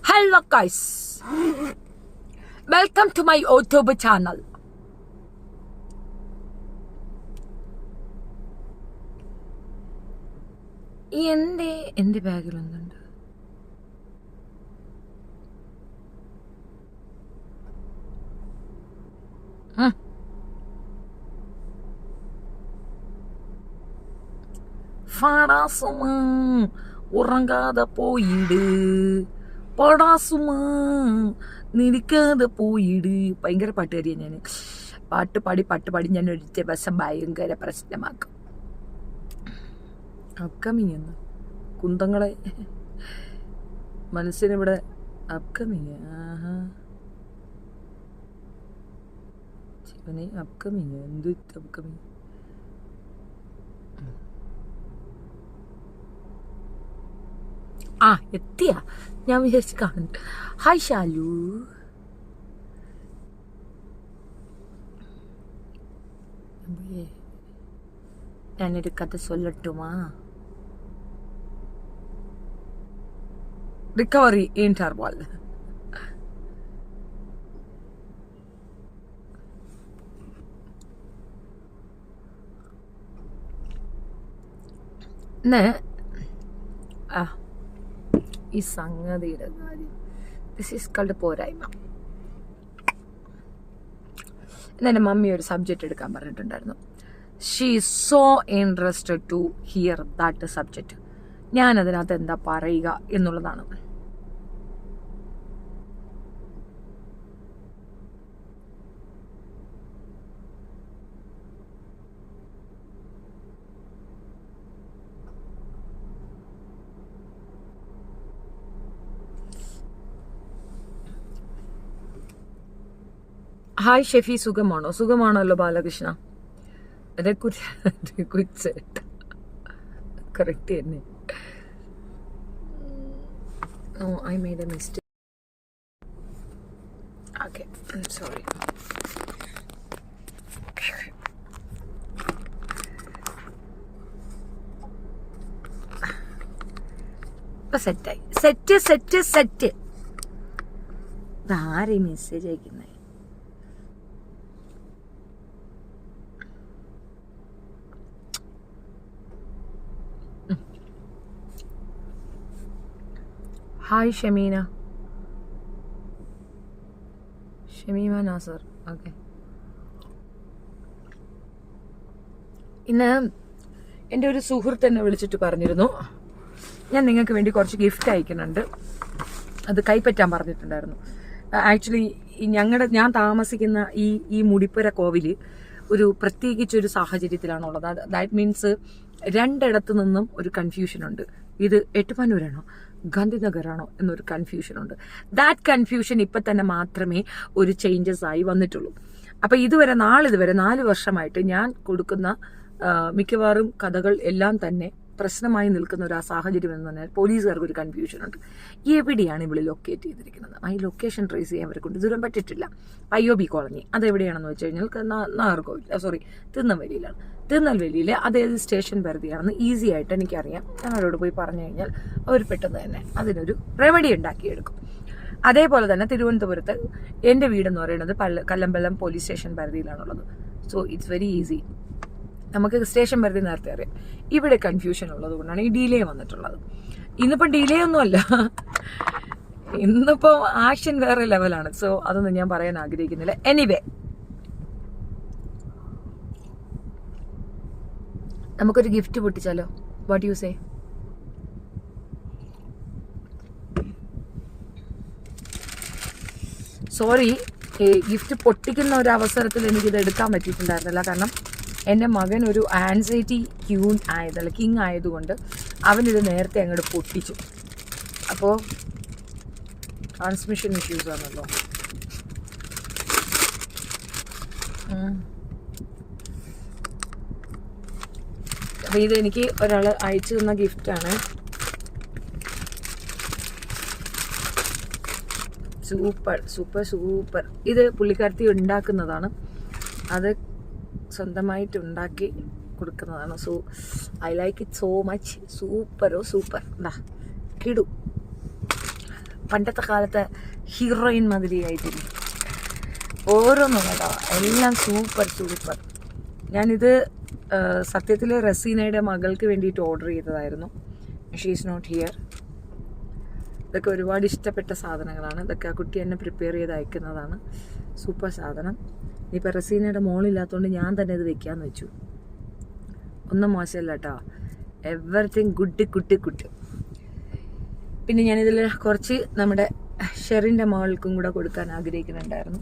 Hello guys, welcome to my YouTube channel. എന്റെ ബാഗിലൊന്നുണ്ട്. ഫാടാസുമ ഉറങ്ങാതെ പോയിട്, പടാസുമ നിൽക്കാതെ പോയിട്. ഭയങ്കര പാട്ടുകാരിയാണ് ഞാൻ. പാട്ട് പാടി ഞാൻ ഒരു ദിവസം ഭയങ്കര പ്രശ്നമാക്കും. അപ്കമിങ് എന്ന് കുന്തങ്ങളെ മനസ്സിനിവിടെ അപ്കമിങ്. ശിവനെ അപ്കമിങ് എന്ത് അപ്കമിങ്. എത്തിയാ ഞാൻ വിചാരിച്ച് കാണുന്നുണ്ട്. ഹായ് ഷാലു. ഞാനൊരു കഥ ചൊല്ലട്ടുമാ? Recovery interval. ഈ സംഗതിയുടെ കാര്യം ദിസ് ഈസ് കാൾഡ് പോരായ്മ. എൻ്റെ മമ്മി ഒരു സബ്ജക്റ്റ് എടുക്കാൻ പറഞ്ഞിട്ടുണ്ടായിരുന്നു. She is so interested to hear that subject. ഞാനതിനകത്ത് എന്താ പറയുക എന്നുള്ളതാണ്. ഹായ് ഷെഫി, സുഖമാണോ? സുഖമാണല്ലോ ബാലകൃഷ്ണ. കറക്റ്റ് തന്നെ. Oh, I made a mistake. Okay, I'm sorry. സെറ്റായി. സെറ്റ്. ഇതാരെ മെസ്സേജ് അയക്കുന്നേ? ഹായ് ഷമീമ നാസർ. ഓക്കെ, ഇന്ന് എൻ്റെ ഒരു സുഹൃത്ത് എന്നെ വിളിച്ചിട്ട് പറഞ്ഞിരുന്നു, ഞാൻ നിങ്ങൾക്ക് വേണ്ടി കുറച്ച് ഗിഫ്റ്റ് അയക്കുന്നുണ്ട്, അത് കൈപ്പറ്റാൻ പറഞ്ഞിട്ടുണ്ടായിരുന്നു. ആക്ച്വലി ഞാൻ താമസിക്കുന്ന ഈ മുടിപ്പുര കോവിൽ ഒരു പ്രത്യേകിച്ചൊരു സാഹചര്യത്തിലാണുള്ളത്. ദാറ്റ് മീൻസ് രണ്ടിടത്തു നിന്നും ഒരു കൺഫ്യൂഷനുണ്ട്. ഇത് എട്ടുപന്നൂരാണോ ഗാന്ധിനഗറാണോ എന്നൊരു കൺഫ്യൂഷനുണ്ട്. ദാറ്റ് കൺഫ്യൂഷൻ ഇപ്പം തന്നെ മാത്രമേ ഒരു ചേഞ്ചസ് ആയി വന്നിട്ടുള്ളൂ. അപ്പം ഇതുവരെ 4 വർഷമായിട്ട് ഞാൻ കൊടുക്കുന്ന മിക്കവാറും കഥകൾ എല്ലാം തന്നെ പ്രശ്നമായി നിൽക്കുന്ന ഒരു സാഹചര്യം എന്ന് പറഞ്ഞാൽ പോലീസുകാർക്ക് ഒരു കൺഫ്യൂഷനുണ്ട്. എവിടെയാണ് ഇവിടെ ലൊക്കേറ്റ് ചെയ്തിരിക്കുന്നത്? ഈ ലൊക്കേഷൻ ട്രേസ് ചെയ്യാൻ അവരെ കൊണ്ട് ദൂരം പറ്റിയിട്ടില്ല. IOB കോളനി അതെവിടെയാണെന്ന് വെച്ച് കഴിഞ്ഞാൽ തിരുനെൽവേലിയിലെ അതേത് സ്റ്റേഷൻ പരിധിയാണെന്ന് ഈസി ആയിട്ട് എനിക്കറിയാം. ഞാൻ അവരോട് പോയി പറഞ്ഞു കഴിഞ്ഞാൽ അവർ പെട്ടെന്ന് തന്നെ അതിനൊരു റെമഡി ഉണ്ടാക്കിയെടുക്കും. അതേപോലെ തന്നെ തിരുവനന്തപുരത്ത് എൻ്റെ വീടെന്ന് പറയുന്നത് കല്ലമ്പലം പോലീസ് സ്റ്റേഷൻ പരിധിയിലാണുള്ളത്. So it's very easy. നമുക്ക് സ്റ്റേഷൻ പരിധി നേരത്തെ അറിയാം. ഇവിടെ കൺഫ്യൂഷൻ ഉള്ളത് കൊണ്ടാണ് ഈ ഡിലേ വന്നിട്ടുള്ളത്. ഇന്നിപ്പോൾ ഡിലേ ഒന്നുമല്ല, ഇന്നിപ്പോൾ ആക്ഷൻ വേറെ ലെവലാണ്. സോ അതൊന്നും ഞാൻ പറയാൻ ആഗ്രഹിക്കുന്നില്ല. എനിവേ, നമുക്കൊരു ഗിഫ്റ്റ് പൊട്ടിച്ചാലോ? What you say? Sorry, gift പൊട്ടിക്കുന്ന ഒരു അവസരത്തിൽ എനിക്കിത് എടുക്കാൻ പറ്റിയിട്ടുണ്ടായിരുന്നില്ല. കാരണം എൻ്റെ മകൻ ഒരു ആൻസൈറ്റി കിങ് ആയതുകൊണ്ട് അവനിത് നേരത്തെ അങ്ങോട്ട് പൊട്ടിച്ചു. അപ്പോൾ ട്രാൻസ്മിഷൻ ഇഷ്യൂസ് ആണല്ലോ. അപ്പോൾ ഇത് എനിക്ക് ഒരാൾ അയച്ചു തന്ന ഗിഫ്റ്റാണ്. സൂപ്പർ. ഇത് പുള്ളിക്കാരത്തി ഉണ്ടാക്കുന്നതാണ്. അത് സ്വന്തമായിട്ട് ഉണ്ടാക്കി കൊടുക്കുന്നതാണ്. So I like it so much. Super എന്താ കിടു. പണ്ടത്തെ കാലത്തെ ഹീറോയിൻ മാതിരിയായിട്ടില്ല, ഓരോന്നും കേട്ടോ, എല്ലാം സൂപ്പർ. ഞാനിത് സത്യത്തിൽ റസീനയുടെ മകൾക്ക് വേണ്ടിയിട്ട് ഓർഡർ ചെയ്തതായിരുന്നു. She is not here. ഇതൊക്കെ ഒരുപാട് ഇഷ്ടപ്പെട്ട സാധനങ്ങളാണ്. ഇതൊക്കെ ആ കുട്ടി എന്നെ പ്രിപ്പയർ ചെയ്ത് അയക്കുന്നതാണ്. സൂപ്പർ സാധനം. ഇനിയിപ്പോൾ റസീനയുടെ മോളില്ലാത്തതുകൊണ്ട് ഞാൻ തന്നെ ഇത് വെക്കാമെന്ന് വെച്ചു. ഒന്നും മോശമല്ല കേട്ടോ, എവറിത്തിങ് ഗുഡ്. പിന്നെ ഞാനിതിൽ കുറച്ച് നമ്മുടെ ഷെറിൻ്റെ മോൾക്കും കൂടെ കൊടുക്കാൻ ആഗ്രഹിക്കുന്നുണ്ടായിരുന്നു.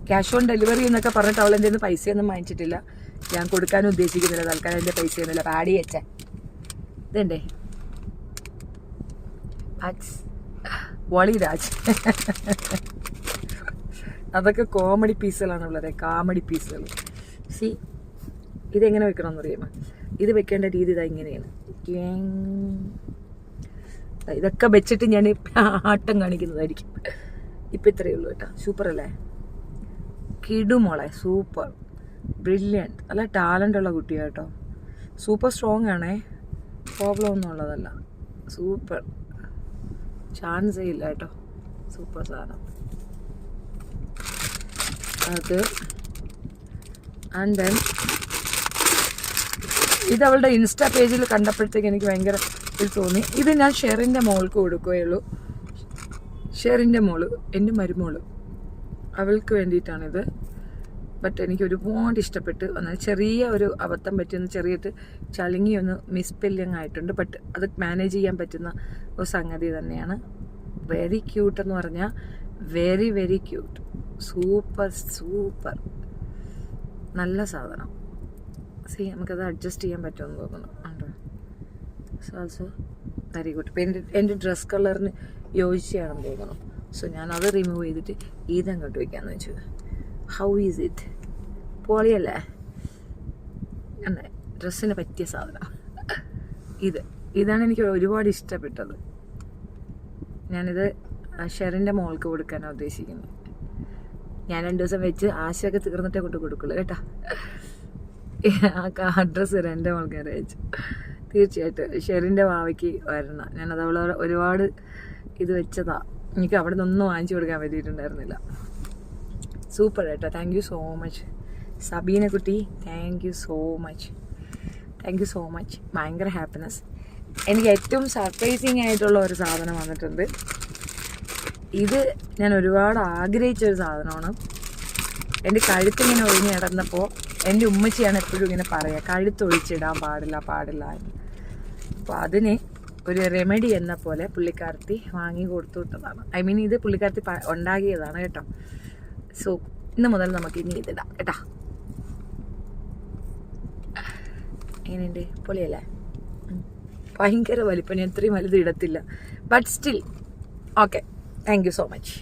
ക്യാഷ് ഓൺ ഡെലിവറി എന്നൊക്കെ പറഞ്ഞിട്ട് അവൾ എൻ്റെ പൈസയൊന്നും വാങ്ങിച്ചിട്ടില്ല. ഞാൻ കൊടുക്കാനും ഉദ്ദേശിക്കുന്നില്ല തൽക്കാലം. എൻ്റെ പൈസയൊന്നുമില്ല. പാടി വെച്ചാൽ ഇതുണ്ടേ വളിരാജ്. അതൊക്കെ കോമഡി പീസുകളാണ് ഉള്ളത്, കോമഡി പീസുകൾ. സി ഇതെങ്ങനെ വെക്കണമെന്ന് അറിയാമോ? ഇത് വെക്കേണ്ട രീതി ഇതാ ഇങ്ങനെയാണ്. ഇതൊക്കെ വെച്ചിട്ട് ഞാൻ ആട്ടം കാണിക്കുന്നതായിരിക്കും. ഇപ്പം ഇത്രയേ ഉള്ളൂ കേട്ടോ. സൂപ്പർ അല്ലേ? കിടുമോളെ, സൂപ്പർ, ബ്രില്യൻറ്റ്. നല്ല ടാലൻ്റ് ഉള്ള കുട്ടിയാണ് കേട്ടോ. സൂപ്പർ സ്ട്രോങ് ആണേ, പ്രോബ്ലം ഒന്നും ഉള്ളതല്ല. സൂപ്പർ, ചാൻസേ ഇല്ല കേട്ടോ. സൂപ്പർ സാധനം അത്. ആൻഡ് ദെൻ ഇത് അവളുടെ ഇൻസ്റ്റാ പേജിൽ കണ്ടപ്പോഴത്തേക്ക് എനിക്ക് ഭയങ്കര ഇത് തോന്നി. ഇത് ഞാൻ ഷെറിൻ്റെ മോൾക്ക് കൊടുക്കുകയുള്ളൂ. ഷെറിൻ്റെ മോള്, എൻ്റെ മരുമോള്, അവൾക്ക് വേണ്ടിയിട്ടാണിത്. ബട്ട് എനിക്ക് ഒരുപാട് ഇഷ്ടപ്പെട്ട് വന്നത്. ചെറിയ ഒരു അബദ്ധം പറ്റുന്ന, ചെറിയിട്ട് ചളുങ്ങി ഒന്ന് മിസ്പെല്ലിങ് ആയിട്ടുണ്ട്. ബട്ട് അത് മാനേജ് ചെയ്യാൻ പറ്റുന്ന ഒരു സംഗതി തന്നെയാണ്. വെരി ക്യൂട്ട് എന്ന് പറഞ്ഞാൽ വെരി ക്യൂട്ട്. സൂപ്പർ നല്ല സാധനം. സി നമുക്കത് അഡ്ജസ്റ്റ് ചെയ്യാൻ പറ്റുമെന്ന് തോന്നുന്നു. ഉണ്ടോ? So also very good. ഇപ്പം എൻ്റെ ഡ്രസ് കളറിന് യോജിച്ചാണെന്ന് തോന്നുന്നു. സോ ഞാനത് റിമൂവ് ചെയ്തിട്ട് ഇതങ്ങോട്ട് വയ്ക്കാമെന്ന് വെച്ചു. How is it? പൊളിയല്ലേ? അല്ലേ, ഡ്രസ്സിന് പറ്റിയ സാധനം ഇതാണ് എനിക്ക് ഒരുപാട് ഇഷ്ടപ്പെട്ടത്. ഞാനിത് ഷെറിൻ്റെ മോൾക്ക് കൊടുക്കാനാണ് ഉദ്ദേശിക്കുന്നത്. ഞാൻ 2 ദിവസം വെച്ച് ആശയൊക്കെ തീർന്നിട്ടേ കൊണ്ട് കൊടുക്കുള്ളൂ കേട്ടോ. ആ അഡ്രസ്സ് തരാം എൻ്റെ മോൾക്ക് അയച്ചു. തീർച്ചയായിട്ടും ഷെറിൻ്റെ വാവയ്ക്ക് വരണം. ഞാനത് അവൾ ഒരുപാട് ഇത് വെച്ചതാ. എനിക്ക് അവിടെ നിന്നൊന്നും വാങ്ങിച്ചു കൊടുക്കാൻ പറ്റിയിട്ടുണ്ടായിരുന്നില്ല. സൂപ്പർ കേട്ടോ. Thank you so much Sabeena കുട്ടി. Thank you so much. ഭയങ്കര ഹാപ്പിനെസ്. എനിക്ക് ഏറ്റവും സർപ്രൈസിങ് ആയിട്ടുള്ള ഒരു സാധനം വന്നിട്ടുണ്ട്. ഇത് ഞാൻ ഒരുപാട് ആഗ്രഹിച്ചൊരു സാധനമാണ്. എൻ്റെ കഴുത്തിങ്ങനെ ഒഴിഞ്ഞ് കിടന്നപ്പോൾ എൻ്റെ ഉമ്മച്ചിയാണ് എപ്പോഴും ഇങ്ങനെ പറയുക, കഴുത്തൊഴിച്ചിടാൻ പാടില്ല എന്ന്. അപ്പോൾ അതിന് ഒരു റെമഡി എന്ന പോലെ പുള്ളിക്കാരത്തി വാങ്ങി കൊടുത്തു വിട്ടതാണ്. ഐ മീൻ ഇത് പുള്ളിക്കാരത്തി ഉണ്ടാക്കിയതാണ് കേട്ടോ. സോ ഇന്ന് മുതൽ നമുക്ക് ഇനി ഇതിടാം കേട്ടോ. എങ്ങനെയുണ്ട്? പൊളിയല്ലേ? ഭയങ്കര വലിപ്പം. ഞാൻ ഇത്രയും വലുത് ഇടത്തില്ല. But still okay. Thank you so much.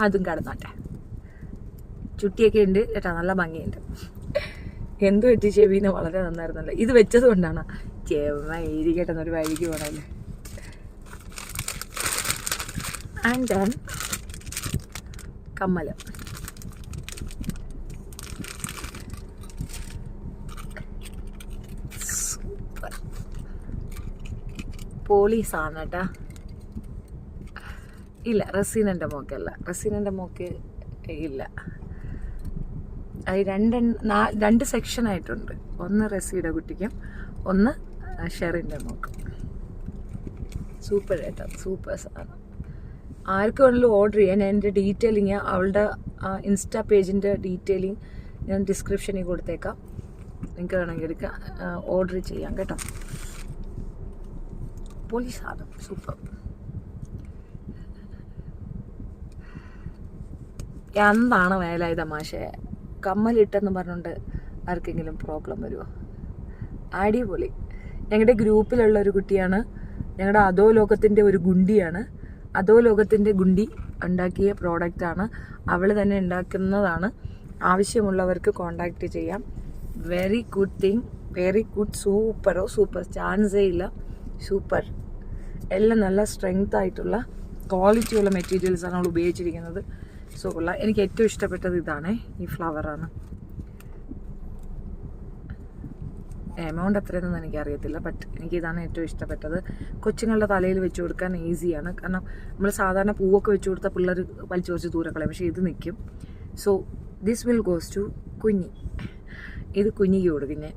അതും കടന്നാട്ടെ. ചുട്ടിയൊക്കെ ഉണ്ട് കേട്ടോ, നല്ല ഭംഗിയുണ്ട്. എന്ത് പറ്റി? ചെവിനെ വളരെ നന്നായിരുന്നല്ലോ. ഇത് വെച്ചത് കൊണ്ടാണ്. ചെവ ഇരിക്കട്ടെന്നൊരു വഴിക്ക് പോകണല്ലേ. ആൻഡ് ദെൻ കമ്മൽ. സൂപ്പർ പോളീസാണ് കേട്ടാ. ഇല്ല, റസീനൻ്റെ മോക്കല്ല. റസീനൻ്റെ മോക്ക് ഇല്ല. അത് രണ്ട് സെക്ഷനായിട്ടുണ്ട്. ഒന്ന് റസീയുടെ കുട്ടിക്കും ഒന്ന് ഷെറിൻ്റെ മോക്കും. സൂപ്പർ കേട്ടോ, സൂപ്പർ സാധനം. ആർക്ക് വേണമെങ്കിലും ഓർഡർ ചെയ്യാൻ എൻ്റെ ഡീറ്റെയിലിങ്, അവളുടെ ഇൻസ്റ്റാ പേജിൻ്റെ ഡീറ്റെയിലിങ് ഞാൻ ഡിസ്ക്രിപ്ഷനിൽ കൊടുത്തേക്കാം. നിങ്ങൾക്ക് വേണമെങ്കിൽ എടുക്കാം, ഓർഡർ ചെയ്യാം കേട്ടോ. പൊളി സാധനം, സൂപ്പർ. എന്താണ് വേല ഈ തമാശ? കമ്മലിട്ടെന്ന് പറഞ്ഞുകൊണ്ട് ആർക്കെങ്കിലും പ്രോബ്ലം വരുമോ? അടിപൊളി. ഞങ്ങളുടെ ഗ്രൂപ്പിലുള്ള ഒരു കുട്ടിയാണ്, ഞങ്ങളുടെ അധോ ലോകത്തിൻ്റെ ഒരു ഗുണ്ടിയാണ്. അധോ ലോകത്തിൻ്റെ ഗുണ്ടി ഉണ്ടാക്കിയ പ്രോഡക്റ്റാണ്. അവൾ തന്നെ ഉണ്ടാക്കുന്നതാണ്. ആവശ്യമുള്ളവർക്ക് കോണ്ടാക്റ്റ് ചെയ്യാം. Very good thing, very good. Super ചാൻസേ ഇല്ല. സൂപ്പർ. എല്ലാം നല്ല സ്ട്രെങ്ത് ആയിട്ടുള്ള ക്വാളിറ്റിയുള്ള മെറ്റീരിയൽസാണ് അവൾ ഉപയോഗിച്ചിരിക്കുന്നത്. സോ കൊള്ളാം. എനിക്ക് ഏറ്റവും ഇഷ്ടപ്പെട്ടത് ഇതാണ്, ഈ ഫ്ലവറാണ്. എമൗണ്ട് എത്രയെന്നൊന്നും എനിക്കറിയത്തില്ല. ബട്ട് എനിക്കിതാണ് ഏറ്റവും ഇഷ്ടപ്പെട്ടത്. കൊച്ചുങ്ങളുടെ തലയിൽ വെച്ച് കൊടുക്കാൻ ഈസിയാണ്. കാരണം നമ്മൾ സാധാരണ പൂവൊക്കെ വെച്ച് കൊടുത്താൽ പിള്ളേർ വലിച്ചു കുറച്ച് ദൂരെ കളയും, പക്ഷേ ഇത് നിൽക്കും. So this will goes to കുഞ്ഞി. ഇത് കുഞ്ഞിക്ക് കൊടുക്കും. ഞാൻ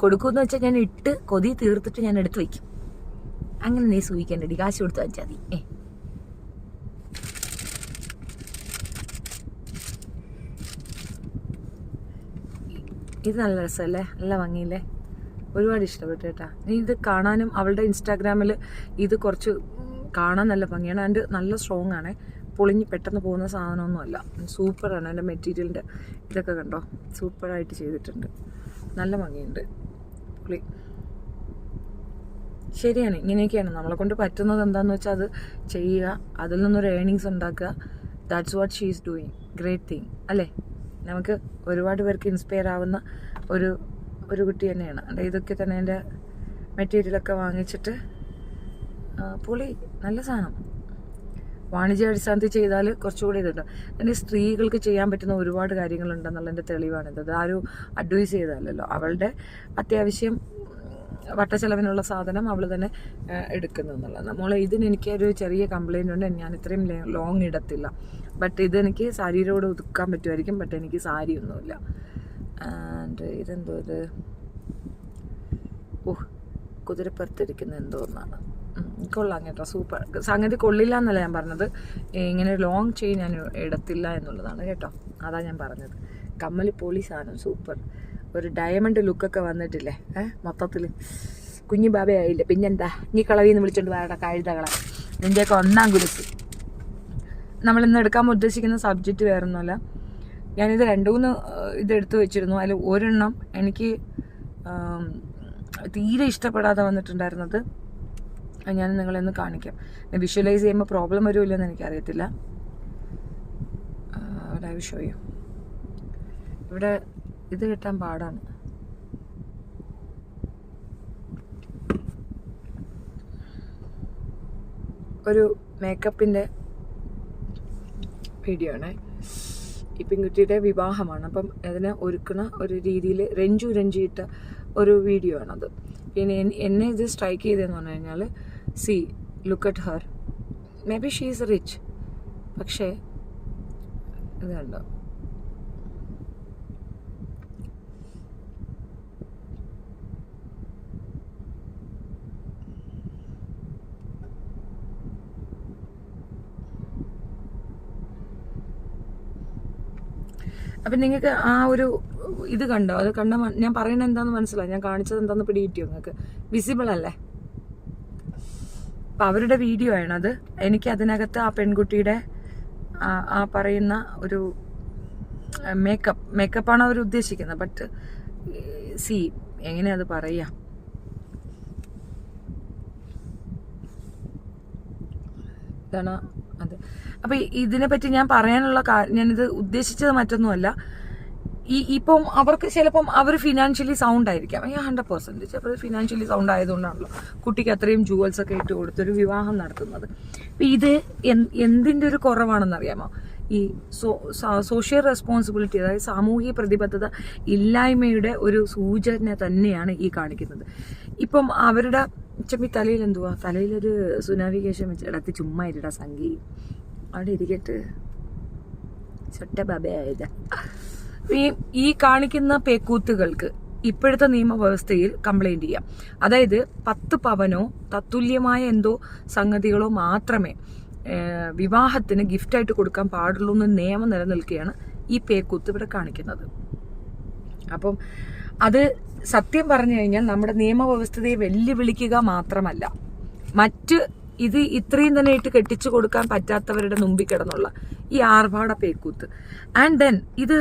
കൊടുക്കുമെന്ന് വെച്ചാൽ ഞാൻ ഇട്ട് കൊതി തീർത്തിട്ട് ഞാൻ എടുത്ത് വയ്ക്കും. അങ്ങനെ നീ സൂഹിക്കേണ്ടടി, കാശ് കൊടുത്ത് വെച്ചാൽ മതി. ഇത് നല്ല രസമല്ലേ, നല്ല ഭംഗിയില്ലേ, ഒരുപാട് ഇഷ്ടപ്പെട്ടു കേട്ടാ. നീ ഇത് കാണാനും അവളുടെ ഇൻസ്റ്റാഗ്രാമിൽ ഇത് കുറച്ച് കാണാൻ നല്ല ഭംഗിയാണ്. അതിൻ്റെ നല്ല സ്ട്രോങ് ആണ്, പൊളിഞ്ഞ് പെട്ടെന്ന് പോകുന്ന സാധനമൊന്നുമല്ല. സൂപ്പറാണ്. അതിൻ്റെ മെറ്റീരിയലിൻ്റെ ഇതൊക്കെ കണ്ടോ, സൂപ്പറായിട്ട് ചെയ്തിട്ടുണ്ട്, നല്ല ഭംഗിയുണ്ട്. പുളി ശരിയാണ്. ഇങ്ങനെയൊക്കെയാണ് നമ്മളെ കൊണ്ട് പറ്റുന്നത്. എന്താണെന്ന് വെച്ചാൽ അത് ചെയ്യുക, അതിൽ നിന്നൊരു ഏണിങ്സ് ഉണ്ടാക്കുക. That's what she is doing. Great thing അല്ലേ. നമുക്ക് ഒരുപാട് പേർക്ക് ഇൻസ്പയർ ആവുന്ന ഒരു കുട്ടി തന്നെയാണ്. അതായത് ഇതൊക്കെ തന്നെ എൻ്റെ മെറ്റീരിയലൊക്കെ വാങ്ങിച്ചിട്ട് പുളി നല്ല സാധനം. വാണിജ്യാടിസ്ഥാനത്തിൽ ചെയ്താൽ കുറച്ചുകൂടി ഇതുണ്ട്. എൻ്റെ സ്ത്രീകൾക്ക് ചെയ്യാൻ പറ്റുന്ന ഒരുപാട് കാര്യങ്ങളുണ്ടെന്നുള്ളതിൻ്റെ തെളിവാണിത്. അത് ആരും അഡ്വൈസ് ചെയ്താലല്ലോ. അവളുടെ അത്യാവശ്യം വട്ടച്ചെലവിനുള്ള സാധനം അവൾ തന്നെ എടുക്കുന്നു എന്നുള്ളത്. നമ്മളെ ഇതിന് എനിക്കൊരു ചെറിയ കംപ്ലയിൻ്റ് ഉണ്ട്, ഞാൻ ഇത്രയും ലോങ് ഇടത്തില്ല. ബട്ട് ഇതെനിക്ക് സാരിയോട് ഒതുക്കാൻ പറ്റുമായിരിക്കും. ബട്ട് എനിക്ക് സാരി ഒന്നുമില്ല. ആൻഡ് ഇതെന്തോ ഇത് കുതിരപ്പുറത്തിരിക്കുന്ന എന്തോ ഒന്നാണ്. കൊള്ളാം കേട്ടോ, സൂപ്പർ. സംഗതി കൊള്ളില്ല എന്നല്ല ഞാൻ പറഞ്ഞത്, ഇങ്ങനെ ലോങ് ചെയിൻ ഞാൻ ഇടത്തില്ല എന്നുള്ളതാണ് കേട്ടോ. അതാ ഞാൻ പറഞ്ഞത്. കമ്മൽ പൊളി സാധനം, സൂപ്പർ. ഒരു ഡയമണ്ട് ലുക്കൊക്കെ വന്നിട്ടില്ലേ മൊത്തത്തിൽ. കുഞ്ഞു ബാബയായില്ലേ, പിന്നെന്താ നീ കളവിന്ന് വിളിച്ചോണ്ട് വരട്ടെ കഴുതകളെ. നിൻ്റെയൊക്കെ ഒന്നാം കുരിശ്. നമ്മളിന്ന് എടുക്കാൻ ഉദ്ദേശിക്കുന്ന സബ്ജക്റ്റ് വേറൊന്നുമല്ല. ഞാനിത് 2-3 ഇതെടുത്ത് വെച്ചിരുന്നു. അതിൽ ഒരെണ്ണം എനിക്ക് തീരെ ഇഷ്ടപ്പെടാതെ വന്നിട്ടുണ്ടായിരുന്നത് ഞാൻ നിങ്ങളെന്ന് കാണിക്കാം. വിഷ്വലൈസ് ചെയ്യുമ്പോൾ പ്രോബ്ലം വരുമില്ലെന്ന് എനിക്കറിയത്തില്ല. I will show you. ഇവിടെ ഇത് കിട്ടാൻ പാടാണ്. ഒരു മേക്കപ്പിൻ്റെ വീഡിയോ ആണ്. ഈ പെൺകുട്ടിയുടെ വിവാഹമാണ്. അപ്പം അതിനെ ഒരുക്കുന്ന ഒരു രീതിയിൽ രഞ്ജിയിട്ട ഒരു വീഡിയോ ആണത്. പിന്നെ എന്നെ ഇത് സ്ട്രൈക്ക് ചെയ്തതെന്ന് പറഞ്ഞു കഴിഞ്ഞാൽ, see look at Har, may be she is rich, പക്ഷേ ഇത് കണ്ടോ, അപ്പം നിങ്ങൾക്ക് ആ ഒരു ഇത് കണ്ടോ, അത് കണ്ട ഞാൻ പറയുന്നത് എന്താണെന്ന് മനസ്സിലായി, ഞാൻ കാണിച്ചത് എന്താണെന്ന് പിടികിട്ടിയോ നിങ്ങൾക്ക്? വിസിബിൾ അല്ലേ? അപ്പം അവരുടെ വീഡിയോ ആണത്. എനിക്ക് അതിനകത്ത് ആ പെൺകുട്ടിയുടെ ആ പറയുന്ന ഒരു മേക്കപ്പാണ് അവർ ഉദ്ദേശിക്കുന്നത്. ബട്ട് സി എങ്ങനെയാ അത് പറയുക, ഇതാണ് അത്. അപ്പം ഇതിനെപ്പറ്റി ഞാൻ പറയാനുള്ള ഞാനിത് ഉദ്ദേശിച്ചത് മറ്റൊന്നുമല്ല. ഇപ്പം അവർക്ക് ചിലപ്പം അവർ ഫിനാൻഷ്യലി സൗണ്ട് ആയിരിക്കാം, 100%. അപ്പോൾ ഫിനാൻഷ്യലി സൗണ്ട് ആയതുകൊണ്ടാണല്ലോ കുട്ടിക്ക് അത്രയും ജുവൽസ് ഒക്കെ ഇട്ട് കൊടുത്തൊരു വിവാഹം നടത്തുന്നത്. അപ്പം ഇത് എന്തിൻ്റെ ഒരു കുറവാണെന്നറിയാമോ? ഈ സോഷ്യൽ റെസ്പോൺസിബിലിറ്റി, അതായത് സാമൂഹിക പ്രതിബദ്ധത ഇല്ലായ്മയുടെ ഒരു സൂചന തന്നെയാണ് ഈ കാണിക്കുന്നത്. ഇപ്പം അവരുടെ ചെമ്മി തലയിൽ എന്തുവാ, തലയിലൊരു സുനാവികേശം വെച്ച് ഇടത്ത് ചുമ്മാ ഇരിടാ സംഗീ അവിടെ ഇരിക്കട്ട് ചൊട്ട ബബയായത്. ഈ കാണിക്കുന്ന പേക്കൂത്തുകൾക്ക് ഇപ്പോഴത്തെ നിയമവ്യവസ്ഥയിൽ കംപ്ലൈൻറ്റ് ചെയ്യാം. അതായത് 10 പവനോ തത്തുല്യമായ എന്തോ സംഗതികളോ മാത്രമേ വിവാഹത്തിന് ഗിഫ്റ്റായിട്ട് കൊടുക്കാൻ പാടുള്ളൂ എന്ന് നിയമം നിലനിൽക്കുകയാണ് ഈ പേക്കൂത്ത് ഇവിടെ കാണിക്കുന്നത്. അപ്പം അത് സത്യം പറഞ്ഞു കഴിഞ്ഞാൽ നമ്മുടെ നിയമവ്യവസ്ഥയെ വെല്ലുവിളിക്കുക മാത്രമല്ല, മറ്റ് ഇത് ഇത്രയും തന്നെ ഇട്ട് കെട്ടിച്ചു കൊടുക്കാൻ പറ്റാത്തവരുടെ മുമ്പിൽ കിടന്നുള്ള ഈ ആർഭാട പേക്കൂത്ത്. ആൻഡ് ദെൻ ഇത്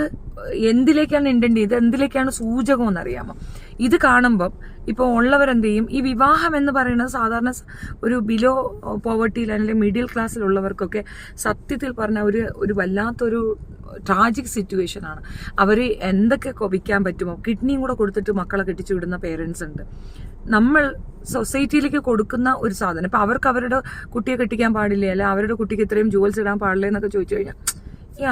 എന്തിലേക്കാണ് ഇണ്ടേണ്ടത്, ഇത് എന്തിലേക്കാണ് സൂചകം എന്നറിയാമോ? ഇത് കാണുമ്പം ഇപ്പോൾ ഉള്ളവരെന്ത് ചെയ്യും, ഈ വിവാഹം എന്ന് പറയുന്നത് സാധാരണ ഒരു ബിലോ പോവർട്ടിയിൽ അല്ലെങ്കിൽ മിഡിൽ ക്ലാസ്സിലുള്ളവർക്കൊക്കെ സത്യത്തിൽ പറഞ്ഞ ഒരു വല്ലാത്തൊരു ട്രാജിക് സിറ്റുവേഷൻ ആണ്. അവർ എന്തൊക്കെ കൊവിക്കാൻ പറ്റുമോ, കിഡ്നിയും കൂടെ കൊടുത്തിട്ട് മക്കളെ കെട്ടിച്ചു വിടുന്ന പേരൻസ് ഉണ്ട്. നമ്മൾ സൊസൈറ്റിയിലേക്ക് കൊടുക്കുന്ന ഒരു സാധനം, ഇപ്പം അവർക്ക് അവരുടെ കുട്ടിയെ കെട്ടിക്കാൻ പാടില്ല, അല്ല അവരുടെ കുട്ടിക്ക് ഇത്രയും ജുവൽസ് ഇടാൻ പാടില്ല എന്നൊക്കെ ചോദിച്ചു കഴിഞ്ഞാൽ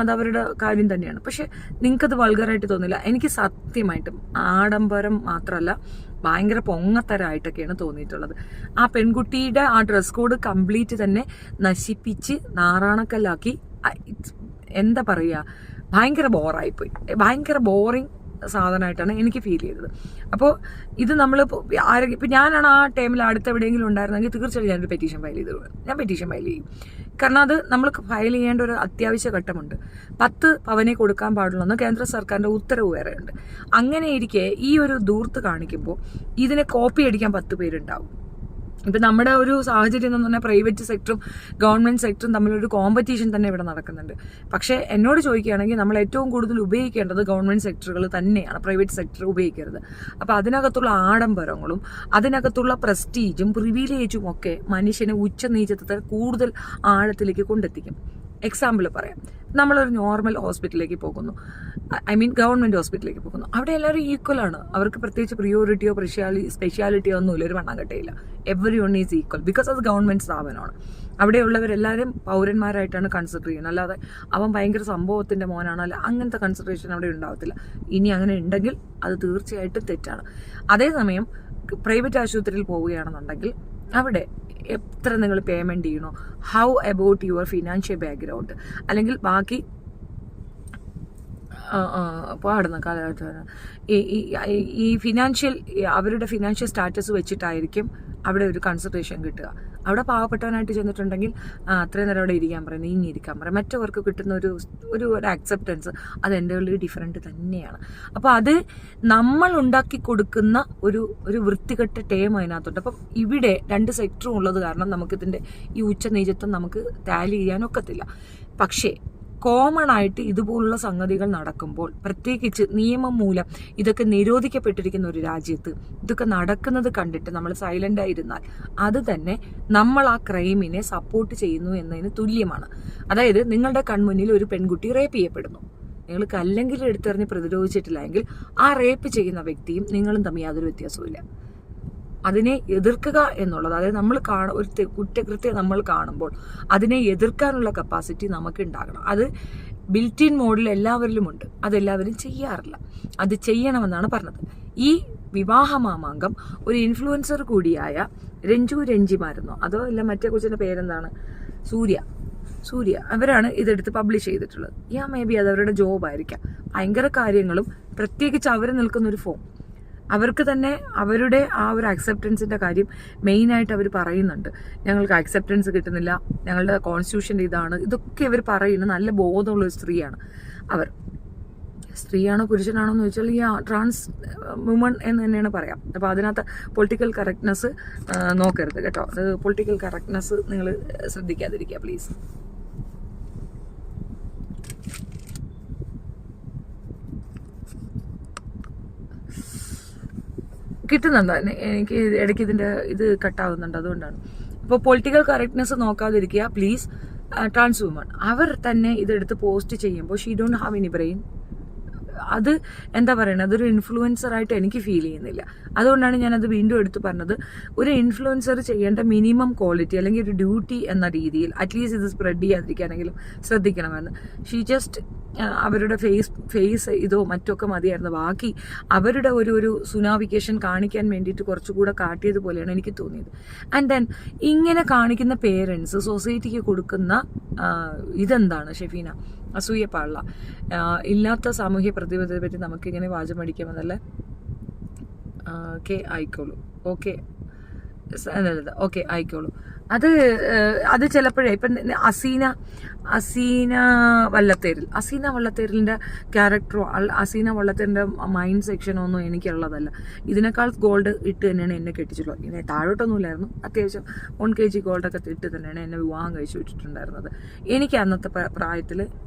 അതവരുടെ കാര്യം തന്നെയാണ്. പക്ഷെ നിങ്ങൾക്കത് വൾഗറായിട്ട് തോന്നില്ല. എനിക്ക് സത്യമായിട്ടും ആഡംബരം മാത്രമല്ല, ഭയങ്കര പൊങ്ങത്തരായിട്ടൊക്കെയാണ് തോന്നിയിട്ടുള്ളത്. ആ പെൺകുട്ടിയുടെ ആ ഡ്രസ് കോഡ് കംപ്ലീറ്റ് തന്നെ നശിപ്പിച്ച് നാറാണക്കല്ലാക്കി. എന്താ പറയുക, ഭയങ്കര ബോറായിപ്പോയി. ഭയങ്കര ബോറിങ് സാധനമായിട്ടാണ് എനിക്ക് ഫീൽ ചെയ്തത്. അപ്പോൾ ഇത് നമ്മൾ ഇപ്പം ഞാനാണ് ആ ടൈമിൽ അടുത്ത് എവിടെയെങ്കിലും ഉണ്ടായിരുന്നെങ്കിൽ തീർച്ചയായും ഞാനൊരു പെറ്റീഷൻ ഫയൽ ചെയ്യും. കാരണം അത് നമ്മൾ ഫയൽ ചെയ്യേണ്ട ഒരു അത്യാവശ്യ ഘട്ടമുണ്ട്. 10 പവനെ കൊടുക്കാൻ പാടുള്ളൂ കേന്ദ്ര സർക്കാരിൻ്റെ ഉത്തരവ് വേറെയുണ്ട്. അങ്ങനെ ഇരിക്കെ ഈ ഒരു ദൂർത്ത് കാണിക്കുമ്പോൾ ഇതിനെ കോപ്പി അടിക്കാൻ 10 പേരുണ്ടാവും. ഇപ്പം നമ്മുടെ ഒരു സാഹചര്യം എന്ന് പറഞ്ഞാൽ പ്രൈവറ്റ് സെക്ടറും ഗവൺമെൻറ് സെക്ടറും തമ്മിലൊരു കോമ്പറ്റീഷൻ തന്നെ ഇവിടെ നടക്കുന്നുണ്ട്. പക്ഷേ എന്നോട് ചോദിക്കുകയാണെങ്കിൽ നമ്മൾ ഏറ്റവും കൂടുതൽ ഉപയോഗിക്കേണ്ടത് ഗവൺമെൻറ് സെക്ടറുകൾ തന്നെയാണ്, പ്രൈവറ്റ് സെക്ടർ ഉപയോഗിക്കരുത്. അപ്പോൾ അതിനകത്തുള്ള ആഡംബരങ്ങളും അതിനകത്തുള്ള പ്രസ്റ്റീജും പ്രിവിലേജും ഒക്കെ മനുഷ്യനെ ഉച്ചനീചത്വത്തെ കൂടുതൽ ആഴത്തിലേക്ക് കൊണ്ടെത്തിക്കും. എക്സാമ്പിൾ പറയാം, നമ്മളൊരു നോർമൽ ഹോസ്പിറ്റലിലേക്ക് പോകുന്നു, ഗവൺമെൻറ് ഹോസ്പിറ്റലിലേക്ക് പോകുന്നു. അവിടെ എല്ലാവരും ഈക്വലാണ്. അവർക്ക് പ്രത്യേകിച്ച് പ്രിയോറിറ്റിയോ സ്പെഷ്യാലിറ്റിയോ ഒന്നുമില്ല, ഒരു വണ്ണംകട്ടയില്ല. Every one is equal because അത് ഗവൺമെൻറ് സ്ഥാപനമാണ്. അവിടെയുള്ളവരെല്ലാവരും പൗരന്മാരായിട്ടാണ് കൺസിഡർ ചെയ്യുന്നത്. അല്ലാതെ അവൻ ഭയങ്കര സംഭവത്തിൻ്റെ മോനാണ്, അല്ല അങ്ങനത്തെ കൺസിഡറേഷൻ അവിടെ ഉണ്ടാവത്തില്ല. ഇനി അങ്ങനെ ഉണ്ടെങ്കിൽ അത് തീർച്ചയായിട്ടും തെറ്റാണ്. അതേസമയം പ്രൈവറ്റ് ആശുപത്രിയിൽ പോവുകയാണെന്നുണ്ടെങ്കിൽ അവിടെ എത്ര നിങ്ങൾ പേയ്മെൻറ്റ് ചെയ്യണോ, how about your financial background, അല്ലെങ്കിൽ ബാക്കി പാടുന്ന കാലഘട്ടം ഈ ഫിനാൻഷ്യൽ അവരുടെ ഫിനാൻഷ്യൽ സ്റ്റാറ്റസ് വെച്ചിട്ടായിരിക്കും അവിടെ ഒരു കൺസിഡറേഷൻ കിട്ടുക. അവിടെ പാവപ്പെട്ടവനായിട്ട് ചെന്നിട്ടുണ്ടെങ്കിൽ അത്രയും നേരം അവിടെ ഇരിക്കാൻ പറയും, നീങ്ങിയിരിക്കാൻ പറയും. മറ്റവർക്ക് കിട്ടുന്ന ഒരു അക്സെപ്റ്റൻസ് അത് എൻ്റെ ഉള്ളിൽ ഡിഫറൻറ്റ് തന്നെയാണ്. അപ്പോൾ അത് നമ്മൾ ഉണ്ടാക്കി കൊടുക്കുന്ന ഒരു വൃത്തികെട്ട ടേം അതിനകത്തുണ്ട്. അപ്പം ഇവിടെ 2 സെക്ടറും ഉള്ളത് കാരണം നമുക്കിതിൻ്റെ ഈ ഉച്ചനീചത്വം നമുക്ക് ടാലി ചെയ്യാനൊക്കത്തില്ല. പക്ഷേ കോമൺ ആയിട്ട് ഇതുപോലുള്ള സംഗതികൾ നടക്കുമ്പോൾ, പ്രത്യേകിച്ച് നിയമം മൂലം ഇതൊക്കെ നിരോധിക്കപ്പെട്ടിരിക്കുന്ന ഒരു രാജ്യത്ത് ഇതൊക്കെ നടക്കുന്നത് കണ്ടിട്ട് നമ്മൾ സൈലന്റ് ആയിരുന്നാൽ അത് തന്നെ നമ്മൾ ആ ക്രൈമിനെ സപ്പോർട്ട് ചെയ്യുന്നു എന്നതിന് തുല്യമാണ്. അതായത് നിങ്ങളുടെ കൺമുന്നിൽ ഒരു പെൺകുട്ടി റേപ്പ് ചെയ്യപ്പെടുന്നു, നിങ്ങൾ കല്ലെങ്കിലും എടുത്തെറിഞ്ഞ് പ്രതിരോധിച്ചിട്ടില്ല എങ്കിൽ ആ റേപ്പ് ചെയ്യുന്ന വ്യക്തിയും നിങ്ങളും തമ്മിൽ യാതൊരു വ്യത്യാസവും. അതിനെ എതിർക്കുക എന്നുള്ളത്, അതായത് നമ്മൾ ഒരു കുറ്റകൃത്യം നമ്മൾ കാണുമ്പോൾ അതിനെ എതിർക്കാനുള്ള കപ്പാസിറ്റി നമുക്ക് ഉണ്ടാകണം. അത് ബിൽറ്റ് ഇൻ മോഡിൽ എല്ലാവരിലും ഉണ്ട്, അതെല്ലാവരും ചെയ്യാറില്ല. അത് ചെയ്യണമെന്നാണ് പറഞ്ഞത്. ഈ വിവാഹ മാമാങ്കം ഒരു ഇൻഫ്ലുവൻസർ കൂടിയായ രഞ്ജിമായിരുന്നോ അതോ അല്ല മറ്റേ കൊച്ചിൻ്റെ പേരെന്താണ്, സൂര്യ, അവരാണ് ഇതെടുത്ത് പബ്ലിഷ് ചെയ്തിട്ടുള്ളത്. മേ ബി അത് അവരുടെ ജോബായിരിക്കാം. ഭയങ്കര കാര്യങ്ങളും പ്രത്യേകിച്ച് അവർ നിൽക്കുന്നൊരു ഫോം, അവർക്ക് തന്നെ അവരുടെ ആ ഒരു അക്സെപ്റ്റൻസിൻ്റെ കാര്യം മെയിനായിട്ട് അവർ പറയുന്നുണ്ട്. ഞങ്ങൾക്ക് അക്സെപ്റ്റൻസ് കിട്ടുന്നില്ല, ഞങ്ങളുടെ കോൺസ്റ്റിറ്റ്യൂഷൻ്റെ ഇതാണ്, ഇതൊക്കെ അവർ പറയുന്നത്. നല്ല ബോധമുള്ളൊരു സ്ത്രീയാണ് അവർ. സ്ത്രീയാണോ പുരുഷനാണോ എന്ന് ചോദിച്ചാൽ ട്രാൻസ് വുമൺ എന്ന് തന്നെയാണ് പറയാം. അപ്പോൾ അതിനകത്ത് പൊളിറ്റിക്കൽ കറക്റ്റ്നെസ് നോക്കരുത് കേട്ടോ. അത് പൊളിറ്റിക്കൽ കറക്റ്റ്നെസ് നിങ്ങൾ ശ്രദ്ധിക്കാതിരിക്കുക പ്ലീസ്. കിട്ടുന്നുണ്ടോ? എനിക്ക് ഇടയ്ക്ക് ഇതിൻ്റെ ഇത് കട്ടാവുന്നുണ്ട്, അതുകൊണ്ടാണ്. അപ്പോൾ പൊളിറ്റിക്കൽ കറക്റ്റ്നെസ് നോക്കാതിരിക്കുക പ്ലീസ്. ട്രാൻസ് വുമൺ അവർ തന്നെ ഇതെടുത്ത് പോസ്റ്റ് ചെയ്യുമ്പോൾ she don't have any brain. അത് എന്താ പറയുന്നത്, അതൊരു ഇൻഫ്ലുവൻസറായിട്ട് എനിക്ക് ഫീൽ ചെയ്യുന്നില്ല. അതുകൊണ്ടാണ് ഞാനത് വീണ്ടും എടുത്ത് പറഞ്ഞത്. ഒരു ഇൻഫ്ലുവൻസർ ചെയ്യേണ്ട മിനിമം ക്വാളിറ്റി അല്ലെങ്കിൽ ഒരു ഡ്യൂട്ടി എന്ന രീതിയിൽ അറ്റ്ലീസ്റ്റ് ഇത് സ്പ്രെഡ് ചെയ്യാതിരിക്കാനെങ്കിലും ശ്രദ്ധിക്കണമെന്ന്. ഷീ ജസ്റ്റ് അവരുടെ ഫേസ് ഇതോ മറ്റൊക്കെ മതിയായിരുന്നു. ബാക്കി അവരുടെ ഒരു സുനാവിക്കേഷൻ കാണിക്കാൻ വേണ്ടിയിട്ട് കുറച്ചുകൂടെ കാട്ടിയതുപോലെയാണ് എനിക്ക് തോന്നിയത്. ആൻഡ് ദെൻ ഇങ്ങനെ കാണിക്കുന്ന പേരൻസ് സൊസൈറ്റിക്ക് കൊടുക്കുന്ന ഇതെന്താണ് ഷെഫീന? അസൂയ പാടില്ല. ഇല്ലാത്ത സാമൂഹ്യ പ്രതിബദ്ധതയെ പറ്റി നമുക്കിങ്ങനെ വാചമടിക്കാമെന്നല്ലേ? ആയിക്കോളൂ, ഓക്കെ ആയിക്കോളൂ. അത് ചിലപ്പോഴേ ഇപ്പം അസീന വള്ളത്തേരിൻ്റെ ക്യാരക്ടറോ അസീന വള്ളത്തേരിൻ്റെ മൈൻഡ് സെക്ഷനോ ഒന്നും എനിക്കുള്ളതല്ല. ഇതിനേക്കാൾ ഗോൾഡ് ഇട്ട് തന്നെയാണ് എന്നെ കെട്ടിച്ചിട്ടുള്ളത്. ഇങ്ങനെ താഴോട്ടൊന്നുമില്ലായിരുന്നു, അത്യാവശ്യം 1 kg ഗോൾഡൊക്കെ ഇട്ട് തന്നെയാണ് എന്നെ വിവാഹം കഴിച്ചു വിട്ടിട്ടുണ്ടായിരുന്നത്. എനിക്ക് അന്നത്തെ പ്രായത്തിൽ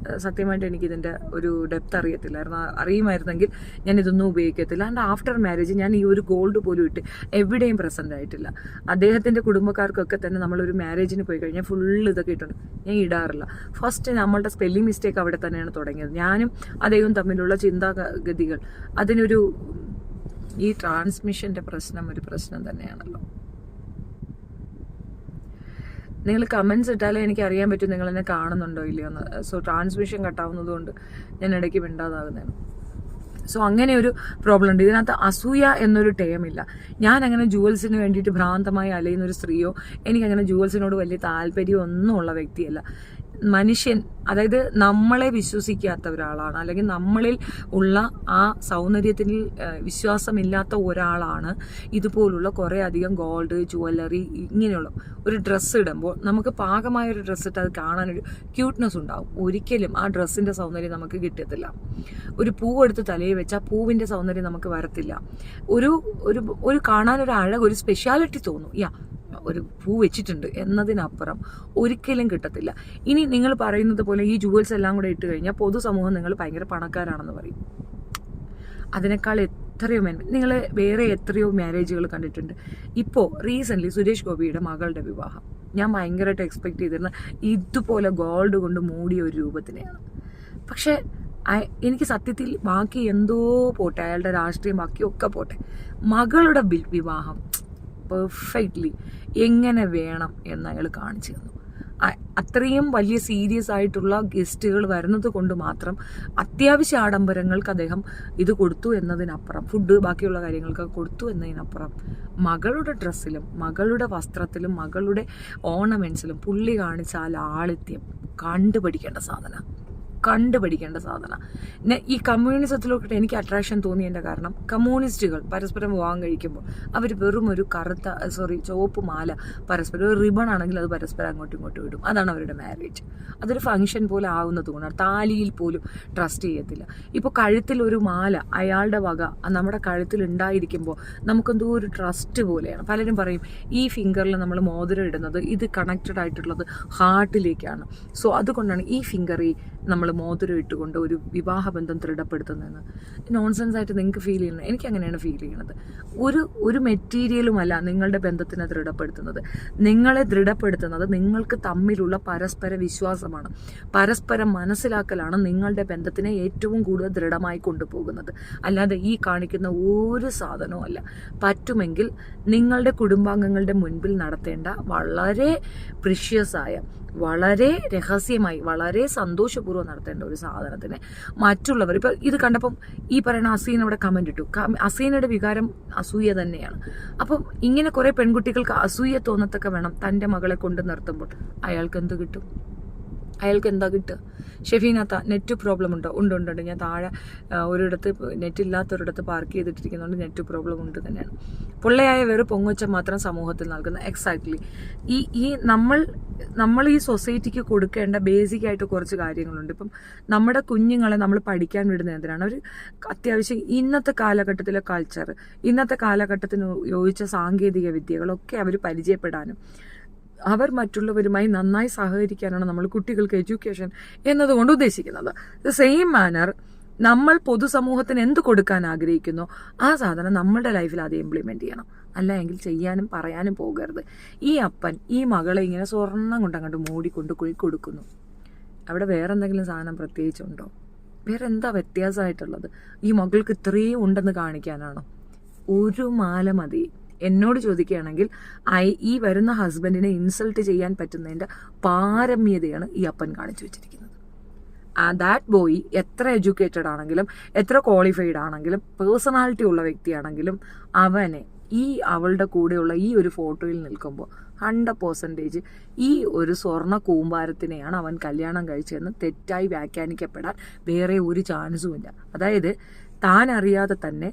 സത്യമായിട്ട് എനിക്കിതിൻ്റെ ഒരു ഡെപ്ത് അറിയത്തില്ലായിരുന്നു. അറിയുമായിരുന്നെങ്കിൽ ഞാൻ ഇതൊന്നും ഉപയോഗിക്കത്തില്ല. ആൻഡ് ആഫ്റ്റർ മാരേജ് ഞാൻ ഈ ഒരു ഗോൾഡ് പോലും ഇട്ട് എവിടെയും പ്രസൻ്റ് ആയിട്ടില്ല. അദ്ദേഹത്തിൻ്റെ കുടുംബക്കാർക്കൊക്കെ തന്നെ നമ്മളൊരു മാരേജിന് പോയി കഴിഞ്ഞാൽ ഫുള്ള് ഇതൊക്കെ ഇട്ടുണ്ട്. ഞാൻ ഇടാറില്ല. ഫസ്റ്റ് നമ്മളുടെ സ്പെല്ലിംഗ് മിസ്റ്റേക്ക് അവിടെ തന്നെയാണ് തുടങ്ങിയത്. ഞാനും അദ്ദേഹവും തമ്മിലുള്ള ചിന്താഗതികൾ അതിനൊരു ഈ ട്രാൻസ്മിഷൻ്റെ പ്രശ്നം ഒരു പ്രശ്നം തന്നെയാണല്ലോ. നിങ്ങൾ കമൻസ് ഇട്ടാലേ എനിക്ക് അറിയാൻ പറ്റും നിങ്ങൾ എന്നെ കാണുന്നുണ്ടോ ഇല്ലയോ എന്ന്. സോ ട്രാൻസ്മിഷൻ കട്ടാവുന്നത് കൊണ്ട് ഞാൻ ഇടയ്ക്ക് മിണ്ടാതാകുന്നതാണ്. സോ അങ്ങനെ ഒരു പ്രോബ്ലം ഉണ്ട്. ഇതിനകത്ത് അസൂയ എന്നൊരു ടേമില്ല. ഞാൻ അങ്ങനെ ജുവൽസിന് വേണ്ടിയിട്ട് ഭ്രാന്തമായി അലയുന്ന ഒരു സ്ത്രീയോ എനിക്കങ്ങനെ ജുവൽസിനോട് വലിയ താല്പര്യം ഒന്നും ഉള്ള വ്യക്തിയല്ല. മനുഷ്യൻ, അതായത് നമ്മളെ വിശ്വസിക്കാത്ത ഒരാളാണ്, അല്ലെങ്കിൽ നമ്മളിൽ ഉള്ള ആ സൗന്ദര്യത്തിൽ വിശ്വാസമില്ലാത്ത ഒരാളാണ് ഇതുപോലുള്ള കുറേ അധികം ഗോൾഡ്, ജുവല്ലറി, ഇങ്ങനെയുള്ള ഒരു ഡ്രസ്സ് ഇടുമ്പോൾ നമുക്ക് പാകമായ ഒരു ഡ്രസ്സ് ഇട്ട് അത് കാണാനൊരു ക്യൂട്ട്നെസ് ഉണ്ടാവും. ഒരിക്കലും ആ ഡ്രസ്സിൻ്റെ സൗന്ദര്യം നമുക്ക് കിട്ടത്തില്ല. ഒരു പൂവെടുത്ത് തലയിൽ വെച്ചാൽ പൂവിൻ്റെ സൗന്ദര്യം നമുക്ക് വരത്തില്ല. ഒരു ഒരു ഒരു കാണാനൊരു അഴക്, ഒരു സ്പെഷ്യാലിറ്റി തോന്നും. ഒരു പൂ വെച്ചിട്ടുണ്ട് എന്നതിനപ്പുറം ഒരിക്കലും കിട്ടത്തില്ല. ഇനി നിങ്ങൾ പറയുന്നത് പോലെ ഈ ജുവൽസ് എല്ലാം കൂടെ ഇട്ട് കഴിഞ്ഞാൽ പൊതുസമൂഹം നിങ്ങൾ ഭയങ്കര പണക്കാരാണെന്ന് പറയും. അതിനേക്കാൾ എത്രയോ നിങ്ങൾ വേറെ എത്രയോ മാരേജുകൾ കണ്ടിട്ടുണ്ട്. ഇപ്പോൾ റീസെൻ്റ്ലി സുരേഷ് ഗോപിയുടെ മകളുടെ വിവാഹം ഞാൻ ഭയങ്കരമായിട്ട് എക്സ്പെക്ട് ചെയ്തിരുന്ന ഇതുപോലെ ഗോൾഡ് കൊണ്ട് മൂടിയ ഒരു രൂപത്തിനെയാണ്. പക്ഷേ എനിക്ക് സത്യത്തിൽ ബാക്കി എന്തോ പോട്ടെ, അയാളുടെ രാഷ്ട്രീയം ബാക്കിയൊക്കെ പോട്ടെ, മകളുടെ വിവാഹം പെർഫെക്റ്റ്ലി എങ്ങനെ വേണം എന്ന് അയാൾ കാണിച്ചു തന്നു. അത്രയും വലിയ സീരിയസ് ആയിട്ടുള്ള ഗസ്റ്റുകൾ വരുന്നത് കൊണ്ട് മാത്രം അത്യാവശ്യ ആഡംബരങ്ങൾക്ക് അദ്ദേഹം ഇത് കൊടുത്തു എന്നതിനപ്പുറം, ഫുഡ് ബാക്കിയുള്ള കാര്യങ്ങൾക്ക് കൊടുത്തു എന്നതിനപ്പുറം മകളുടെ ഡ്രസ്സിലും മകളുടെ വസ്ത്രത്തിലും മകളുടെ ഓർണമെൻറ്റ്സിലും പുള്ളി കാണിച്ച ആ ലാളിത്യം കണ്ടുപഠിക്കേണ്ട സാധന. ഈ കമ്മ്യൂണിസത്തിലോട്ട് എനിക്ക് അട്രാക്ഷൻ തോന്നിയതിൻ്റെ കാരണം, കമ്മ്യൂണിസ്റ്റുകൾ പരസ്പരം വിവാഹം കഴിക്കുമ്പോൾ അവർ വെറും ഒരു ചുവപ്പ് മാല പരസ്പരം, ഒരു റിബൺ ആണെങ്കിൽ അത് പരസ്പരം അങ്ങോട്ടും ഇങ്ങോട്ടും ഇടും. അതാണ് അവരുടെ മാരേജ്. അതൊരു ഫംഗ്ഷൻ പോലെ ആവുന്നത് കൊണ്ടാണ്. താലിയിൽ പോലും ട്രസ്റ്റ് ചെയ്യത്തില്ല. ഇപ്പോൾ കഴുത്തിൽ ഒരു മാല അയാളുടെ വക നമ്മുടെ കഴുത്തിൽ ഉണ്ടായിരിക്കുമ്പോൾ നമുക്കെന്തോ ഒരു ട്രസ്റ്റ് പോലെയാണ്. പലരും പറയും ഈ ഫിംഗറിൽ നമ്മൾ മോതിരം ഇടുന്നത് ഇത് കണക്റ്റഡ് ആയിട്ടുള്ളത് ഹാർട്ടിലേക്കാണ്. സോ അതുകൊണ്ടാണ് ഈ ഫിംഗറിൽ നമ്മൾ മോതിരം ഇട്ടുകൊണ്ട് ഒരു വിവാഹബന്ധം ദൃഢപ്പെടുത്തുന്നതെന്ന്. നോൺസെൻസ് ആയിട്ട് നിങ്ങൾക്ക് ഫീൽ ചെയ്യുന്നത്? എനിക്ക് അങ്ങനെയാണ് ഫീൽ ചെയ്യുന്നത്. ഒരു മെറ്റീരിയലുമല്ല നിങ്ങളുടെ ബന്ധത്തിനെ ദൃഢപ്പെടുത്തുന്നത്. നിങ്ങളെ ദൃഢപ്പെടുത്തുന്നത് നിങ്ങൾക്ക് തമ്മിലുള്ള പരസ്പര വിശ്വാസമാണ്, പരസ്പരം മനസ്സിലാക്കലാണ് നിങ്ങളുടെ ബന്ധത്തിനെ ഏറ്റവും കൂടുതൽ ദൃഢമായി കൊണ്ടുപോകുന്നത്. അല്ലാതെ ഈ കാണിക്കുന്ന ഒരു സാധനവും അല്ല. പറ്റുമെങ്കിൽ നിങ്ങളുടെ കുടുംബാംഗങ്ങളുടെ മുൻപിൽ നടത്തേണ്ട വളരെ പ്രിഷ്യസായ, വളരെ രഹസ്യമായി, വളരെ സന്തോഷപൂർവ്വം നടത്തേണ്ട ഒരു സാധനത്തിന് മറ്റുള്ളവർ ഇപ്പോൾ ഇത് കണ്ടപ്പം ഈ പറയുന്ന അസീൻ അവിടെ കമൻ്റ് ഇട്ടു. അസീനയുടെ വികാരം അസൂയ തന്നെയാണ്. അപ്പം ഇങ്ങനെ കുറേ പെൺകുട്ടികൾക്ക് അസൂയ തോന്നത്തൊക്കെ വേണം തൻ്റെ മകളെ കൊണ്ട് നിർത്തുമ്പോൾ അയാൾക്ക് എന്ത് കിട്ടും? അയാൾക്ക് എന്താ കിട്ടുക? ഷെഫീനത്ത നെറ്റ് പ്രോബ്ലം ഉണ്ടോ? ഉണ്ട്. ഞാൻ താഴെ ഒരിടത്ത് നെറ്റ് ഇല്ലാത്തൊരിടത്ത് പാർക്ക് ചെയ്തിട്ടിരിക്കുന്നതുകൊണ്ട് നെറ്റ് പ്രോബ്ലം ഉണ്ട് തന്നെയാണ്. പൊള്ളയായ വെറും പൊങ്ങുവച്ച മാത്രം സമൂഹത്തിൽ നൽകുന്ന എക്സാക്ട്ലി ഈ നമ്മൾ ഈ സൊസൈറ്റിക്ക് കൊടുക്കേണ്ട ബേസിക് ആയിട്ട് കുറച്ച് കാര്യങ്ങളുണ്ട്. ഇപ്പം നമ്മുടെ കുഞ്ഞുങ്ങളെ നമ്മൾ പഠിക്കാൻ വിടുന്ന എന്തിനാണ്? ഒരു അത്യാവശ്യം ഇന്നത്തെ കാലഘട്ടത്തിലെ കൾച്ചർ, ഇന്നത്തെ കാലഘട്ടത്തിന് യോജിച്ച സാങ്കേതിക വിദ്യകളൊക്കെ അവർ പരിചയപ്പെടാനും അവർ മറ്റുള്ളവരുമായി നന്നായി സഹകരിക്കാനാണ് നമ്മൾ കുട്ടികൾക്ക് എഡ്യൂക്കേഷൻ എന്നതുകൊണ്ട് ഉദ്ദേശിക്കുന്നത്. ദ സെയിം മാനർ നമ്മൾ പൊതുസമൂഹത്തിന് എന്ത് കൊടുക്കാൻ ആഗ്രഹിക്കുന്നോ ആ സാധനം നമ്മളുടെ ലൈഫിൽ അത് ഇംപ്ലിമെൻ്റ് ചെയ്യണം. അല്ല എങ്കിൽ ചെയ്യാനും പറയാനും പോകരുത്. ഈ അപ്പൻ ഈ മകളെ ഇങ്ങനെ സ്വർണം കൊണ്ട് അങ്ങോട്ട് മൂടിക്കൊണ്ട് കൊടുക്കുന്നു. അവിടെ വേറെ എന്തെങ്കിലും സാധനം പ്രത്യേകിച്ചുണ്ടോ? വേറെ എന്താ വ്യത്യാസമായിട്ടുള്ളത്? ഈ മകൾക്ക് ഇത്രയും ഉണ്ടെന്ന് കാണിക്കാനാണോ? ഒരു മാല മതി. എന്നോട് ചോദിക്കുകയാണെങ്കിൽ ഈ വരുന്ന ഹസ്ബൻഡിനെ ഇൻസൾട്ട് ചെയ്യാൻ പറ്റുന്നതിൻ്റെ പാരമ്യതയാണ് ഈ അപ്പൻ കാണിച്ചു വെച്ചിരിക്കുന്നത്. ദാറ്റ് ബോയ് എത്ര എഡ്യൂക്കേറ്റഡ് ആണെങ്കിലും, എത്ര ക്വാളിഫൈഡ് ആണെങ്കിലും, പേഴ്സണാലിറ്റി ഉള്ള വ്യക്തിയാണെങ്കിലും, അവനെ അവളുടെ കൂടെയുള്ള ഈ ഒരു ഫോട്ടോയിൽ നിൽക്കുമ്പോൾ 100% ഈ ഒരു സ്വർണ്ണ കൂമ്പാരത്തിനെയാണ് അവൻ കല്യാണം കഴിച്ചതെന്ന് തെറ്റായി വ്യാഖ്യാനിക്കപ്പെടാൻ വേറെ ഒരു ചാൻസുമില്ല. അതായത് താൻ അറിയാതെ തന്നെ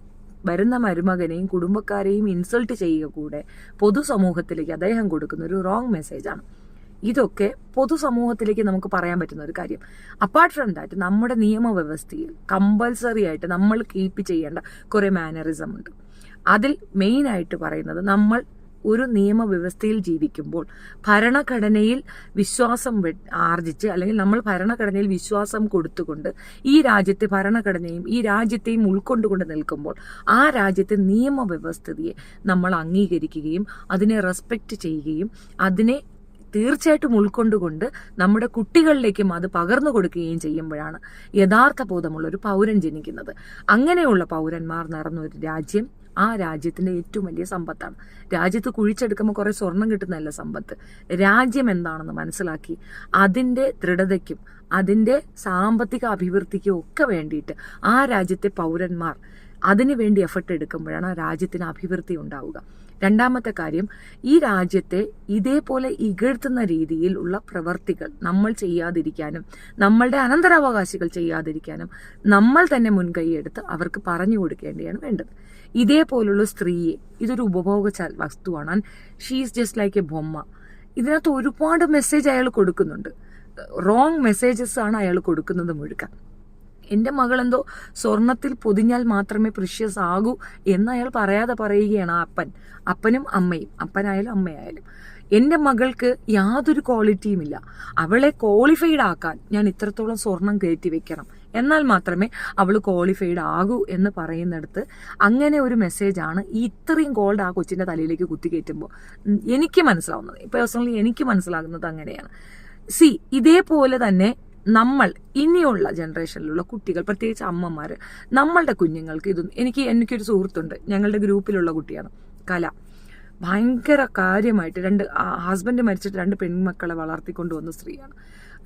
വരുന്ന മരുമകനെയും കുടുംബക്കാരെയും ഇൻസൾട്ട് ചെയ്യുക കൂടെ പൊതുസമൂഹത്തിലേക്ക് അദ്ദേഹം കൊടുക്കുന്ന ഒരു റോങ് മെസ്സേജാണ്. ഇതൊക്കെ പൊതുസമൂഹത്തിലേക്ക് നമുക്ക് പറയാൻ പറ്റുന്ന ഒരു കാര്യം. അപ്പാർട്ട് ഫ്രം ദാറ്റ്, നമ്മുടെ നിയമവ്യവസ്ഥയിൽ കമ്പൽസറി ആയിട്ട് നമ്മൾ കീപ്പ് ചെയ്യേണ്ട കുറേ മാനറിസം ഉണ്ട്. അതിൽ മെയിനായിട്ട് പറയുന്നത്, നമ്മൾ ഒരു നിയമവ്യവസ്ഥയിൽ ജീവിക്കുമ്പോൾ ഭരണഘടനയിൽ വിശ്വാസം ആർജിച്ച്, അല്ലെങ്കിൽ നമ്മൾ ഭരണഘടനയിൽ വിശ്വാസം കൊടുത്തുകൊണ്ട് ഈ രാജ്യത്തെ ഭരണഘടനയും ഈ രാജ്യത്തെയും ഉൾക്കൊണ്ടുകൊണ്ട് നിൽക്കുമ്പോൾ ആ രാജ്യത്തെ നിയമവ്യവസ്ഥയെ നമ്മൾ അംഗീകരിക്കുകയും അതിനെ റെസ്പെക്റ്റ് ചെയ്യുകയും അതിനെ തീർച്ചയായിട്ടും ഉൾക്കൊണ്ടുകൊണ്ട് നമ്മുടെ കുട്ടികളിലേക്കും അത് പകർന്നു കൊടുക്കുകയും ചെയ്യുമ്പോഴാണ് യഥാർത്ഥ ബോധമുള്ള ഒരു പൗരൻ ജനിക്കുന്നത്. അങ്ങനെയുള്ള പൗരന്മാർ നിറഞ്ഞ ഒരു രാജ്യം ആ രാജ്യത്തിൻ്റെ ഏറ്റവും വലിയ സമ്പത്താണ്. രാജ്യത്ത് കുഴിച്ചെടുക്കുമ്പോൾ കുറേ സ്വർണം കിട്ടുന്നതല്ല സമ്പത്ത്. രാജ്യം എന്താണെന്ന് മനസ്സിലാക്കി അതിൻ്റെ ദൃഢതയ്ക്കും അതിൻ്റെ സാമ്പത്തിക അഭിവൃദ്ധിക്കും ഒക്കെ വേണ്ടിയിട്ട് ആ രാജ്യത്തെ പൗരന്മാർ അതിനു വേണ്ടി എഫർട്ട് എടുക്കുമ്പോഴാണ് ആ രാജ്യത്തിന് അഭിവൃദ്ധി ഉണ്ടാവുക. രണ്ടാമത്തെ കാര്യം, ഈ രാജ്യത്തെ ഇതേപോലെ ഇകഴ്ത്തുന്ന രീതിയിൽ ഉള്ള പ്രവർത്തികൾ നമ്മൾ ചെയ്യാതിരിക്കാനും നമ്മളുടെ അനന്തരാവകാശികൾ ചെയ്യാതിരിക്കാനും നമ്മൾ തന്നെ മുൻകൈയെടുത്ത് അവർക്ക് പറഞ്ഞു കൊടുക്കേണ്ടിയാണ് വേണ്ടത്. ഇതേപോലുള്ള സ്ത്രീയെ, ഇതൊരു ഉപഭോഗ വസ്തുവാണ്. And she is just like a ബൊമ്മ. ഇതിനകത്ത് ഒരുപാട് മെസ്സേജ് അയാൾ കൊടുക്കുന്നുണ്ട്. റോങ് മെസ്സേജസ് ആണ് അയാൾ കൊടുക്കുന്നത് മുഴുവൻ. എൻ്റെ മകളെന്തോ സ്വർണത്തിൽ പൊതിഞ്ഞാൽ മാത്രമേ പ്രിഷ്യസ് ആകൂ എന്ന് അയാൾ പറയാതെ പറയുകയാണ്. അപ്പനും അമ്മയും, അപ്പനായാലും അമ്മയായാലും. എൻ്റെ മകൾക്ക് യാതൊരു ക്വാളിറ്റിയുമില്ല, അവളെ ക്വാളിഫൈഡ് ആക്കാൻ ഞാൻ ഇത്രത്തോളം സ്വർണം കയറ്റി വെക്കണം, എന്നാൽ മാത്രമേ അവൾ ക്വാളിഫൈഡ് ആകൂ എന്ന് പറയുന്നിടത്ത് അങ്ങനെ ഒരു മെസ്സേജാണ് ഈ ഇത്രയും ഗോൾഡ് ആ കൊച്ചിൻ്റെ തലയിലേക്ക് കുത്തിക്കയറ്റുമ്പോൾ എനിക്ക് മനസ്സിലാവുന്നത്. പേഴ്സണലി എനിക്ക് മനസ്സിലാകുന്നത് അങ്ങനെയാണ്. ഇതേപോലെ തന്നെ നമ്മൾ ഇനിയുള്ള ജനറേഷനിലുള്ള കുട്ടികൾ, പ്രത്യേകിച്ച് അമ്മമാർ, നമ്മളുടെ കുഞ്ഞുങ്ങൾക്ക് എനിക്കൊരു സുഹൃത്തുണ്ട്, ഞങ്ങളുടെ ഗ്രൂപ്പിലുള്ള കുട്ടിയാണ് കല. ഭയങ്കര കാര്യമായിട്ട് ഹസ്ബൻഡ് മരിച്ചിട്ട് 2 പെൺമക്കളെ വളർത്തിക്കൊണ്ടുവന്ന സ്ത്രീയാണ്.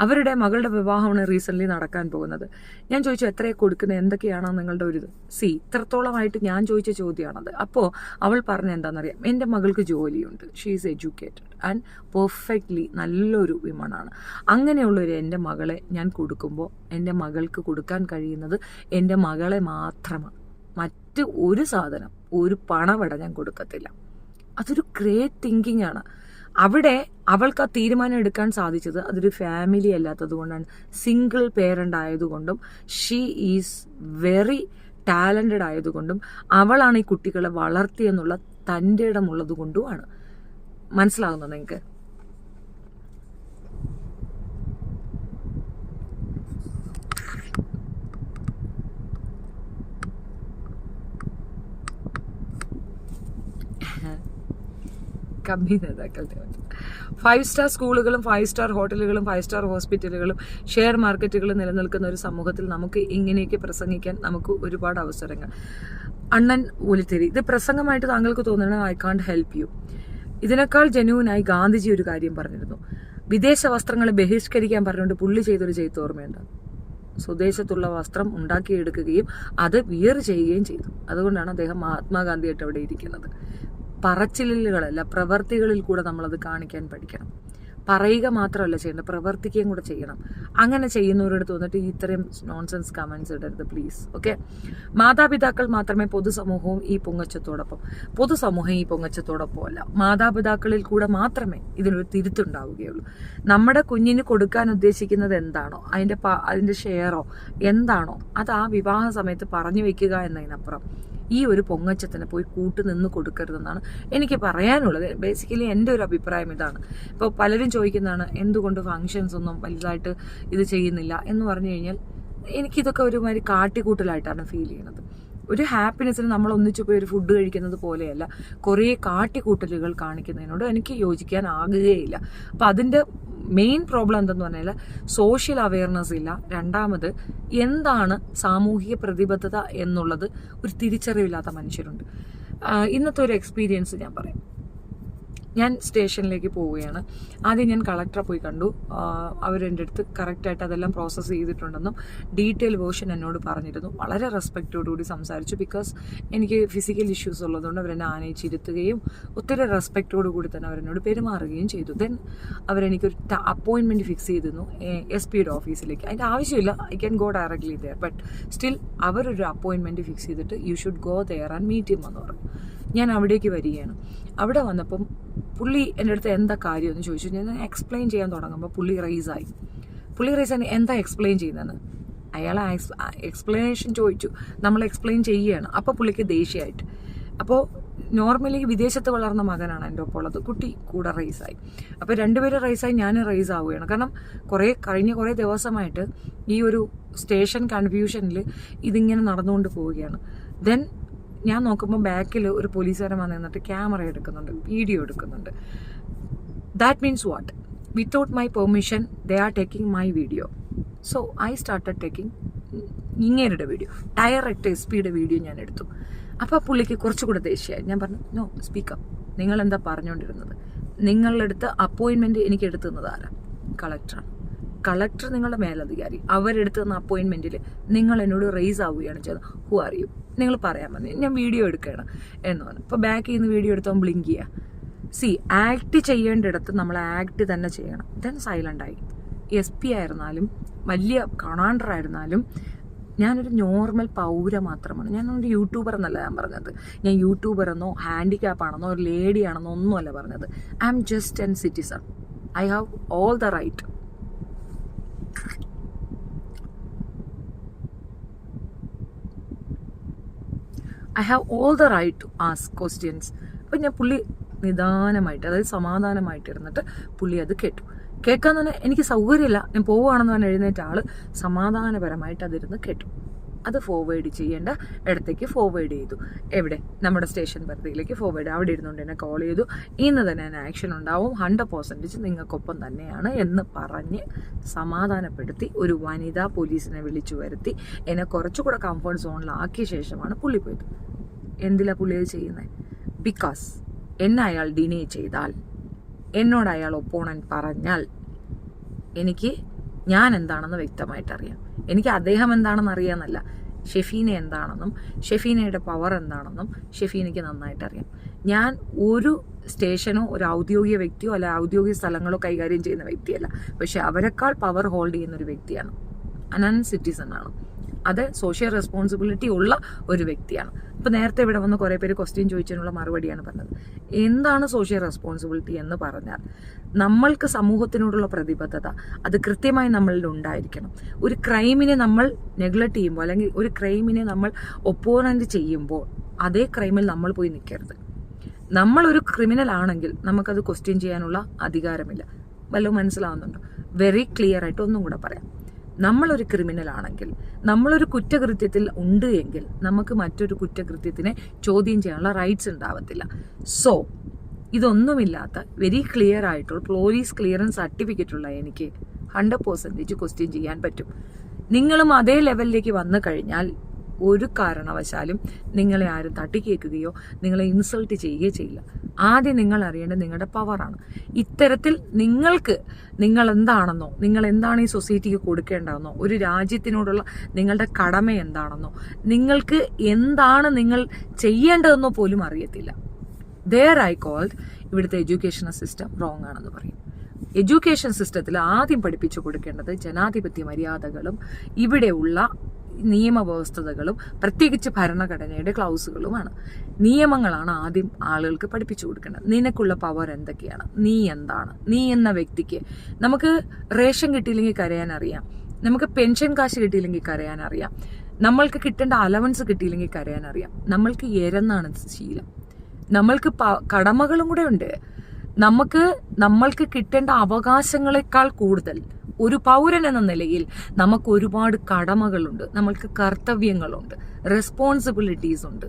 അവരുടെ മകളുടെ വിവാഹമാണ് റീസെൻ്റ്ലി നടക്കാൻ പോകുന്നത്. ഞാൻ ചോദിച്ചു, എത്രയെ കൊടുക്കുന്നത്, എന്തൊക്കെയാണോ നിങ്ങളുടെ ഒരു ഇത്? ഇത്രത്തോളമായിട്ട് ഞാൻ ചോദിച്ച ചോദ്യമാണത്. അപ്പോൾ അവൾ പറഞ്ഞ എന്താണെന്നറിയാം, എൻ്റെ മകൾക്ക് ജോലിയുണ്ട്, she is educated and perfectly നല്ലൊരു വിമണാണ്. അങ്ങനെയുള്ളൊരു എൻ്റെ മകളെ ഞാൻ കൊടുക്കുമ്പോൾ എൻ്റെ മകൾക്ക് കൊടുക്കാൻ കഴിയുന്നത് എൻ്റെ മകളെ മാത്രമാണ്. മറ്റ് ഒരു സാധനം, ഒരു പണവട ഞാൻ കൊടുക്കത്തില്ല. അതൊരു ഗ്രേറ്റ് തിങ്കിങ് ആണ്. അവിടെ അവൾക്ക് ആ തീരുമാനം എടുക്കാൻ സാധിച്ചത് അതൊരു ഫാമിലി അല്ലാത്തത് കൊണ്ടാണ്, സിംഗിൾ പേരൻ്റ് ആയതുകൊണ്ടും ഷീ ഈസ് വെരി ടാലൻറ്റഡ് ആയതുകൊണ്ടും അവളാണ് ഈ കുട്ടികളെ വളർത്തിയെന്നുള്ള തൻ്റെ ഇടമുള്ളത് കൊണ്ടുമാണ്. മനസ്സിലാകുന്നു നിങ്ങൾക്ക്? കമ്പി നേതാക്കളുടെ 5 സ്റ്റാർ സ്കൂളുകളും 5 സ്റ്റാർ ഹോട്ടലുകളും 5 സ്റ്റാർ ഹോസ്പിറ്റലുകളും ഷെയർ മാർക്കറ്റുകളും നിലനിൽക്കുന്ന ഒരു സമൂഹത്തിൽ നമുക്ക് ഇങ്ങനെയൊക്കെ പ്രസംഗിക്കാൻ നമുക്ക് ഒരുപാട് അവസരങ്ങൾ. അണ്ണൻ ഒലിത്തിരി, ഇത് പ്രസംഗമായിട്ട് താങ്കൾക്ക് തോന്നണം, ഐ കാണ്ട് ഹെൽപ്പ് യു. ഇതിനേക്കാൾ ജെന്യൂനായി ഗാന്ധിജി ഒരു കാര്യം പറഞ്ഞിരുന്നു. വിദേശ വസ്ത്രങ്ങളെ ബഹിഷ്കരിക്കാൻ പറഞ്ഞുകൊണ്ട് പുള്ളി ചെയ്തൊരു ചെയ്ത് ഓർമ്മയുണ്ട്. സ്വദേശത്തുള്ള വസ്ത്രം ഉണ്ടാക്കിയെടുക്കുകയും അത് വിയർ ചെയ്യുകയും ചെയ്തു. അതുകൊണ്ടാണ് അദ്ദേഹം മഹാത്മാഗാന്ധിയായിട്ട് അവിടെ ഇരിക്കുന്നത്. പറച്ചിലുകളല്ല, പ്രവർത്തികളിൽ കൂടെ നമ്മളത് കാണിക്കാൻ പഠിക്കണം. പറയുക മാത്രമല്ല ചെയ്യേണ്ടത്, പ്രവർത്തിക്കുകയും കൂടെ ചെയ്യണം. അങ്ങനെ ചെയ്യുന്നവരോട് തോന്നിട്ട് ഇത്രയും നോൺസെൻസ് കമൻസ് ഇടരുത് പ്ലീസ്. ഓക്കെ, മാതാപിതാക്കൾ മാത്രമേ പൊതുസമൂഹവും ഈ പൊങ്ങച്ചത്തോടൊപ്പം അല്ല. മാതാപിതാക്കളിൽ കൂടെ മാത്രമേ ഇതിനൊരു തിരുത്തുണ്ടാവുകയുള്ളൂ. നമ്മുടെ കുഞ്ഞിന് കൊടുക്കാൻ ഉദ്ദേശിക്കുന്നത് എന്താണോ, അതിൻ്റെ ഷെയറോ എന്താണോ അത് ആ വിവാഹ സമയത്ത് പറഞ്ഞു വെക്കുക എന്നതിനപ്പുറം ഈ ഒരു പൊങ്ങച്ചത്തിന് പോയി കൂട്ടുനിന്ന് കൊടുക്കരുതെന്നാണ് എനിക്ക് പറയാനുള്ളത്. ബേസിക്കലി എൻ്റെ ഒരു അഭിപ്രായം ഇതാണ്. ഇപ്പോൾ പലരും ചോദിക്കുന്നതാണ്, എന്തുകൊണ്ട് ഫങ്ഷൻസ് ഒന്നും വലുതായിട്ട് ഇത് ചെയ്യുന്നില്ല എന്ന് പറഞ്ഞു കഴിഞ്ഞാൽ എനിക്കിതൊക്കെ ഒരുമാതിരി കാട്ടിക്കൂട്ടലായിട്ടാണ് ഫീൽ ചെയ്യുന്നത്. ഒരു ഹാപ്പിനെസ്സിന് നമ്മൾ ഒന്നിച്ചു പോയി ഒരു ഫുഡ് കഴിക്കുന്നത് പോലെയല്ല, കുറേ കാട്ടിക്കൂട്ടലുകൾ കാണിക്കുന്നതിനോട് എനിക്ക് യോജിക്കാൻ ആകുകയില്ല. അപ്പം അതിൻ്റെ മെയിൻ പ്രോബ്ലം എന്തെന്ന് പറഞ്ഞാൽ സോഷ്യൽ അവയർനെസ് ഇല്ല. രണ്ടാമത് എന്താണ് സാമൂഹിക പ്രതിബദ്ധത എന്നുള്ളത് ഒരു തിരിച്ചറിവില്ലാത്ത മനുഷ്യരുണ്ട്. ഇന്നത്തെ ഒരു എക്സ്പീരിയൻസ് ഞാൻ പറയാം. ഞാൻ സ്റ്റേഷനിലേക്ക് പോവുകയാണ്. ആദ്യം ഞാൻ കളക്ടറെ പോയി കണ്ടു. അവരെൻ്റെ അടുത്ത് കറക്റ്റായിട്ട് അതെല്ലാം പ്രോസസ്സ് ചെയ്തിട്ടുണ്ടെന്നും ഡീറ്റെയിൽ വേർഷൻ എന്നോട് പറഞ്ഞിരുന്നു. വളരെ റെസ്പെക്റ്റോടുകൂടി സംസാരിച്ചു. ബിക്കോസ് എനിക്ക് ഫിസിക്കൽ ഇഷ്യൂസ് ഉള്ളതുകൊണ്ട് അവരെന്നെ ആനയിച്ചിരുത്തുകയും ഒത്തിരി റെസ്പെക്റ്റോടു കൂടി തന്നെ അവരെന്നോട് പെരുമാറുകയും ചെയ്തു. ദെൻ അവരെനിക്കൊരു അപ്പോയിൻമെൻറ്റ് ഫിക്സ് ചെയ്തിരുന്നു SP ഓഫീസിലേക്ക്. അതിൻ്റെ ആവശ്യമില്ല, I can go directly there, but still അവരൊരു അപ്പോയിൻമെൻറ്റ് ഫിക്സ് ചെയ്തിട്ട് you should go there and meet him എന്ന് പറഞ്ഞു. ഞാൻ അവിടേക്ക് വരികയാണ്. അവിടെ വന്നപ്പം പുള്ളി എൻ്റെ അടുത്ത് എന്താ കാര്യമെന്ന് ചോദിച്ചു. ഞാൻ എക്സ്പ്ലെയിൻ ചെയ്യാൻ തുടങ്ങുമ്പോൾ പുള്ളി റൈസായി എന്താ എക്സ്പ്ലെയിൻ ചെയ്യുന്നതെന്ന് അയാൾ എക്സ്പ്ലനേഷൻ ചോദിച്ചു. നമ്മൾ എക്സ്പ്ലെയിൻ ചെയ്യുകയാണ്. അപ്പോൾ പുള്ളിക്ക് ദേഷ്യമായിട്ട്. അപ്പോൾ നോർമലി വിദേശത്ത് വളർന്ന മകനാണ് എൻ്റെ ഒപ്പം ഉള്ളത്. കുട്ടി കൂടെ റൈസായി. അപ്പോൾ രണ്ടുപേരും റൈസായി, ഞാൻ റൈസ് ആവുകയാണ്. കാരണം കഴിഞ്ഞ കുറേ ദിവസമായിട്ട് ഈ ഒരു സ്റ്റേഷൻ കൺഫ്യൂഷനിൽ ഇതിങ്ങനെ നടന്നുകൊണ്ട് പോവുകയാണ്. ദെൻ ഞാൻ നോക്കുമ്പോൾ ബാക്കിൽ ഒരു പോലീസുകാരൻ വന്ന് നിന്നിട്ട് ക്യാമറ എടുക്കുന്നുണ്ട്, വീഡിയോ എടുക്കുന്നുണ്ട്. That means what? Without my permission they are taking my video. So I started taking ഇങ്ങേരുടെ വീഡിയോ. ഡയറക്റ്റ് SP വീഡിയോ ഞാൻ എടുത്തു. അപ്പോൾ പുള്ളിക്ക് കുറച്ചുകൂടെ ദേഷ്യമായി. ഞാൻ പറഞ്ഞു, നോ, സ്പീക്കപ്പ്, നിങ്ങൾ എന്താ പറഞ്ഞുകൊണ്ടിരുന്നത്? നിങ്ങളുടെ അടുത്ത് അപ്പോയിൻമെൻറ്റ് എനിക്ക് എടുത്തു തന്നത് ആരാ? കളക്ടറാണ്. കളക്ടർ നിങ്ങളുടെ മേലധികാരി. അവരെടുത്ത് തന്ന അപ്പോയിൻമെൻറ്റിൽ നിങ്ങൾ എന്നോട് റേസ് ആവുകയാണ് ചെയ്തത്. Who are you? നിങ്ങൾ പറയാൻ മതി, ഞാൻ വീഡിയോ എടുക്കുകയാണ് എന്ന് പറഞ്ഞു. അപ്പോൾ ബാക്കിൽ നിന്ന് വീഡിയോ എടുത്തവൻ ബ്ലിങ്ക് ചെയ്യുക. ആക്ട് ചെയ്യേണ്ടിടത്ത് നമ്മൾ ആക്ട് തന്നെ ചെയ്യണം. ദെൻ സൈലൻ്റായി. SP ആയിരുന്നാലും വലിയ കമാൻഡറായിരുന്നാലും ഞാനൊരു നോർമൽ പൗര മാത്രമാണ്. ഞാനൊരു യൂട്യൂബർ എന്നല്ല ഞാൻ പറഞ്ഞത്. ഞാൻ യൂട്യൂബർ എന്നോ ഹാൻഡിക്യാപ്പ് ആണെന്നോ ഒരു ലേഡി ആണെന്നോ ഒന്നുമല്ല പറഞ്ഞത്. I am just an citizen. I have all the right. To ask questions. അപ്പം ഞാൻ പുള്ളി നിദാനമായിട്ട്, അതായത് സമാധാനമായിട്ട് ഇരുന്നിട്ട് പുള്ളി അത് കേട്ടു. കേൾക്കാൻ തന്നെ എനിക്ക് സൗകര്യമില്ല, ഞാൻ പോവുകയാണെന്ന് പറഞ്ഞ് എഴുന്നേറ്റ ആൾ സമാധാനപരമായിട്ട് അതിരുന്ന് കേട്ടു. അത് ഫോർവേഡ് ചെയ്യേണ്ട ഇടത്തേക്ക് ഫോർവേഡ് ചെയ്തു. എവിടെ? നമ്മുടെ സ്റ്റേഷൻ പരിധിയിലേക്ക് ഫോർവേഡ്. അവിടെ ഇരുന്നുകൊണ്ട് എന്നെ കോൾ ചെയ്തു. ഇന്ന് തന്നെ ഞാൻ ആക്ഷൻ ഉണ്ടാവും, 100% നിങ്ങൾക്കൊപ്പം തന്നെയാണ് എന്ന് പറഞ്ഞ് സമാധാനപ്പെടുത്തി ഒരു വനിതാ പോലീസിനെ വിളിച്ചു വരുത്തി എന്നെ കുറച്ചുകൂടെ കംഫർട്ട് സോണിലാക്കിയ ശേഷമാണ് പുള്ളി പോയത്. എന്തിലാണ് പുള്ളി അത് ചെയ്യുന്നത്? ബിക്കോസ് എന്നെ അയാൾ ഡിനേ ചെയ്താൽ, എന്നോട് അയാൾ ഒപ്പോണൻറ്റ് പറഞ്ഞാൽ എനിക്ക് ഞാൻ എന്താണെന്ന് വ്യക്തമായിട്ടറിയാം. എനിക്ക് അദ്ദേഹം എന്താണെന്ന് അറിയാമെന്നല്ല, ഷെഫീന എന്താണെന്നും ഷെഫീനയുടെ പവർ എന്താണെന്നും ഷെഫീനയ്ക്ക് നന്നായിട്ടറിയാം. ഞാൻ ഒരു സ്റ്റേഷനോ ഒരു ഔദ്യോഗിക വ്യക്തിയോ അല്ല ഔദ്യോഗിക സ്ഥലങ്ങളോ കൈകാര്യം ചെയ്യുന്ന വ്യക്തിയല്ല. പക്ഷെ അവരെക്കാൾ പവർ ഹോൾഡ് ചെയ്യുന്ന ഒരു വ്യക്തിയാണ്. അനൻ സിറ്റിസൺ ആണ്. അത് സോഷ്യൽ റെസ്പോൺസിബിലിറ്റി ഉള്ള ഒരു വ്യക്തിയാണ്. ഇപ്പം നേരത്തെ ഇവിടെ വന്ന് കുറേ പേര് ക്വസ്റ്റ്യൻ ചോദിച്ചതിനുള്ള മറുപടിയാണ് പറഞ്ഞത്. എന്താണ് സോഷ്യൽ റെസ്പോൺസിബിലിറ്റി എന്ന് പറഞ്ഞാൽ, നമ്മൾക്ക് സമൂഹത്തിനോടുള്ള പ്രതിബദ്ധത അത് കൃത്യമായി നമ്മളിൽ ഉണ്ടായിരിക്കണം. ഒരു ക്രൈമിനെ നമ്മൾ നെഗ്ലക്റ്റ് ചെയ്യുമ്പോൾ, അല്ലെങ്കിൽ ഒരു ക്രൈമിനെ നമ്മൾ ഒപ്പോണൻറ്റ് ചെയ്യുമ്പോൾ അതേ ക്രൈമിൽ നമ്മൾ പോയി നിൽക്കരുത്. നമ്മളൊരു ക്രിമിനൽ ആണെങ്കിൽ നമുക്കത് ക്വസ്റ്റ്യൻ ചെയ്യാനുള്ള അധികാരമില്ല. വല്ലതും മനസ്സിലാവുന്നുണ്ടോ? വെരി ക്ലിയർ ആയിട്ട് ഒന്നും കൂടെ പറയാം. നമ്മളൊരു ക്രിമിനൽ ആണെങ്കിൽ, നമ്മളൊരു കുറ്റകൃത്യത്തിൽ ഉണ്ട് എങ്കിൽ നമുക്ക് മറ്റൊരു കുറ്റകൃത്യത്തിനെ ചോദ്യം ചെയ്യാനുള്ള റൈറ്റ്സ് ഉണ്ടാവത്തില്ല. സോ ഇതൊന്നുമില്ലാത്ത വെരി ക്ലിയർ ആയിട്ടുള്ള പോലീസ് ക്ലിയറൻസ് സർട്ടിഫിക്കറ്റുള്ള എനിക്ക് 100% ക്വസ്റ്റ്യൻ ചെയ്യാൻ പറ്റും. നിങ്ങളും അതേ ലെവലിലേക്ക് വന്നു കഴിഞ്ഞാൽ ഒരു കാരണവശാലും നിങ്ങളെ ആരും തട്ടിക്കേൾക്കുകയോ നിങ്ങളെ ഇൻസൾട്ട് ചെയ്യുകയോ ചെയ്യില്ല. ആദ്യം നിങ്ങൾ അറിയേണ്ടത് നിങ്ങളുടെ പവറാണ്. ഇത്തരത്തിൽ നിങ്ങൾ എന്താണെന്നോ, നിങ്ങൾ എന്താണ് ഈ സൊസൈറ്റിക്ക് കൊടുക്കേണ്ടതെന്നോ, ഒരു രാജ്യത്തിനോടുള്ള നിങ്ങളുടെ കടമ എന്താണെന്നോ, നിങ്ങൾക്ക് എന്താണ് നിങ്ങൾ ചെയ്യേണ്ടതെന്നോ പോലും അറിയത്തില്ല. ദെയർ ഐ കോൾഡ് ഇവിടുത്തെ എഡ്യൂക്കേഷൻ സിസ്റ്റം റോങ് ആണെന്ന് പറയും. എഡ്യൂക്കേഷൻ സിസ്റ്റത്തിൽ ആദ്യം പഠിപ്പിച്ചു കൊടുക്കേണ്ടത് ജനാധിപത്യ മര്യാദകളും ഇവിടെയുള്ള നിയമവ്യവസ്ഥതകളും പ്രത്യേകിച്ച് ഭരണഘടനയുടെ ക്ലൗസുകളുമാണ്. നിയമങ്ങളാണ് ആദ്യം ആളുകൾക്ക് പഠിപ്പിച്ചു കൊടുക്കേണ്ടത്. നിനക്കുള്ള പവർ എന്തൊക്കെയാണ്, നീ എന്താണ്, നീ എന്ന വ്യക്തിക്ക്. നമുക്ക് റേഷൻ കിട്ടിയില്ലെങ്കിൽ കരയാൻ അറിയാം, നമുക്ക് പെൻഷൻ കാശ് കിട്ടിയില്ലെങ്കിൽ കരയാൻ അറിയാം, നമ്മൾക്ക് കിട്ടേണ്ട അലവൻസ് കിട്ടിയില്ലെങ്കിൽ കരയാൻ അറിയാം. നമ്മൾക്ക് എരന്നാണ് ശീലം. നമ്മൾക്ക് കടമകളും കൂടെ ഉണ്ട്. നമ്മൾക്ക് കിട്ടേണ്ട അവകാശങ്ങളെക്കാൾ കൂടുതൽ ഒരു പൗരൻ എന്ന നിലയിൽ നമുക്ക് ഒരുപാട് കടമകളുണ്ട്, നമ്മൾക്ക് കർത്തവ്യങ്ങളുണ്ട്, റെസ്പോൺസിബിലിറ്റീസ് ഉണ്ട്.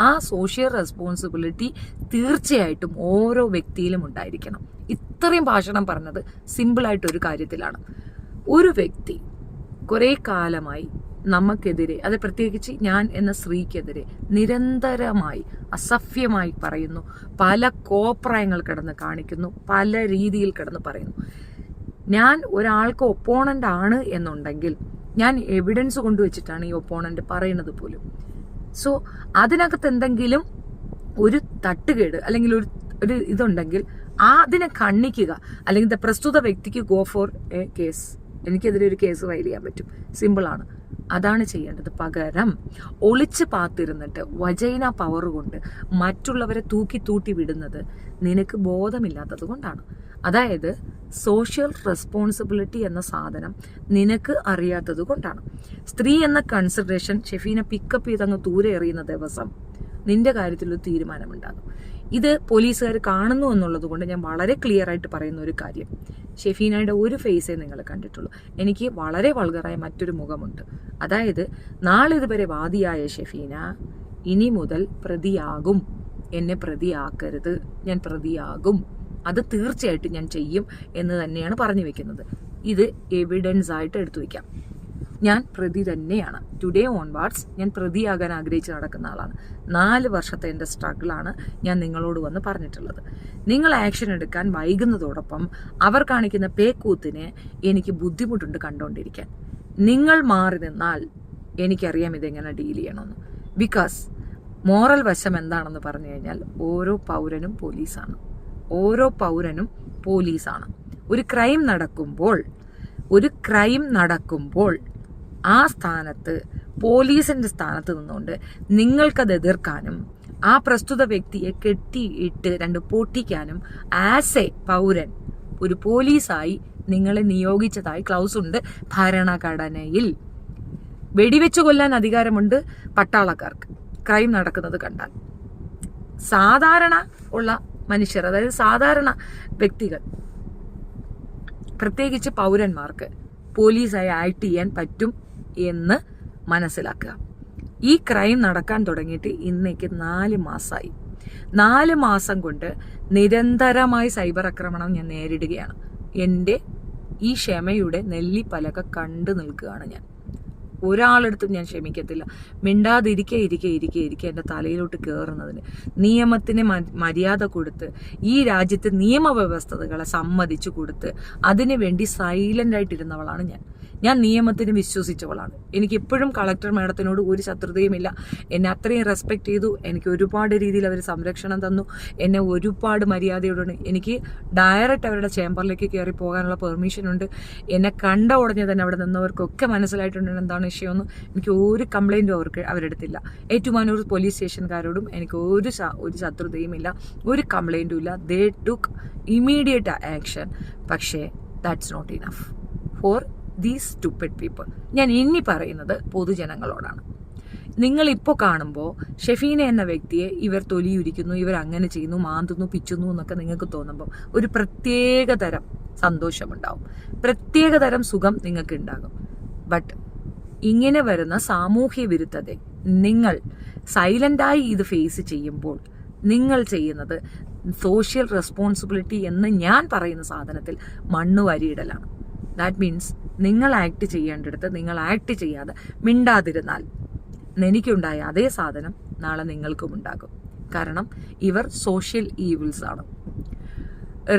ആ സോഷ്യൽ റെസ്പോൺസിബിലിറ്റി തീർച്ചയായിട്ടും ഓരോ വ്യക്തിയിലും ഉണ്ടായിരിക്കണം. ഇത്രയും ഭാഷണം പറഞ്ഞത് സിമ്പിളായിട്ടൊരു കാര്യത്തിലാണ്. ഒരു വ്യക്തി കുറേ കാലമായി നമുക്കെതിരെ, അത് പ്രത്യേകിച്ച് ഞാൻ എന്ന സ്ത്രീക്കെതിരെ നിരന്തരമായി അസഭ്യമായി പറയുന്നു, പല കോപ്രായങ്ങൾ കിടന്ന് കാണിക്കുന്നു, പല രീതിയിൽ കിടന്ന് പറയുന്നു. ഞാൻ ഒരാൾക്ക് ഒപ്പോണൻ്റ് ആണ് എന്നുണ്ടെങ്കിൽ ഞാൻ എവിഡൻസ് കൊണ്ടുവച്ചിട്ടാണ് ഈ ഒപ്പോണൻ്റ് പറയുന്നത് പോലും. സോ അതിനകത്ത് എന്തെങ്കിലും ഒരു തട്ടുകേട് അല്ലെങ്കിൽ ഒരു ഇതുണ്ടെങ്കിൽ അതിനെ കണ്ണിക്കുക, അല്ലെങ്കിൽ പ്രസ്തുത വ്യക്തിക്ക് ഗോ ഫോർ എ കേസ്, എനിക്കെതിരെ ഒരു കേസ് ഫയൽ ചെയ്യാൻ പറ്റും. സിമ്പിളാണ്. അതാണ് ചെയ്യേണ്ടത്. പകരം ഒളിച്ച് പാത്തിരുന്നിട്ട് വജൈന പവർ കൊണ്ട് മറ്റുള്ളവരെ തൂക്കി വിടുന്നത് നിനക്ക് ബോധമില്ലാത്തത് കൊണ്ടാണ്. അതായത് സോഷ്യൽ റെസ്പോൺസിബിലിറ്റി എന്ന സാധനം നിനക്ക് അറിയാത്തത് കൊണ്ടാണ്. സ്ത്രീ എന്ന കൺസിഡറേഷൻ ഷെഫീനെ പിക്കപ്പ് ചെയ്തങ്ങ് ദൂരെ എറിയുന്ന ദിവസം നിന്റെ കാര്യത്തിലൊരു തീരുമാനമുണ്ടാകും. ഇത് പോലീസുകാർ കാണുന്നു എന്നുള്ളത് കൊണ്ട് ഞാൻ വളരെ ക്ലിയർ ആയിട്ട് പറയുന്ന ഒരു കാര്യം, ഷെഫീനയുടെ ഒരു ഫേസേ നിങ്ങൾ കണ്ടിട്ടുള്ളൂ. എനിക്ക് വളരെ വൾഗറായ മറ്റൊരു മുഖമുണ്ട്. അതായത് നാളെ ഇതുവരെ വാദിയായ ഷെഫീന ഇനി മുതൽ പ്രതിയാകും. എന്നെ പ്രതിയാക്കരുത്, ഞാൻ പ്രതിയാകും, അത് തീർച്ചയായിട്ടും ഞാൻ ചെയ്യും എന്ന് തന്നെയാണ് പറഞ്ഞു വെക്കുന്നത്. ഇത് എവിഡൻസ് ആയിട്ട് എടുത്തു വയ്ക്കാം. ഞാൻ പ്രതി തന്നെയാണ്. ടുഡേ ഓൺവാർഡ്സ് ഞാൻ പ്രതിയാകാൻ ആഗ്രഹിച്ച് നടക്കുന്ന ആളാണ്. 4 വർഷത്തെ എൻ്റെ സ്ട്രഗിളാണ് ഞാൻ നിങ്ങളോട് വന്ന് പറഞ്ഞിട്ടുള്ളത്. നിങ്ങൾ ആക്ഷൻ എടുക്കാൻ വൈകുന്നതോടൊപ്പം അവർ കാണിക്കുന്ന പേക്കൂത്തിന് എനിക്ക് ബുദ്ധിമുട്ടുണ്ട് കണ്ടുകൊണ്ടിരിക്കാൻ. നിങ്ങൾ മാറി നിന്നാൽ എനിക്കറിയാം ഇതെങ്ങനെ ഡീൽ ചെയ്യണമെന്ന്. ബിക്കോസ് മോറൽ വശം എന്താണെന്ന് പറഞ്ഞു കഴിഞ്ഞാൽ ഓരോ പൗരനും പോലീസാണ്. ഓരോ പൗരനും പോലീസാണ്. ഒരു ക്രൈം നടക്കുമ്പോൾ ആ സ്ഥാനത്ത് പോലീസിന്റെ സ്ഥാനത്ത് നിന്നുകൊണ്ട് നിങ്ങൾക്കത് എതിർക്കാനും ആ പ്രസ്തുത വ്യക്തിയെ കെട്ടിയിട്ട് 2 പൊട്ടിക്കാനും ആസ് എ പൗരൻ ഒരു പോലീസായി നിങ്ങളെ നിയോഗിച്ചതായി ക്ലൗസ് ഉണ്ട് ഭരണഘടനയിൽ. വെടിവെച്ചു കൊല്ലാൻ അധികാരമുണ്ട് പട്ടാളക്കാർക്ക് ക്രൈം നടക്കുന്നത് കണ്ടാൽ. സാധാരണ ഉള്ള മനുഷ്യർ, അതായത് സാധാരണ വ്യക്തികൾ, പ്രത്യേകിച്ച് പൗരന്മാർക്ക് പോലീസായി ആക്ട് ചെയ്യാൻ പറ്റും എന്ന് മനസ്സിലാക്കുക. ഈ ക്രൈം നടക്കാൻ തുടങ്ങിയിട്ട് ഇന്നേക്ക് 4 മാസമായി. 4 മാസം കൊണ്ട് നിരന്തരമായി സൈബർ ആക്രമണം ഞാൻ നേരിടുകയാണ്. എൻ്റെ ഈ ക്ഷമയുടെ നെല്ലിപ്പലക കണ്ടു നിൽക്കുകയാണ് ഞാൻ. ഒരാളെടുത്തും ഞാൻ ക്ഷമിക്കത്തില്ല. മിണ്ടാതിരിക്കെ എൻ്റെ തലയിലോട്ട് കയറുന്നതിന്. നിയമത്തിന് മര്യാദ കൊടുത്ത് ഈ രാജ്യത്തെ നിയമവ്യവസ്ഥകളെ സമ്മതിച്ചു കൊടുത്ത് അതിനു വേണ്ടി സൈലന്റ് ആയിട്ടിരുന്നവളാണ് ഞാൻ നിയമത്തിന് വിശ്വസിച്ചവളാണ്. എനിക്ക് എപ്പോഴും കളക്ടർ മാഡത്തിനോട് ഒരു ശത്രുതയുമില്ല. എന്നെ അത്രയും റെസ്പെക്ട് ചെയ്തു. എനിക്ക് ഒരുപാട് രീതിയിൽ അവർ സംരക്ഷണം തന്നു. എന്നെ ഒരുപാട് മര്യാദയോടാണ്. എനിക്ക് ഡയറക്റ്റ് അവരുടെ ചേംബറിലേക്ക് കയറി പോകാനുള്ള പെർമിഷൻ ഉണ്ട്. എന്നെ കണ്ട ഉടനെ തന്നെ അവിടെ നിന്നവർക്കൊക്കെ മനസ്സിലായിട്ടുണ്ട് എന്താണ് വിഷയമെന്ന്. എനിക്ക് ഒരു കംപ്ലൈൻറ്റും അവരെടുത്തില്ല. ഏറ്റുമാനൂർ പോലീസ് സ്റ്റേഷൻകാരോടും എനിക്ക് ഒരു ശത്രുതയുമില്ല, ഒരു കംപ്ലൈൻറ്റും ഇല്ല. They took immediate action. പക്ഷേ that's not enough for these stupid people. ഞാൻ ഇനി പറയുന്നത് പൊതുജനങ്ങളോടാണ്. നിങ്ങളിപ്പോൾ കാണുമ്പോൾ ഷെഫീന എന്ന വ്യക്തിയെ ഇവർ തൊലിയുരിക്കുന്നു, ഇവർ അങ്ങനെ ചെയ്യുന്നു, മാന്തുന്നു, പിച്ചുന്നു എന്നൊക്കെ നിങ്ങൾക്ക് തോന്നുമ്പോൾ ഒരു പ്രത്യേകതരം സന്തോഷമുണ്ടാവും, പ്രത്യേകതരം സുഖം നിങ്ങൾക്ക് ഉണ്ടാകും. ബട്ട് ഇങ്ങനെ വരുന്ന സാമൂഹ്യ വിരുദ്ധത നിങ്ങൾ സൈലൻ്റായി ഇത് ഫേസ് ചെയ്യുമ്പോൾ നിങ്ങൾ ചെയ്യുന്നത് സോഷ്യൽ റെസ്പോൺസിബിലിറ്റി എന്ന് ഞാൻ പറയുന്ന സാധനത്തിൽ മണ്ണ് വാരിയിടലാണ്. ദാറ്റ് മീൻസ് നിങ്ങൾ ആക്ട് ചെയ്യേണ്ടടുത്ത് നിങ്ങൾ ആക്ട് ചെയ്യാതെ മിണ്ടാതിരുന്നാൽ എനിക്കുണ്ടായ അതേ സാധനം നാളെ നിങ്ങൾക്കും ഉണ്ടാകും. കാരണം ഇവർ സോഷ്യൽ ഈവിൾസ് ആണ്.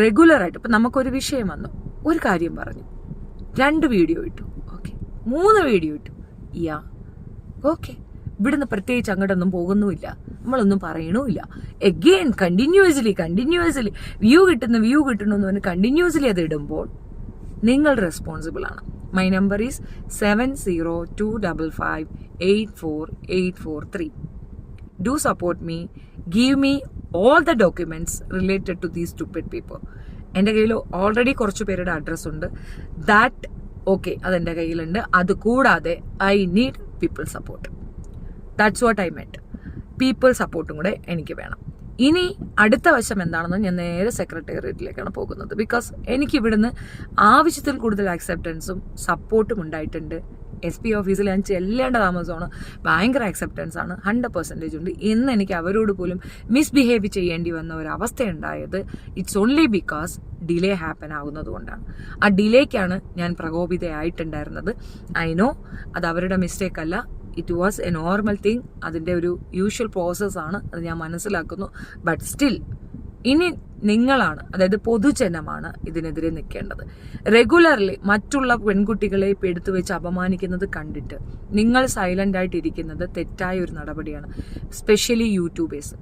റെഗുലറായിട്ട് ഇപ്പം നമുക്കൊരു വിഷയം വന്നു, ഒരു കാര്യം പറഞ്ഞു, 2 വീഡിയോ ഇട്ടു, ഓക്കെ, 3 വീഡിയോ ഇട്ടു, ഓക്കെ, ഇവിടുന്ന് പ്രത്യേകിച്ച് അങ്ങോട്ടൊന്നും പോകുന്നുമില്ല, നമ്മളൊന്നും പറയണമില്ല. എഗെയിൻ കണ്ടിന്യൂസ്ലി വ്യൂ കിട്ടുന്നു എന്ന് പറഞ്ഞ് കണ്ടിന്യൂസ്ലി അത് ഇടുമ്പോൾ നിങ്ങൾ റെസ്പോൺസിബിൾ ആണ്. My number is 7025584843. Do support me, give me all the documents related to these stupid people. എൻ്റെ കയ്യിൽ ഓൾറെഡി കുറച്ച് പേരുടെ അഡ്രസ് ഉണ്ട്. ദാറ്റ് ഓക്കെ, അതെൻ്റെ കയ്യിലുണ്ട്. അതുകൂടാതെ I need people support. That's what I meant. People സപ്പോർട്ടും കൂടെ എനിക്ക് വേണം. ഇനി അടുത്ത വശം എന്താണെന്ന് ഞാൻ നേരെ സെക്രട്ടേറിയറ്റിലേക്കാണ് പോകുന്നത്. ബിക്കോസ് എനിക്ക് ഇവിടുന്ന് ആവശ്യത്തിൽ കൂടുതൽ അക്സെപ്റ്റൻസും സപ്പോർട്ടും ഉണ്ടായിട്ടുണ്ട്. SP ഓഫീസിൽ ഞാൻ ചെല്ലേണ്ട താമസമാണ്. ഭയങ്കര അക്സെപ്റ്റൻസ് ആണ്, 100% ഉണ്ട്. ഇന്ന് എനിക്ക് അവരോട് പോലും മിസ്ബിഹേവ് ചെയ്യേണ്ടി വന്ന ഒരു അവസ്ഥയുണ്ടായത് it's only because delay happen ആകുന്നത് കൊണ്ടാണ്. ആ ഡിലേക്കാണ് ഞാൻ പ്രകോപിതയായിട്ടുണ്ടായിരുന്നത്. ഐ നോ അത് അവരുടെ മിസ്റ്റേക്ക് അല്ല, it was A normal thing. അതിൻ്റെ ഒരു യൂഷ്വൽ പ്രോസസ്സാണ്, അത് ഞാൻ മനസ്സിലാക്കുന്നു. ബട്ട് സ്റ്റിൽ ഇനി നിങ്ങളാണ്, അതായത് പൊതുജനമാണ് ഇതിനെതിരെ നിൽക്കേണ്ടത്. റെഗുലർലി മറ്റുള്ള പെൺകുട്ടികളെ ഇപ്പോൾ എടുത്തു വെച്ച് അപമാനിക്കുന്നത് കണ്ടിട്ട് നിങ്ങൾ സൈലൻ്റ് ആയിട്ടിരിക്കുന്നത് തെറ്റായ ഒരു നടപടിയാണ്. Specially YouTubers.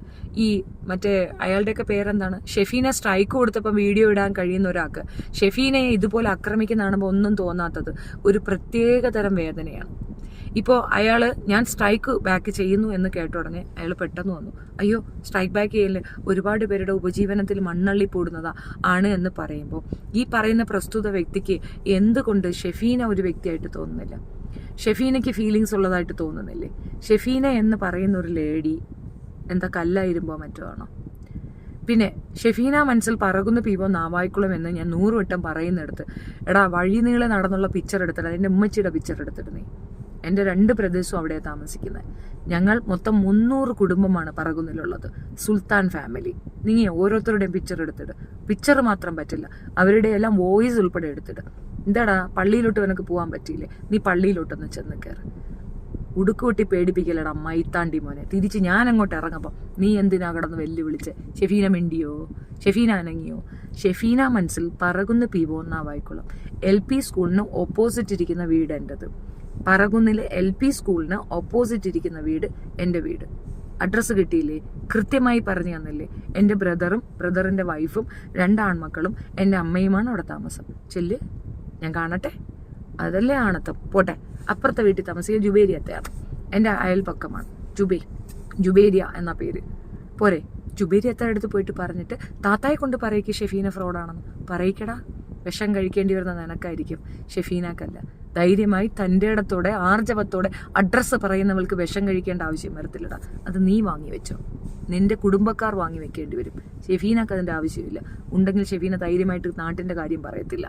ഈ മറ്റേ അയാളുടെയൊക്കെ പേരെന്താണ്, ഷെഫീന സ്ട്രൈക്ക് കൊടുത്തപ്പോൾ വീഡിയോ ഇടാൻ കഴിയുന്ന ഒരാൾക്ക് ഷെഫീനയെ ഇതുപോലെ ആക്രമിക്കുന്നതാണുമ്പോൾ ഒന്നും തോന്നാത്തത് ഒരു പ്രത്യേകതരം വേദനയാണ്. ഇപ്പോൾ അയാൾ ഞാൻ സ്ട്രൈക്ക് ബാക്ക് ചെയ്യുന്നു എന്ന് കേട്ട ഉടനെ അയാൾ പെട്ടെന്ന് വന്നു, അയ്യോ സ്ട്രൈക്ക് ബാക്ക് ചെയ്യല്ലേ, ഒരുപാട് പേരുടെ ഉപജീവനത്തിൽ മണ്ണള്ളി കൂടുന്നതാ ആണ് എന്ന് പറയുമ്പോൾ ഈ പറയുന്ന പ്രസ്തുത വ്യക്തിക്ക് എന്തുകൊണ്ട് ഷെഫീന ഒരു വ്യക്തിയായിട്ട് തോന്നുന്നില്ല? ഷെഫീനയ്ക്ക് ഫീലിങ്സ് ഉള്ളതായിട്ട് തോന്നുന്നില്ലേ? ഷെഫീന എന്ന് പറയുന്ന ഒരു ലേഡി എന്താ കല്ലായിരുമ്പോൾ മറ്റോ ആണോ? പിന്നെ ഷെഫീന മനസ്സിൽ പറകുന്ന പീവോ നാവായിക്കുളം എന്ന് ഞാൻ 100 വട്ടം പറയുന്നിടത്ത് എടാ വഴി നീളെ നടന്നുള്ള പിക്ചർ എടുത്തിട്ട് അതിൻ്റെ ഉമ്മച്ചിയുടെ പിക്ചർ എടുത്തിട്ട് എൻ്റെ 2 ബ്രദേഴ്സും അവിടെ താമസിക്കുന്നത്. ഞങ്ങൾ മൊത്തം 300 കുടുംബമാണ് പറകുന്നിലുള്ളത്. സുൽത്താൻ ഫാമിലി. നീ ഓരോരുത്തരുടെയും പിക്ചർ എടുത്തിട്. പിക്ചർ മാത്രം പറ്റില്ല, അവരുടെ എല്ലാം വോയിസ് ഉൾപ്പെടെ എടുത്തിട്. എന്താടാ പള്ളിയിലോട്ട് നിനക്ക് പോകാൻ പറ്റിയില്ലേ? നീ പള്ളിയിലോട്ടൊന്ന് ചെന്ന് കയറി. ഉടുക്കുകൊട്ടി പേടിപ്പിക്കലടാ മൈത്താണ്ടി മോനെ. തിരിച്ച് ഞാൻ അങ്ങോട്ട് ഇറങ്ങപ്പം നീ എന്തിനാ കിടന്ന് വെല്ലുവിളിച്ച്? ഷെഫീന മിണ്ടിയോ? ഷെഫീന അനങ്ങിയോ? ഷെഫീന മനസ്സിൽ പറകുന്ന് പീവോന്നാ വായിക്കൊള്ളും. LP സ്കൂളിന് ഓപ്പോസിറ്റ് ഇരിക്കുന്ന വീട് എൻ്റെത്. പറകുന്നിലെ LP സ്കൂളിന് ഓപ്പോസിറ്റ് ഇരിക്കുന്ന വീട് എൻ്റെ വീട്. അഡ്രസ്സ് കിട്ടിയില്ലേ? കൃത്യമായി പറഞ്ഞു തന്നില്ലേ? എൻ്റെ ബ്രദറിൻ്റെ വൈഫും 2 ആൺമക്കളും എൻ്റെ അമ്മയുമാണ് അവിടെ താമസം. ചെല്ല്, ഞാൻ കാണട്ടെ. അതല്ലേ ആണത്തം. പോട്ടെ, അപ്പുറത്തെ വീട്ടിൽ താമസിക്കുക ജുബേരിയത്തെയാണ്. എൻ്റെ അയൽപക്കമാണ് ജുബേരിയ എന്ന പേര്. പോരെ, ജുബേരിയത്തെ അടുത്ത് പോയിട്ട് പറഞ്ഞിട്ട് താത്തായെ കൊണ്ട് പറയിക്ക് ഷെഫീന ഫ്രോഡാണെന്ന്. പറയിക്കടാ. വിഷം കഴിക്കേണ്ടി വരുന്ന നിനക്കായിരിക്കും, ഷെഫീനക്കല്ല. ധൈര്യമായി തൻ്റെ ഇടത്തോടെ ആർജവത്തോടെ അഡ്രസ്സ് പറയുന്നവൾക്ക് വിഷം കഴിക്കേണ്ട ആവശ്യം വരത്തില്ലടാ. അത് നീ വാങ്ങി വെച്ചോ, നിന്റെ കുടുംബക്കാർ വാങ്ങി വെക്കേണ്ടി വരും. ഷെഫീനക്ക് അതിൻ്റെ ആവശ്യമില്ല. ഉണ്ടെങ്കിൽ ഷെഫീന ധൈര്യമായിട്ട് നാട്ടിൻ്റെ കാര്യം പറയത്തില്ല.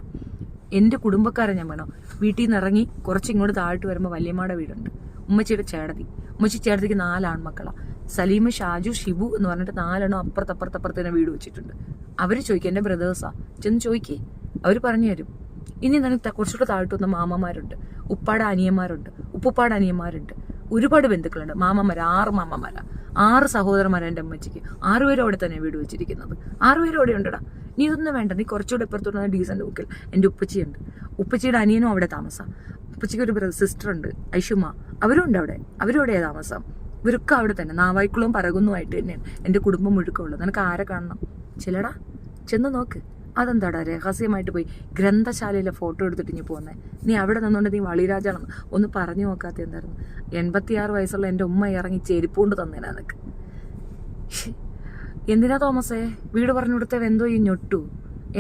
എൻ്റെ കുടുംബക്കാരെ ഞാൻ വേണോ? വീട്ടിൽ നിന്ന് ഇറങ്ങി കുറച്ചിങ്ങോട്ട് താഴ്ത്ത് വരുമ്പോൾ വല്യമ്മയുടെ വീടുണ്ട്. ഉമ്മച്ചിയുടെ ചേട്ടത്തിക്ക് 4 ആൺമക്കളാണ്. സലീം, ഷാജു, ഷിബു എന്ന് പറഞ്ഞിട്ട് 4 എണ്ണം അപ്പുറത്തപ്പുറത്തപ്പുറത്തന്നെ വീട് വെച്ചിട്ടുണ്ട്. അവർ ചോദിക്കുക, എൻ്റെ ബ്രദേഴ്സാ, ചെന്ന് ചോദിക്കേ, അവർ പറഞ്ഞു തരും. ഇനി നിനക്ക് കുറച്ചുകൂടെ താഴ്ത്തു വന്ന മാമന്മാരുണ്ട്, ഉപ്പാടെ അനിയന്മാരുണ്ട്, ഉപ്പുപ്പാടെ അനിയന്മാരുണ്ട്, ഒരുപാട് ബന്ധുക്കളുണ്ട്. 6 മാമന്മാരാ, 6 സഹോദരന്മാരാ എൻ്റെ അമ്മച്ചിക്ക്. 6 പേരും അവിടെ തന്നെ വീട് വെച്ചിരിക്കുന്നത്. 6 പേരും അവിടെ ഉണ്ടടാ. നീ ഇതൊന്നും വേണ്ട, നീ കുറച്ചുകൂടെ ഇപ്പുറത്തുള്ള ഡീസൻ്റ് ബുക്കിൽ എൻ്റെ ഉപ്പച്ചിയുണ്ട്. ഉപ്പച്ചിയുടെ അനിയനും അവിടെ താമസം. ഉപ്പച്ചിക്ക് ഒരു സിസ്റ്ററുണ്ട്, ഐഷുമ, അവരും ഉണ്ട് അവിടെ. അവരും അവിടെയാണ് താമസം. ഇവരൊക്കെ അവിടെ തന്നെ നാവായിക്കുളവും പറകുന്നുമായിട്ട് തന്നെയാണ് എൻ്റെ കുടുംബം മുഴുക്കമുള്ളത്. നിനക്ക് ആരെ കാണണം? ചെല്ലടാ, ചെന്ന് നോക്ക്. അതെന്താടാ രഹസ്യമായിട്ട് പോയി ഗ്രന്ഥശാലയിലെ ഫോട്ടോ എടുത്തിട്ട് ഇനി പോകുന്നത്? നീ അവിടെ നിന്നുകൊണ്ട് നീ വളിരാജാണെന്ന് ഒന്ന് പറഞ്ഞു നോക്കാത്ത എന്തായിരുന്നു? 86 വയസ്സുള്ള എൻ്റെ ഉമ്മ ഇറങ്ങി ചെരുപ്പുകൊണ്ട് തന്നേനാ നിനക്ക്. എന്തിനാ തോമസേ വീട് പറഞ്ഞു കൊടുത്തവ എന്തോ ഈ ഞൊട്ടു?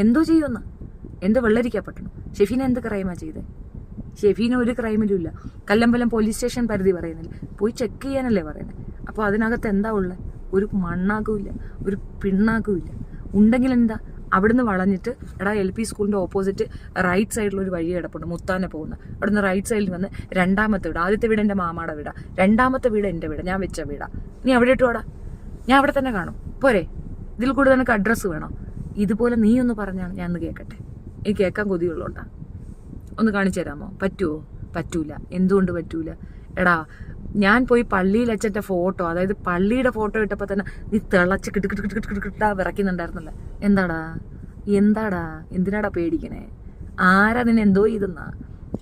എന്തോ ചെയ്യുമെന്ന്? എന്തോ വെള്ളരിക്കപ്പെട്ടണം? ഷെഫീന എന്ത് ക്രൈമാ ചെയ്തേ? ഷെഫീന ഒരു ക്രൈമിലും ഇല്ല. കല്ലമ്പലം പോലീസ് സ്റ്റേഷൻ പരിധി പറയുന്നില്ല, പോയി ചെക്ക് ചെയ്യാനല്ലേ പറയുന്നത്. അപ്പോൾ അതിനകത്ത് എന്താ ഉള്ളത്? ഒരു മണ്ണാക്കും ഇല്ല, ഒരു പിണ്ണാക്കും ഇല്ല. ഉണ്ടെങ്കിൽ എന്താ? അവിടുന്ന് വളഞ്ഞിട്ട് എടാ LP സ്കൂളിൻ്റെ ഓപ്പോസിറ്റ് റൈറ്റ് സൈഡിലൊരു വഴി കിടപ്പുണ്ട്, മുത്താനെ പോകുന്ന. അവിടുന്ന് റൈറ്റ് സൈഡിൽ വന്ന് 2ാമത്തെ വീട്. ആദ്യത്തെ വീട് എൻ്റെ മാമാടെ വീടാ, 2ാമത്തെ വീട് എൻ്റെ വീട്, ഞാൻ വെച്ച വീടാ. നീ അവിടെ ഇട്ടുവാടാ, ഞാൻ അവിടെ തന്നെ കാണും. പോരെ, ഇതിൽ കൂടുതൽ നിനക്ക് അഡ്രസ്സ് വേണോ? ഇതുപോലെ നീ ഒന്ന് പറഞ്ഞാണ് ഞാൻ ഒന്ന് കേൾക്കട്ടെ. എനിക്ക് കേൾക്കാൻ കൊതിയുള്ളൂണ്ടാ. ഒന്ന് കാണിച്ചു തരാമോ? പറ്റുമോ? പറ്റൂല. എന്തുകൊണ്ട് പറ്റൂല? എടാ, ഞാൻ പോയി പള്ളിയിൽ അച്ഛൻ്റെ ഫോട്ടോ, അതായത് പള്ളിയുടെ ഫോട്ടോ ഇട്ടപ്പോൾ തന്നെ നീ തിളച്ച് കിട്ടാ വിറയ്ക്കുന്നുണ്ടായിരുന്നല്ലോ. എന്താടാ എന്തിനാടാ പേടിക്കണേ? ആരാ നിന്നെ എന്തോ ചെയ്തെന്നാ?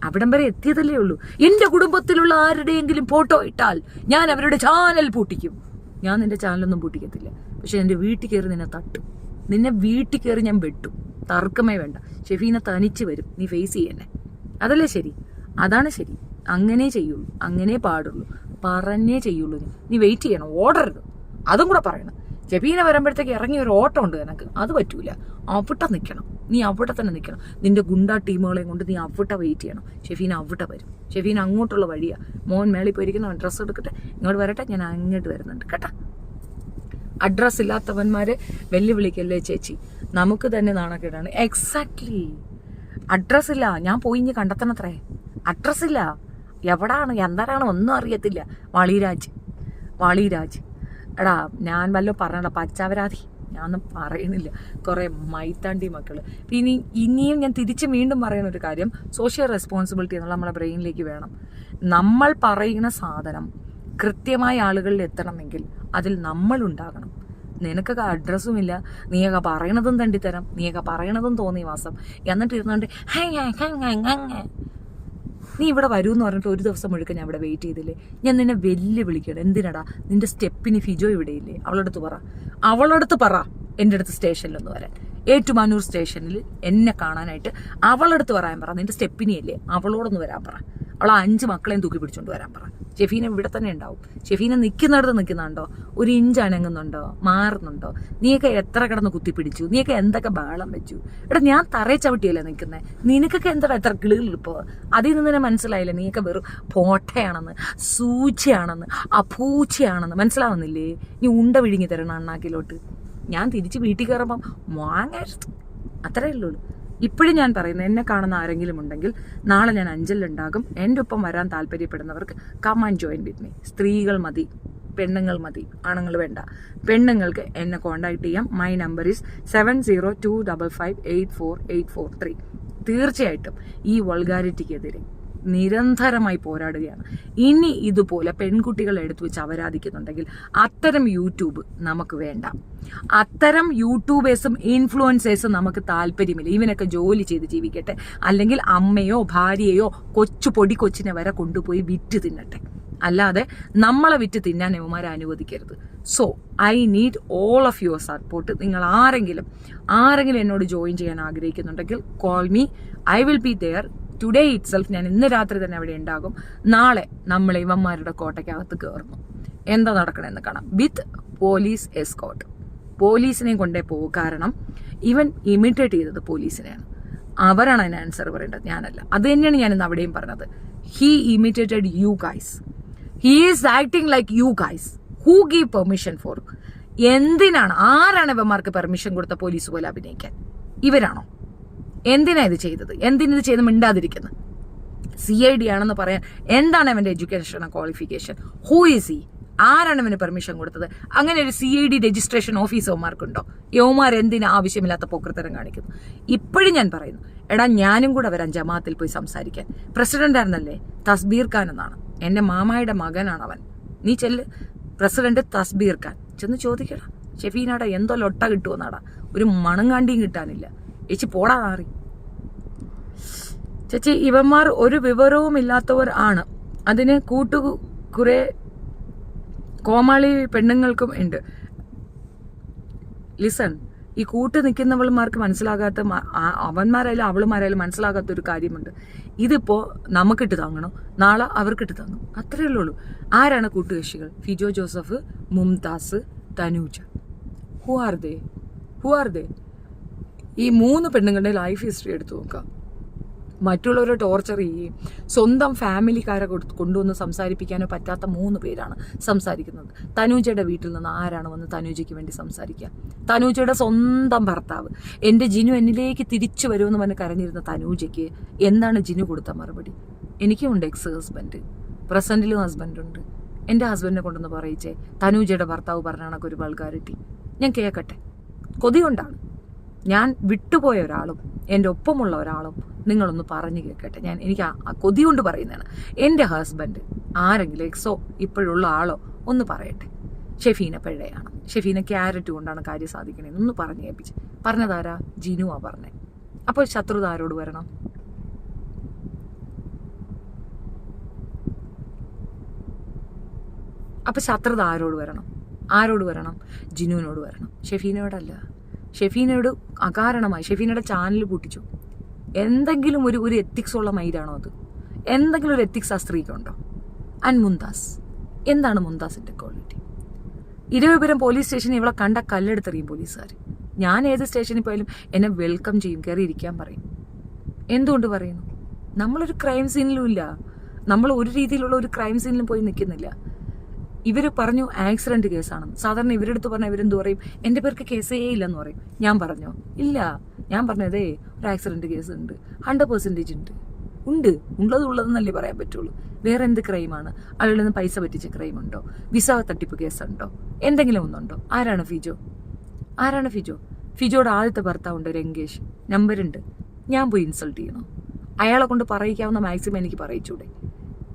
അവിടം വരെ എത്തിയതല്ലേ ഉള്ളൂ. എൻ്റെ കുടുംബത്തിലുള്ള ആരുടെയെങ്കിലും ഫോട്ടോ ഇട്ടാൽ ഞാൻ അവരുടെ ചാനൽ പൂട്ടിക്കും. ഞാൻ നിന്റെ ചാനലൊന്നും പൂട്ടിക്കത്തില്ല, പക്ഷെ എൻ്റെ വീട്ടിൽ കയറി നിന്നെ തട്ടും. നിന്നെ വീട്ടിൽ കയറി ഞാൻ വെട്ടും, തർക്കമേ വേണ്ട. ഷെഫീന തനിച്ച് വരും, നീ ഫേസ് ചെയ്യണേ. അതല്ലേ ശരി? അതാണ് ശരി. അങ്ങനെ ചെയ്യുള്ളൂ, അങ്ങനെ പാടുള്ളൂ, പറഞ്ഞേ ചെയ്യുള്ളൂ. നീ വെയിറ്റ് ചെയ്യണം, ഓടരുത്. അതും കൂടെ പറയണം. ഷെഫീന വരുമ്പോഴത്തേക്ക് ഇറങ്ങി ഒരു ഓട്ടം ഉണ്ട് നിനക്ക്, അത് പറ്റൂല. അവിടെ നിൽക്കണം, നീ അവിടെ തന്നെ നിൽക്കണം. നിന്റെ ഗുണ്ടാ ടീമുകളെയും കൊണ്ട് നീ അവിടെ വെയിറ്റ് ചെയ്യണം. ഷെഫീന അവിടെ വരും. ഷെഫീന അങ്ങോട്ടുള്ള വഴിയാണ്. മോൻ മേളിൽ പോയിരിക്കുന്ന ഡ്രസ്സ് എടുക്കട്ടെ, ഇങ്ങോട്ട് വരട്ടെ, ഞാൻ അങ്ങോട്ട് വരുന്നുണ്ട് കേട്ടാ. അഡ്രസ്സ് ഇല്ലാത്തവന്മാരെ വെല്ലുവിളിക്കല്ലേ ചേച്ചി, നമുക്ക് തന്നെ നാണക്കേടാണ്. എക്സാക്ട്ലി, അഡ്രസ്സില്ല. ഞാൻ പോയി ഇനി കണ്ടെത്തണത്രേ. അഡ്രസ്സില്ല, എവിടാണ് എന്താരാണ് ഒന്നും അറിയത്തില്ല. വാളിരാജ് എടാ, ഞാൻ വല്ലോ പറഞ്ഞടാ പച്ചാവരാതി, ഞാനൊന്നും പറയണില്ല. കുറേ മൈത്താണ്ടി മക്കള്. പിന്നെ ഇനിയും ഞാൻ വീണ്ടും പറയുന്ന ഒരു കാര്യം, സോഷ്യൽ റെസ്പോൺസിബിലിറ്റി എന്നുള്ള നമ്മുടെ ബ്രെയിനിലേക്ക് വേണം. നമ്മൾ പറയുന്ന സാധനം കൃത്യമായ ആളുകളിൽ എത്തണമെങ്കിൽ അതിൽ നമ്മളുണ്ടാകണം. നിനക്കൊക്കെ അഡ്രസ്സും ഇല്ല, നീയൊക്കെ പറയണതും തണ്ടിത്തരം, നീയൊക്കെ പറയണതും തോന്നി വാസം, എന്നിട്ട് ഇരുന്നുകൊണ്ട് നീ ഇവിടെ വരൂ എന്ന് പറഞ്ഞിട്ട് ഒരു ദിവസം മുഴുവൻ ഞാൻ ഇവിടെ വെയിറ്റ് ചെയ്തില്ലേ? ഞാൻ നിന്നെ വെല്ലുവിളിക്കണം. എന്തിനടാ? നിന്റെ സ്റ്റെപ്പിന് ഫിജോ ഇവിടെ ഇല്ലേ? അവളടുത്ത് പറ എൻ്റെ അടുത്ത് സ്റ്റേഷനിലൊന്ന് വരാൻ. ഏറ്റുമാനൂർ സ്റ്റേഷനിൽ എന്നെ കാണാനായിട്ട് അവളടുത്ത് പറയാൻ പറ. നിന്റെ സ്റ്റെപ്പിനിയല്ലേ, അവളോടൊന്ന് വരാൻ പറ. അവൾ 5 മക്കളെയും തൂക്കി പിടിച്ചോണ്ട് വരാൻ പറ. ഷെഫീന ഇവിടെ തന്നെ ഉണ്ടാവും. ഷെഫീന നിൽക്കുന്നിടത്ത് നിൽക്കുന്നുണ്ടോ? ഒരു ഇഞ്ച് അനങ്ങുന്നുണ്ടോ? മാറുന്നുണ്ടോ? നീയൊക്കെ എത്ര കിടന്ന് കുത്തിപ്പിടിച്ചു? നീയൊക്കെ എന്തൊക്കെ ബഹളം വെച്ചു? എടാ, ഞാൻ തറയെ ചവിട്ടിയല്ലേ നിൽക്കുന്നത്. നിനക്കൊക്കെ എന്താ എത്ര കിളികളിപ്പോൾ? അതിൽ നിന്ന് തന്നെ മനസ്സിലായില്ലേ നീയൊക്കെ വെറും പോട്ടയാണെന്ന്, സൂചിയാണെന്ന്, അപൂച്ചയാണെന്ന്. മനസ്സിലാവുന്നില്ലേ? നീ ഉണ്ട വിഴുങ്ങി തരണം അണ്ണാക്കിലോട്ട്. ഞാൻ തിരിച്ച് വീട്ടിൽ കയറുമ്പം വാങ്ങരുത്, അത്രയേ ഉള്ളൂ. ഇപ്പോഴും ഞാൻ പറയുന്നത്, എന്നെ കാണുന്ന ആരെങ്കിലും ഉണ്ടെങ്കിൽ നാളെ ഞാൻ അഞ്ചലിലുണ്ടാകും. എൻ്റെ ഒപ്പം വരാൻ താല്പര്യപ്പെടുന്നവർക്ക് come and join with me. സ്ത്രീകൾ മതി, പെണ്ണുങ്ങൾ മതി, ആണുങ്ങൾ വേണ്ട. പെണ്ണുങ്ങൾക്ക് എന്നെ കോൺടാക്ട് ചെയ്യാം. My number is 7025584843. തീർച്ചയായിട്ടും ഈ വൾഗാരിറ്റിക്കെതിരെ നിരന്തരമായി പോരാടുകയാണ്. ഇനി ഇതുപോലെ പെൺകുട്ടികളെ എടുത്തു വെച്ച് അപരാധിക്കുന്നുണ്ടെങ്കിൽ അത്തരം യൂട്യൂബ് നമുക്ക് വേണ്ട. അത്തരം യൂട്യൂബേഴ്സും ഇൻഫ്ലുവൻസേഴ്സും നമുക്ക് താല്പര്യമില്ല. ഇവനൊക്കെ ജോലി ചെയ്ത് ജീവിക്കട്ടെ, അല്ലെങ്കിൽ അമ്മയോ ഭാര്യയോ പൊടി കൊച്ചിനെ വരെ കൊണ്ടുപോയി വിറ്റ് തിന്നട്ടെ. അല്ലാതെ നമ്മളെ വിറ്റ് തിന്നാൻ ഇവന്മാരെ അനുവദിക്കരുത്. So I need all of your support. നിങ്ങൾ ആരെങ്കിലും എന്നോട് ജോയിൻ ചെയ്യാൻ ആഗ്രഹിക്കുന്നുണ്ടെങ്കിൽ call me. I will be there today itself. ഞാൻ ഇന്ന് രാത്രി തന്നെ അവിടെ ഉണ്ടാകും. നാളെ നമ്മൾ ഇവന്മാരുടെ കോട്ടയ്ക്കകത്ത് കയറുന്നു. എന്താ നടക്കണമെന്ന് കാണാം. വിത്ത് പോലീസ് എസ്കോർട്ട്. പോലീസിനെയും കൊണ്ടേ പോകും. കാരണം ഇവൻ ഇമിറ്റേറ്റ് ചെയ്തത് പോലീസിനെയാണ്. അവരാണ് അതിന് ആൻസർ പറയേണ്ടത്, ഞാനല്ല. അത് തന്നെയാണ് ഞാൻ ഇന്ന് അവിടെയും പറഞ്ഞത്. He imitated you guys. He is acting like you guys. Who give permission four? എന്തിനാണ്, ആരാണ് ഇവന്മാർക്ക് പെർമിഷൻ കൊടുത്ത പോലീസ് പോലെ അഭിനയിക്കാൻ? ഇവരാണോ? എന്തിനാ ഇത് ചെയ്തത്? എന്തിനിത് ചെയ്ത് മിണ്ടാതിരിക്കുന്നത്? CID ആണെന്ന് പറയാൻ എന്താണ് അവന്റെ education qualification? Who is he? ആരാണ് അവന് പെർമിഷൻ കൊടുത്തത്? അങ്ങനെ ഒരു CID രജിസ്ട്രേഷൻ ഓഫീസർമാർക്കുണ്ടോ? യവന്മാർ എന്തിനാ ആവശ്യമില്ലാത്ത പോക്കൃത്തരം കാണിക്കുന്നു? ഇപ്പോഴും ഞാൻ പറയുന്നു, എടാ ഞാനും കൂടെ വരാൻ ജമാഅത്തിൽ പോയി സംസാരിക്കാൻ. പ്രസിഡന്റ് ആയിരുന്നല്ലേ തസ്ബീർ ഖാൻ എന്നാണ്, എന്റെ മാമായുടെ മകനാണ് അവൻ. നീ ചെല്ല്, പ്രസിഡന്റ് തസ്ബീർ ഖാൻ, ചെന്ന് ചോദിക്കടാ. ഷെഫീനാടാ എന്തോ ലൊട്ട കിട്ടുമെന്നാടാ, ഒരു മണങ്ങാണ്ടിയും കിട്ടാനില്ല. ചേച്ചി പോടാ മാറി. ചേച്ചി ഇവന്മാർ ഒരു വിവരവും ഇല്ലാത്തവർ ആണ്. അതിന് കുറെ കോമാളി പെണ്ണുങ്ങൾക്കും ഉണ്ട്. ലിസൺ, ഈ കൂട്ട് നിൽക്കുന്നവന്മാർക്ക് മനസ്സിലാകാത്ത, അവന്മാരായാലും അവളുമാരായാലും മനസ്സിലാകാത്ത ഒരു കാര്യമുണ്ട്. ഇതിപ്പോ നമുക്കിട്ട് താങ്ങണം, നാളെ അവർക്കിട്ട് താങ്ങും. അത്രയേ ഉള്ളൂ. ആരാണ് കൂട്ടുകക്ഷികൾ? Fijo Joseph, Mumtaz, Thanuja. Who are they? ഈ 3 പെണ്ണുങ്ങളുടെ ലൈഫ് ഹിസ്റ്ററി എടുത്തു നോക്കാം. മറ്റുള്ളവരെ ടോർച്ചർ ചെയ്യുകയും സ്വന്തം ഫാമിലിക്കാരെ കൊണ്ടുവന്ന് സംസാരിപ്പിക്കാനോ പറ്റാത്ത 3 പേരാണ് സംസാരിക്കുന്നത്. തനൂജയുടെ വീട്ടിൽ നിന്ന് ആരാണ് വന്ന് തനൂജയ്ക്ക് വേണ്ടി സംസാരിക്കുക? തനൂജയുടെ സ്വന്തം ഭർത്താവ്. എൻ്റെ ജിനു എന്നിലേക്ക് തിരിച്ചു വരുമെന്ന് പറഞ്ഞ് കരഞ്ഞിരുന്ന തനൂജയ്ക്ക് എന്താണ് ജിനു കൊടുത്ത മറുപടി? എനിക്കുണ്ട് എക്സ് ഹസ്ബൻഡ്, പ്രസന്റിലും ഹസ്ബൻഡുണ്ട്. എൻ്റെ ഹസ്ബൻഡിനെ കൊണ്ടൊന്ന് പറയിച്ചേ തനൂജയുടെ ഭർത്താവ് പറഞ്ഞാണ് ഒരു വൾഗാരിറ്റി. ഞാൻ കേൾക്കട്ടെ. കൊതി കൊണ്ടാണ്. ഞാൻ വിട്ടുപോയ ഒരാളും എൻ്റെ ഒപ്പമുള്ള ഒരാളും നിങ്ങളൊന്ന് പറഞ്ഞു കേൾക്കട്ടെ. എനിക്ക് ആ കൊതി കൊണ്ട് പറയുന്നതാണ്. എൻ്റെ ഹസ്ബൻഡ് ആരെങ്കിലും എക്സോ ഇപ്പോഴുള്ള ആളോ ഒന്ന് പറയട്ടെ. ഷെഫീന പിഴയാണ്, ഷെഫീന ക്യാരറ്റ് കൊണ്ടാണ് കാര്യം സാധിക്കണേന്ന് ഒന്ന് പറഞ്ഞു കേൾപ്പിച്ച്. പറഞ്ഞതാരാ? ജിനുവാ പറഞ്ഞേ. അപ്പോൾ ശത്രുത ആരോട് വരണം? അപ്പൊ ശത്രുത ആരോട് വരണം? ജിനുവിനോട് വരണം, ഷെഫീനയോടല്ല. ഷെഫീനയോട് അകാരണമായി ഷെഫീനയുടെ ചാനൽ പൂട്ടിച്ചു. എന്തെങ്കിലും ഒരു എത്തിക്സ് ഉള്ള മൈൻഡാണോ അത്? എന്തെങ്കിലും ഒരു എത്തിക്സ് ആ സ്ത്രീക്കുണ്ടോ? ആൻഡ് മുംതാസ്, എന്താണ് മുംതാസിന്റെ ക്വാളിറ്റി? ഇരവിപുരം പോലീസ് സ്റ്റേഷനിൽ ഇവളെ കണ്ട കല്ലെടുത്തെറിയും പോലീസുകാർ. ഞാൻ ഏത് സ്റ്റേഷനിൽ പോയാലും എന്നെ വെൽക്കം ചെയ്യും, കയറി ഇരിക്കാൻ പറയും. എന്തുകൊണ്ട് പറയുന്നു? നമ്മളൊരു ക്രൈം സീനിലും ഇല്ല, നമ്മൾ ഒരു രീതിയിലുള്ള ഒരു ക്രൈം സീനിലും പോയി നിൽക്കുന്നില്ല. ഇവർ പറഞ്ഞു ആക്സിഡന്റ് കേസാണെന്ന്. സാധാരണ ഇവരുടെ അടുത്ത് പറഞ്ഞാൽ ഇവരെന്ത് പറയും? എൻ്റെ പേർക്ക് കേസേ ഇല്ലെന്ന് പറയും. ഞാൻ പറഞ്ഞോ? ഇല്ല. ഞാൻ പറഞ്ഞതേ ഒരു ആക്സിഡന്റ് കേസ് ഉണ്ട്, 100% ഉണ്ട്. ഉള്ളതെന്നല്ലേ പറയാൻ പറ്റുള്ളൂ. വേറെ എന്ത് ക്രൈമാണ്? അയാളിൽ നിന്ന് പൈസ പറ്റിച്ച ക്രൈം ഉണ്ടോ? വിസ തട്ടിപ്പ് കേസുണ്ടോ? എന്തെങ്കിലും ഒന്നുണ്ടോ? ആരാണ് ഫിജോ? ഫിജോയുടെ ആദ്യത്തെ ഭർത്താവുണ്ട് രംഗേഷ്, നമ്പറുണ്ട്. ഞാൻ പോയി ഇൻസൾട്ട് ചെയ്യണോ? അയാളെ കൊണ്ട് പറയിക്കാവുന്ന മാക്സിമം എനിക്ക് പറയിച്ചൂടെ?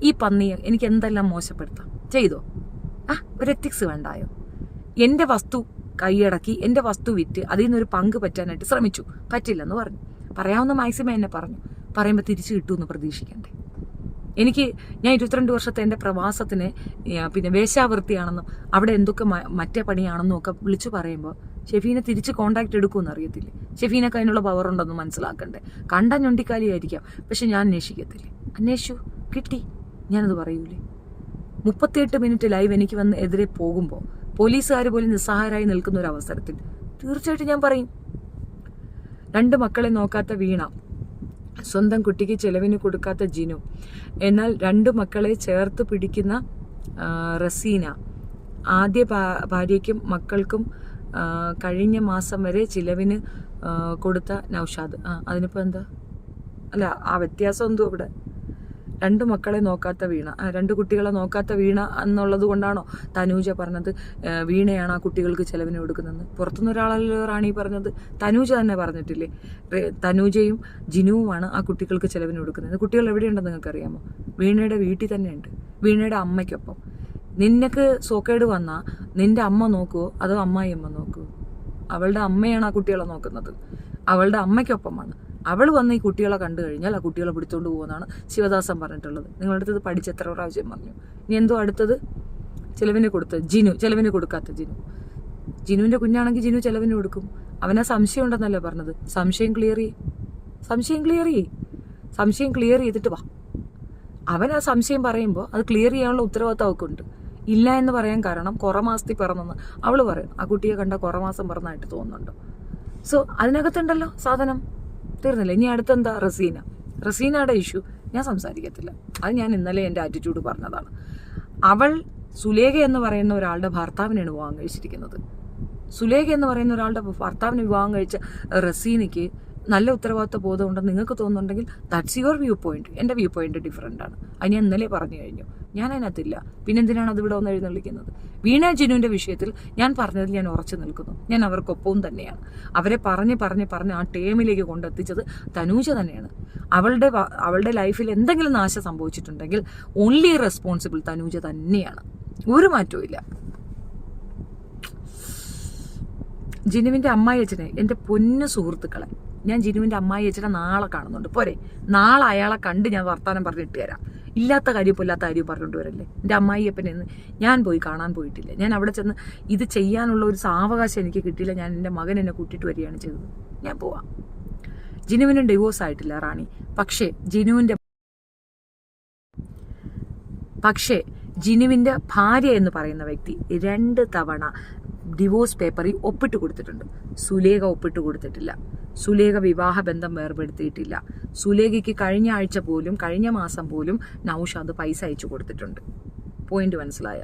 ഈ പന്നിയെ എനിക്ക് എന്തെല്ലാം മോശപ്പെടുത്താം? ചെയ്തോ? ഒരു എത്തിക്സ് വേണ്ടായോ? എൻ്റെ വസ്തു കൈയടക്കി, എൻ്റെ വസ്തു വിറ്റ് അതിൽ നിന്നൊരു പങ്ക് പറ്റാനായിട്ട് ശ്രമിച്ചു, പറ്റില്ലെന്ന് പറഞ്ഞു. പറയാവുന്ന മാക്സിമം എന്നെ പറഞ്ഞു. പറയുമ്പോൾ തിരിച്ചു കിട്ടുമെന്ന് പ്രതീക്ഷിക്കണ്ടേ? ഞാൻ 22 വർഷത്തെ എൻ്റെ പ്രവാസത്തിന് പിന്നെ വേശ്യാവൃത്തിയാണെന്നും അവിടെ എന്തൊക്കെ മറ്റേ പണിയാണെന്നും ഒക്കെ വിളിച്ചു പറയുമ്പോൾ ഷെഫീനെ തിരിച്ച് കോണ്ടാക്ട് എടുക്കുമെന്ന് അറിയത്തില്ലേ? ഷെഫീനൊക്കെ അതിനുള്ള പവർ ഉണ്ടെന്ന് മനസ്സിലാക്കണ്ടേ? കണ്ട ഞൊണ്ടിക്കാലിയായിരിക്കാം, പക്ഷെ ഞാൻ അന്വേഷിക്കത്തില്ലേ? അന്വേഷിച്ചു, കിട്ടി. ഞാനത് പറയൂലേ? 38 മിനിറ്റ് ലൈവ് എനിക്ക് വന്ന് എതിരെ പോകുമ്പോൾ പോലീസുകാർ പോലും നിസ്സഹായരായി നിൽക്കുന്ന ഒരു അവസരത്തിൽ തീർച്ചയായിട്ടും ഞാൻ പറയും. 2 മക്കളെ നോക്കാത്ത വീണ, സ്വന്തം കുട്ടിക്ക് ചെലവിന് കൊടുക്കാത്ത ജിനു, എന്നാൽ 2 മക്കളെ ചേർത്ത് പിടിക്കുന്ന റസീന, ആദ്യ ഭാര്യയ്ക്കും മക്കൾക്കും കഴിഞ്ഞ മാസം വരെ ചിലവിന് കൊടുത്ത നൗഷാദ്. അതിനിപ്പോൾ എന്താ? അല്ല, ആ വ്യത്യാസം എന്തോ ഇവിടെ. 2 മക്കളെ നോക്കാത്ത വീണ, 2 കുട്ടികളെ നോക്കാത്ത വീണ എന്നുള്ളത് കൊണ്ടാണോ തനൂജ പറഞ്ഞത് വീണയാണ് ആ കുട്ടികൾക്ക് ചെലവിന് കൊടുക്കുന്നതെന്ന്? പുറത്തുനിന്ന് ഒരാളല്ലോ റാണി പറഞ്ഞത്. തനൂജ തന്നെ പറഞ്ഞിട്ടില്ലേ, തനൂജയും ജിനുവുമാണ് ആ കുട്ടികൾക്ക് ചെലവിന് കൊടുക്കുന്നത്. കുട്ടികൾ എവിടെയുണ്ടെന്ന് നിങ്ങൾക്കറിയാമോ? വീണയുടെ വീട്ടിൽ തന്നെയുണ്ട്, വീണയുടെ അമ്മയ്ക്കൊപ്പം. നിനക്ക് സോക്കേട് വന്നാൽ നിന്റെ അമ്മ നോക്കുവോ അതോ അമ്മായി അമ്മ നോക്കുവോ? അവളുടെ അമ്മയാണ് ആ കുട്ടികളെ നോക്കുന്നത്, അവളുടെ അമ്മയ്ക്കൊപ്പമാണ്. അവൾ വന്ന് ഈ കുട്ടികളെ കണ്ടു കഴിഞ്ഞാൽ ആ കുട്ടികളെ പിടിച്ചുകൊണ്ട് പോകുമെന്നാണ് ശിവദാസൻ പറഞ്ഞിട്ടുള്ളത്. നിങ്ങളുടെ അടുത്തത് പഠിച്ച് എത്ര പ്രാവശ്യം പറഞ്ഞു. ഇനി എന്തോ അടുത്തത് ചെലവിന് കൊടുത്തത് ജിനു, ചെലവിന് കൊടുക്കാത്ത ജിനു. ജിനുവിൻ്റെ കുഞ്ഞാണെങ്കിൽ ജിനു ചെലവിന് കൊടുക്കും. അവനാ സംശയം ഉണ്ടെന്നല്ലേ പറഞ്ഞത്. സംശയം ക്ലിയർ ചെയ്തിട്ട് വാ. അവൻ ആ സംശയം പറയുമ്പോൾ അത് ക്ലിയർ ചെയ്യാനുള്ള ഉത്തരവാദിത്തം അവൾക്കുണ്ട്. ഇല്ല എന്ന് പറയാൻ കാരണം കുറമാസത്തിൽ പിറന്നെന്ന് അവൾ പറയും. ആ കുട്ടിയെ കണ്ട കുറമാസം പിറന്നായിട്ട് തോന്നുന്നുണ്ടോ? സോ അതിനകത്തുണ്ടല്ലോ സാധനം. തീർന്നില്ല. ഇനി അടുത്തെന്താ? റസീനയുടെ ഇഷ്യൂ ഞാൻ സംസാരിക്കത്തില്ല. അത് ഞാൻ ഇന്നലെ എൻ്റെ ആറ്റിറ്റ്യൂഡ് പറഞ്ഞതാണ്. അവൾ സുലേഖ എന്ന് പറയുന്ന ഒരാളുടെ ഭർത്താവിനാണ് വിവാഹം കഴിച്ചിരിക്കുന്നത്. സുലേഖ എന്ന് പറയുന്ന ഒരാളുടെ ഭർത്താവിന് വിവാഹം കഴിച്ച റസീനയ്ക്ക് നല്ല ഉത്തരവാദിത്വ ബോധം ഉണ്ടെന്ന് നിങ്ങൾക്ക് തോന്നുന്നുണ്ടെങ്കിൽ ദാറ്റ്സ് യുവർ വ്യൂ പോയിന്റ്. എൻ്റെ വ്യൂ പോയിന്റ് ഡിഫറൻ്റ് ആണ്. അത് ഞാൻ ഇന്നലെ പറഞ്ഞു കഴിഞ്ഞു. ഞാൻ അതിനകത്തില്ല. പിന്നെന്തിനാണ് അത് ഇവിടെ വന്ന് എഴുന്നള്ളിക്കുന്നത്? വീണ ജിനുവിൻ്റെ വിഷയത്തിൽ ഞാൻ പറഞ്ഞതിൽ ഞാൻ ഉറച്ചു നിൽക്കുന്നു. ഞാൻ അവർക്കൊപ്പവും തന്നെയാണ്. അവരെ പറഞ്ഞ് ആ ടേമിലേക്ക് കൊണ്ടെത്തിച്ചത് തനൂജ തന്നെയാണ്. അവളുടെ ലൈഫിൽ എന്തെങ്കിലും നാശം സംഭവിച്ചിട്ടുണ്ടെങ്കിൽ ഓൺലി റെസ്പോൺസിബിൾ തനൂജ തന്നെയാണ്. ഒരു മാറ്റവും ഇല്ല. ജിനുവിൻ്റെ അമ്മായി അച്ഛനെ, എൻ്റെ പൊന്നു സുഹൃത്തുക്കളെ, ഞാൻ ജിനുവിൻ്റെ അമ്മായി അച്ഛനെ നാളെ കാണുന്നുണ്ട്. പോരെ, നാളെ അയാളെ കണ്ട് ഞാൻ വർത്താനം പറഞ്ഞിട്ട് തരാം. ഇല്ലാത്ത കാര്യം പറഞ്ഞുകൊണ്ട് വരല്ലേ. എൻ്റെ അമ്മായിയപ്പനെന്ന് ഞാൻ പോയി കാണാൻ പോയിട്ടില്ല. ഞാൻ അവിടെ ചെന്ന് ഇത് ചെയ്യാനുള്ള ഒരു സാവകാശം എനിക്ക് കിട്ടിയില്ല. ഞാൻ എൻ്റെ മകൻ എന്നെ കൂട്ടിയിട്ട് വരികയാണ് ചെയ്തത്. ഞാൻ പോവാം. ജിനുവിനും ഡിവോഴ്സ് ആയിട്ടില്ല റാണി. പക്ഷേ ജിനുവിൻ്റെ ഭാര്യ എന്ന് പറയുന്ന വ്യക്തി 2 തവണ ഡിവോഴ്സ് പേപ്പറിൽ ഒപ്പിട്ട് കൊടുത്തിട്ടുണ്ട്. സുലേഖ ഒപ്പിട്ട് കൊടുത്തിട്ടില്ല. സുലേഖ വിവാഹബന്ധം വേർപെടുത്തിയിട്ടില്ല. സുലേഖയ്ക്ക് കഴിഞ്ഞ മാസം പോലും നൗഷാദ് പൈസ അയച്ചു കൊടുത്തിട്ടുണ്ട്. പോയിന്റ് മനസ്സിലായ?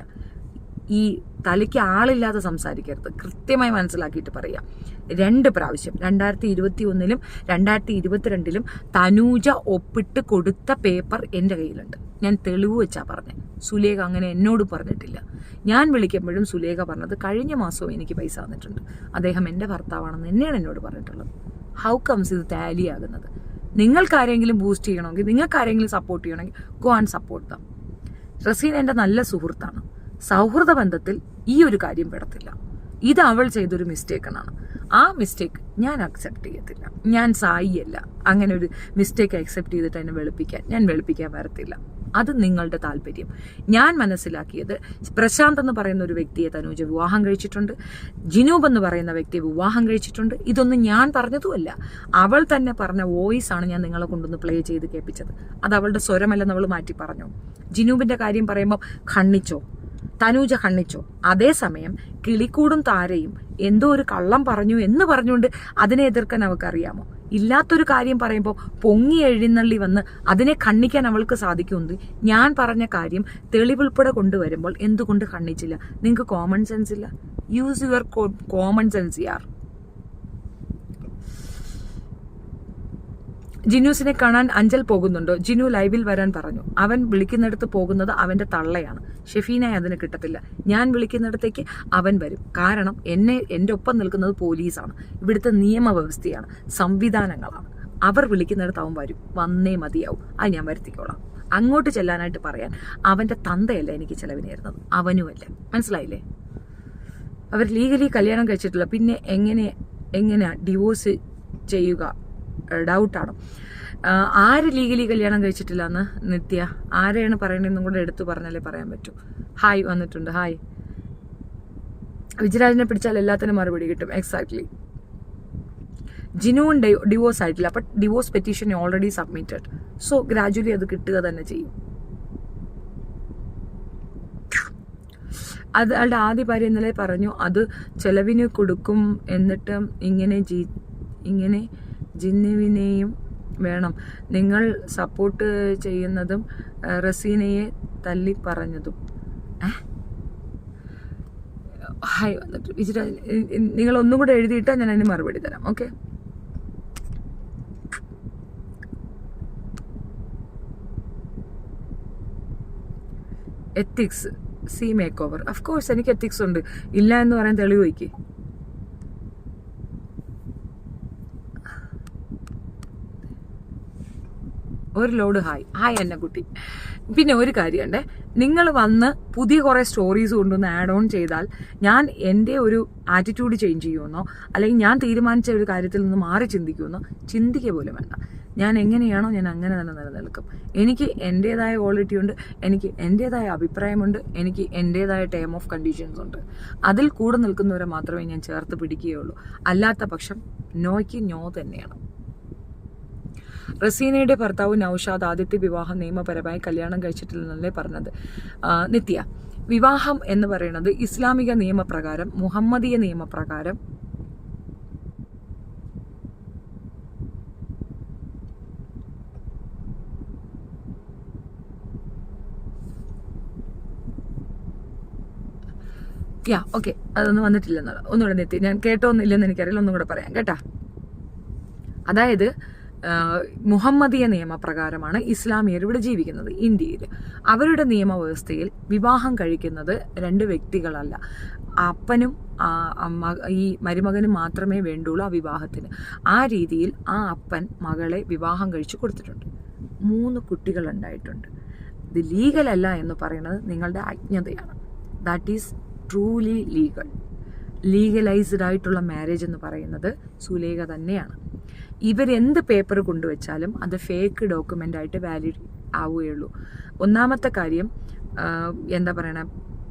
ഈ തലയ്ക്ക് ആളില്ലാതെ സംസാരിക്കരുത്. കൃത്യമായി മനസ്സിലാക്കിയിട്ട് പറയാം. 2 പ്രാവശ്യം 2021-ലും 2022-ലും തനൂജ ഒപ്പിട്ട് കൊടുത്ത പേപ്പർ എൻ്റെ കയ്യിലുണ്ട്. ഞാൻ തെളിവ് വെച്ചാ പറഞ്ഞത്. സുലേഖ അങ്ങനെ എന്നോട് പറഞ്ഞിട്ടില്ല. ഞാൻ വിളിക്കുമ്പോഴും സുലേഖ പറഞ്ഞത് കഴിഞ്ഞ മാസവും എനിക്ക് പൈസ തന്നിട്ടുണ്ട്, അദ്ദേഹം എൻ്റെ ഭർത്താവാണെന്ന് തന്നെയാണ് എന്നോട് പറഞ്ഞിട്ടുള്ളത്. ഹൗ കംസ് ഇത് ടാലിയാകുന്നത്? നിങ്ങൾക്കാരെങ്കിലും ബൂസ്റ്റ് ചെയ്യണമെങ്കിൽ, നിങ്ങൾക്കാരെങ്കിലും സപ്പോർട്ട് ചെയ്യണമെങ്കിൽ go and support them. Raseena എൻ്റെ നല്ല സുഹൃത്താണ്. സൗഹൃദ ബന്ധത്തിൽ ഈ ഒരു കാര്യം പെടത്തില്ല. ഇത് അവൾ ചെയ്തൊരു മിസ്റ്റേക്കാണ്. ആ മിസ്റ്റേക്ക് ഞാൻ അക്സെപ്റ്റ് ചെയ്യത്തില്ല. ഞാൻ സായിയല്ല അങ്ങനെ ഒരു മിസ്റ്റേക്ക് അക്സെപ്റ്റ് ചെയ്തിട്ട് അതിനെ വെളുപ്പിക്കാൻ വരത്തില്ല. അത് നിങ്ങളുടെ താല്പര്യം. ഞാൻ മനസ്സിലാക്കിയത് പ്രശാന്ത് എന്ന് പറയുന്ന ഒരു വ്യക്തിയെ തനൂജ വിവാഹം കഴിച്ചിട്ടുണ്ട്. ജിനൂബ് എന്ന് പറയുന്ന വ്യക്തിയെ വിവാഹം കഴിച്ചിട്ടുണ്ട്. ഇതൊന്നും ഞാൻ പറഞ്ഞതുമല്ല, അവൾ തന്നെ പറഞ്ഞ വോയിസ് ആണ് ഞാൻ നിങ്ങളെ കൊണ്ടൊന്ന് പ്ലേ ചെയ്ത് കേൾപ്പിച്ചത്. അത് അവളുടെ സ്വരമല്ലെന്ന് അവൾ മാറ്റി പറഞ്ഞു. ജിനൂബിന്റെ കാര്യം പറയുമ്പോൾ തനൂജ ഖണ്ഡിച്ചോ. അതേസമയം കിളിക്കൂടും താരയും എന്തോ ഒരു കള്ളം പറഞ്ഞു എന്ന് പറഞ്ഞുകൊണ്ട് അതിനെ എതിർക്കാൻ അവൾക്കറിയാമോ? ഇല്ലാത്തൊരു കാര്യം പറയുമ്പോൾ പൊങ്ങി എഴുന്നള്ളി വന്ന് അതിനെ ഖണ്ഡിക്കാൻ അവൾക്ക് സാധിക്കുമെന്ന് ഞാൻ പറഞ്ഞ കാര്യം തെളിവുൾപ്പെടെ കൊണ്ടുവരുമ്പോൾ എന്തുകൊണ്ട് ഖണ്ഡിച്ചില്ല? നിങ്ങൾക്ക് കോമൺ സെൻസ് ഇല്ല? യൂസ് യുവർ കോമൺ സെൻസ് യാർ. ജിനൂസിനെ കാണാൻ അഞ്ചൽ പോകുന്നുണ്ടോ? ജിനു ലൈവിൽ വരാൻ പറഞ്ഞു. അവൻ വിളിക്കുന്നിടത്ത് പോകുന്നത് അവൻ്റെ തള്ളയാണ്. ഷെഫീനായി അതിന് കിട്ടത്തില്ല. ഞാൻ വിളിക്കുന്നിടത്തേക്ക് അവൻ വരും. കാരണം എൻ്റെ ഒപ്പം നിൽക്കുന്നത് പോലീസാണ്, ഇവിടുത്തെ നിയമവ്യവസ്ഥയാണ്, സംവിധാനങ്ങളാണ്. അവർ വിളിക്കുന്നിടത്ത് അവൻ വരും, വന്നേ മതിയാവും. അത് ഞാൻ വരുത്തിക്കോളാം. അങ്ങോട്ട് ചെല്ലാനായിട്ട് പറയാൻ അവൻ്റെ തന്തയല്ല എനിക്ക് ചെലവിനേരുന്നത്, അവനുമല്ല. മനസ്സിലായില്ലേ? അവർ ലീഗലി കല്യാണം കഴിച്ചിട്ടില്ല. പിന്നെ എങ്ങനെയാ ഡിവോഴ്സ് ചെയ്യുക? ഡൗട്ടാണ്. ആര് ലീഗലി കല്യാണം കഴിച്ചിട്ടില്ല എന്ന് നിത്യ ആരെയാണ് പറയണതെന്നും കൂടെ എടുത്തു പറഞ്ഞാലേ പറയാൻ പറ്റൂ. ഹായ് വന്നിട്ടുണ്ട്. ഹായ്. വിജയരാജിനെ പിടിച്ചാൽ എല്ലാത്തിനും മറുപടി കിട്ടും. എക്സാക്ട്ലി. ജിനുവും ഡിവോഴ്സ് ആയിട്ടില്ല. അപ്പം divorce petition already submitted. So gradually അത് കിട്ടുക തന്നെ ചെയ്യും. അത് അയാളുടെ ആദ്യ ഭാര്യ ഇന്നലെ പറഞ്ഞു അത് ചെലവിന് കൊടുക്കും, എന്നിട്ട് ഇങ്ങനെ ജിന്നുവിനെയും വേണം. നിങ്ങൾ സപ്പോർട്ട് ചെയ്യുന്നതും റസീനയെ തല്ലി പറഞ്ഞതും. ഹായ് വന്നിട്ട് വിജിരാജ്, നിങ്ങൾ ഒന്നും കൂടെ എഴുതിയിട്ടാൽ ഞാൻ അതിന് മറുപടി തരാം. Okay. Ethics C make over. Of course എനിക്ക് എത്തിക്സ് ഉണ്ട്, ഇല്ല എന്ന് പറയാൻ തെളിവ് വയ്ക്ക്. ഒരു ലോഡ് ഹായ് എന്നെ കുട്ടി. പിന്നെ ഒരു കാര്യമുണ്ടേ, നിങ്ങൾ വന്ന് പുതിയ കുറേ സ്റ്റോറീസ് കൊണ്ടുവന്ന് ആഡ് ഓൺ ചെയ്താൽ ഞാൻ എൻ്റെ ഒരു ആറ്റിറ്റ്യൂഡ് ചേഞ്ച് ചെയ്യുമെന്നോ അല്ലെങ്കിൽ ഞാൻ തീരുമാനിച്ച ഒരു കാര്യത്തിൽ നിന്ന് മാറി ചിന്തിക്കുമെന്നോ ചിന്തിക്കുക പോലും വേണ്ട. ഞാൻ എങ്ങനെയാണോ ഞാൻ അങ്ങനെ തന്നെ നിലനിൽക്കും. എനിക്ക് എൻ്റേതായ ക്വാളിറ്റി ഉണ്ട്, എനിക്ക് എൻ്റേതായ അഭിപ്രായമുണ്ട്, എനിക്ക് എൻ്റേതായ ടേം ഓഫ് കണ്ടീഷൻസ് ഉണ്ട്. അതിൽ കൂടെ നിൽക്കുന്നവരെ മാത്രമേ ഞാൻ ചേർത്ത് പിടിക്കുകയുള്ളൂ. അല്ലാത്ത പക്ഷം നോയ്ക്ക് നോ തന്നെയാണ്. റസീനയുടെ ഭർത്താവ് നൌഷാദ് ആദ്യത്തെ വിവാഹം നിയമപരമായി കല്യാണം കഴിച്ചിട്ടില്ലെന്നല്ലേ പറഞ്ഞത് നിത്യ. വിവാഹം എന്ന് പറയുന്നത് ഇസ്ലാമിക നിയമപ്രകാരം, മുഹമ്മദീയ നിയമപ്രകാരം ഓക്കെ, അതൊന്നും വന്നിട്ടില്ലെന്നുള്ള ഒന്നുകൂടെ നിത്യ, ഞാൻ കേട്ടോന്നില്ലെന്ന് എനിക്കറിയില്ല, ഒന്നും കൂടെ പറയാം കേട്ടാ. അതായത് മുഹമ്മദീയ നിയമപ്രകാരമാണ് ഇസ്ലാമിയർ ഇവിടെ ജീവിക്കുന്നത് ഇന്ത്യയിൽ. അവരുടെ നിയമവ്യവസ്ഥയിൽ വിവാഹം കഴിക്കുന്നത് രണ്ട് വ്യക്തികളല്ല, അപ്പനും ഈ മരുമകനും മാത്രമേ വേണ്ടുള്ളൂ ആ വിവാഹത്തിന്. ആ രീതിയിൽ ആ അപ്പൻ മകളെ വിവാഹം കഴിച്ചു കൊടുത്തിട്ടുണ്ട്. 3 കുട്ടികളുണ്ടായിട്ടുണ്ട്. ഇത് ലീഗലല്ല എന്ന് പറയുന്നത് നിങ്ങളുടെ അജ്ഞതയാണ്. That is truly legal. Legalised ആയിട്ടുള്ള മാരേജ് എന്ന് പറയുന്നത് സുലേഖ തന്നെയാണ്. ഇവരെന്ത് പേപ്പർ കൊണ്ടുവച്ചാലും അത് ഫേക്ക് ഡോക്യുമെൻ്റ് ആയിട്ട് വാലിഡ് ആവുകയുള്ളൂ. ഒന്നാമത്തെ കാര്യം എന്താ പറയണ,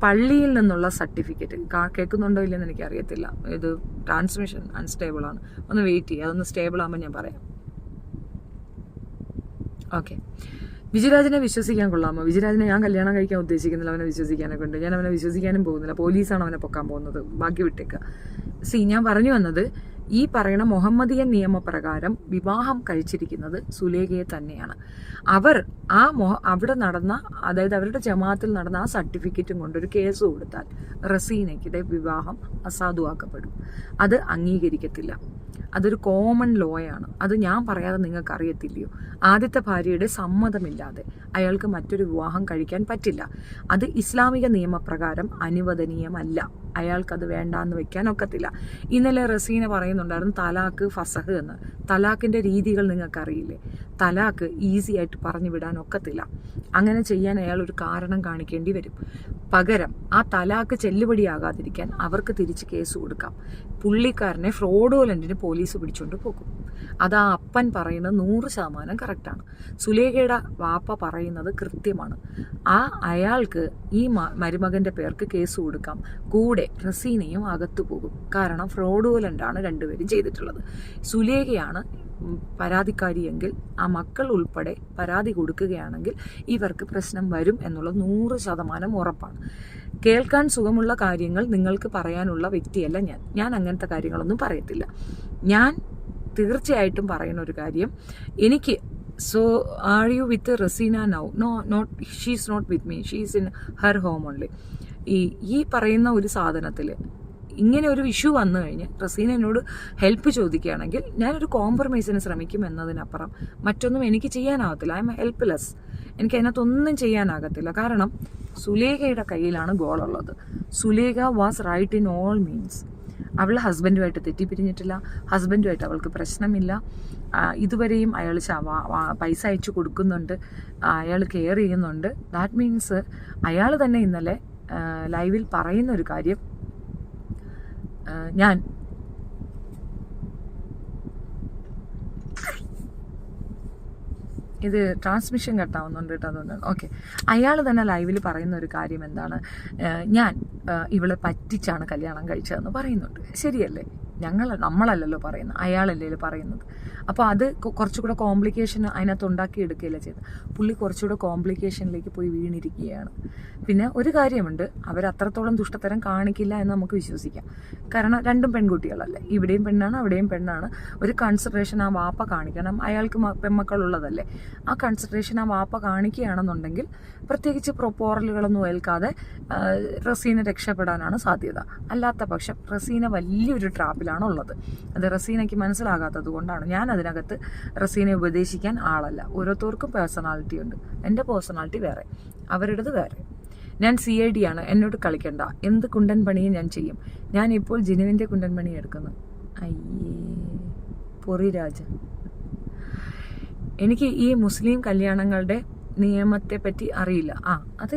പള്ളിയിൽ നിന്നുള്ള സർട്ടിഫിക്കറ്റ് കേൾക്കുന്നുണ്ടോ ഇല്ലെന്ന് എനിക്കറിയത്തില്ല. ഇത് ട്രാൻസ്മിഷൻ അൺസ്റ്റേബിളാണ്, ഒന്ന് വെയിറ്റ് ചെയ്യുക, അതൊന്ന് സ്റ്റേബിൾ ആകുമ്പോൾ ഞാൻ പറയാം. ഓക്കെ, വിജയരാജിനെ വിശ്വസിക്കാൻ കൊള്ളാമോ? വിജയരാജിനെ ഞാൻ കല്യാണം കഴിക്കാൻ ഉദ്ദേശിക്കുന്നില്ല, അവനെ വിശ്വസിക്കാനൊക്കെ ഉണ്ട്. ഞാൻ അവനെ വിശ്വസിക്കാനും പോകുന്നില്ല, പോലീസാണ് അവനെ പൊക്കാൻ പോകുന്നത്, ബാക്കി വിട്ടേക്കുക. ഞാൻ പറഞ്ഞു വന്നത്, ഈ പറയുന്ന മുഹമ്മദീയ നിയമപ്രകാരം വിവാഹം കഴിച്ചിരിക്കുന്നത് സുലേഖയെ തന്നെയാണ്. അവർ അവിടെ നടന്ന, അതായത് അവരുടെ ജമാഅത്തിൽ നടന്ന ആ സർട്ടിഫിക്കറ്റും കൊണ്ട് ഒരു കേസ് കൊടുത്താൽ റസീനയ്ക്കിടെ വിവാഹം അസാധുവാക്കപ്പെടും. അത് അംഗീകരിക്കത്തില്ല. അതൊരു കോമൺ ലോയാണ്. അത് ഞാൻ പറയാതെ നിങ്ങൾക്ക് അറിയത്തില്ലയോ? ആദ്യത്തെ ഭാര്യയുടെ സമ്മതമില്ലാതെ അയാൾക്ക് മറ്റൊരു വിവാഹം കഴിക്കാൻ പറ്റില്ല. അത് ഇസ്ലാമിക നിയമപ്രകാരം അനുവദനീയമല്ല. അയാൾക്കത് വേണ്ടാന്ന് വെക്കാൻ ഒക്കത്തില്ല. ഇന്നലെ റസീന പറയുന്നുണ്ടായിരുന്നു തലാക്ക് ഫസഹ് എന്ന്. തലാക്കിൻ്റെ രീതികൾ നിങ്ങൾക്കറിയില്ലേ? തലാക്ക് ഈസി ആയിട്ട് പറഞ്ഞു വിടാൻ ഒക്കത്തില്ല. അങ്ങനെ ചെയ്യാൻ അയാൾ ഒരു കാരണം കാണിക്കേണ്ടി വരും. പകരം ആ തലാക്ക് ചെല്ലുപടിയാകാതിരിക്കാൻ അവർക്ക് തിരിച്ച് കേസ് കൊടുക്കാം. പുള്ളിക്കാരനെ ഫ്രോഡുലൻറ്റിന് പോലീസ് പിടിച്ചുകൊണ്ട് പോകും. അത് ആ അപ്പൻ പറയുന്നത് 100% കറക്റ്റാണ്. സുലേഖയുടെ വാപ്പ പറയുന്നത് കൃത്യമാണ്. അയാൾക്ക് ഈ മരുമകൻ്റെ പേർക്ക് കേസ് കൊടുക്കാം. കൂടെ റസീനയും അകത്തു പോകും. കാരണം ഫ്രോഡുലൻ്റാണ് രണ്ടുപേരും ചെയ്തിട്ടുള്ളത്. സുലേഖയാണ് പരാതിക്കാരിയെങ്കിൽ ആ മക്കൾ ഉൾപ്പെടെ പരാതി കൊടുക്കുകയാണെങ്കിൽ ഇവർക്ക് പ്രശ്നം വരും എന്നുള്ളത് 100% ഉറപ്പാണ്. കേൾക്കാൻ സുഖമുള്ള കാര്യങ്ങൾ നിങ്ങൾക്ക് പറയാനുള്ള വ്യക്തിയല്ല ഞാൻ അങ്ങനത്തെ കാര്യങ്ങളൊന്നും പറയത്തില്ല. ഞാൻ തീർച്ചയായിട്ടും പറയുന്ന ഒരു കാര്യം, എനിക്ക് are you with Raseena now? Not she's not with me, she's in her home only. ഈ പറയുന്ന ഒരു സാധനത്തിൽ ഇങ്ങനെ ഒരു ഇഷ്യൂ വന്നു കഴിഞ്ഞ് റസീന എന്നോട് ഹെൽപ്പ് ചോദിക്കുകയാണെങ്കിൽ ഞാനൊരു കോംപ്രമൈസിന് ശ്രമിക്കും എന്നതിനപ്പുറം മറ്റൊന്നും എനിക്ക് ചെയ്യാനാകത്തില്ല. I M helpless. എനിക്ക് അതിനകത്തൊന്നും ചെയ്യാനാകത്തില്ല. കാരണം സുലേഖയുടെ കയ്യിലാണ് ഗോളുള്ളത്. Sulekha was right in all means. അവൾ ഹസ്ബൻഡുമായിട്ട് തെറ്റിപ്പിരിഞ്ഞിട്ടില്ല, ഹസ്ബൻഡുമായിട്ട് അവൾക്ക് പ്രശ്നമില്ല. ഇതുവരെയും അയാൾ പൈസ അയച്ചു കൊടുക്കുന്നുണ്ട്, അയാൾ കെയർ ചെയ്യുന്നുണ്ട്. ദാറ്റ് മീൻസ് അയാൾ തന്നെ ഇന്നലെ ലൈവിൽ പറയുന്ന ഒരു കാര്യം, ഞാൻ ഇത് ട്രാൻസ്മിഷൻ കട്ടാവുന്നുണ്ട് കേട്ടോ, അതുകൊണ്ടാണ്. ഓക്കെ, അയാൾ തന്നെ ലൈവിൽ പറയുന്ന ഒരു കാര്യം എന്താണ്, ഞാൻ ഇവളെ പറ്റിച്ചാണ് കല്യാണം കഴിച്ചതെന്ന് പറയുന്നുണ്ട്. ശരിയല്ലേ? നമ്മളല്ലല്ലോ പറയുന്നത്, അയാളല്ലേ പറയുന്നത്. അപ്പോൾ അത് കുറച്ചുകൂടെ കോംപ്ലിക്കേഷൻ അതിനകത്ത് ഉണ്ടാക്കിയെടുക്കുകയല്ലേ ചെയ്തത്. പുള്ളി കുറച്ചുകൂടെ കോംപ്ലിക്കേഷനിലേക്ക് പോയി വീണിരിക്കുകയാണ്. പിന്നെ ഒരു കാര്യമുണ്ട്, അവരത്രത്തോളം ദുഷ്ടത്തരം കാണിക്കില്ല എന്ന് നമുക്ക് വിശ്വസിക്കാം. കാരണം രണ്ടും പെൺകുട്ടികളല്ലേ, ഇവിടെയും പെണ്ണാണ് അവിടെയും പെണ്ണാണ്. ഒരു കൺസിഡറേഷൻ ആ വാപ്പ കാണിക്കണം. അയാൾക്ക് പെൺമക്കളുള്ളതല്ലേ, ആ കൺസിഡറേഷൻ ആ വാപ്പ കാണിക്കുകയാണെന്നുണ്ടെങ്കിൽ പ്രത്യേകിച്ച് പോറലുകളൊന്നും ഏൽക്കാതെ റസീന രക്ഷപ്പെടാനാണ് സാധ്യത. അല്ലാത്ത പക്ഷം റസീന വലിയൊരു ട്രാപ്പിലാണ് ഉള്ളത്. അത് റസീനയ്ക്ക് മനസ്സിലാകാത്തത് കൊണ്ടാണ്. ഞാൻ അതിനകത്ത് റസീനെ ഉപദേശിക്കാൻ ആളല്ല. ഓരോരുത്തർക്കും പേഴ്സണാലിറ്റി ഉണ്ട്. എൻ്റെ പേഴ്സണാലിറ്റി വേറെ, അവരുടേത് വേറെ. ഞാൻ CID ആണ്, എന്നോട് കളിക്കണ്ട, എന്ത് കുണ്ടൻ പണിയും ഞാൻ ചെയ്യും. ഞാൻ ഇപ്പോൾ ജിനുവിൻ്റെ കുണ്ടൻ പണി എടുക്കുന്നു. അയ്യേ പൊറിരാജ. എനിക്ക് ഈ മുസ്ലിം കല്യാണങ്ങളുടെ നിയമത്തെ പറ്റി അറിയില്ല. അത്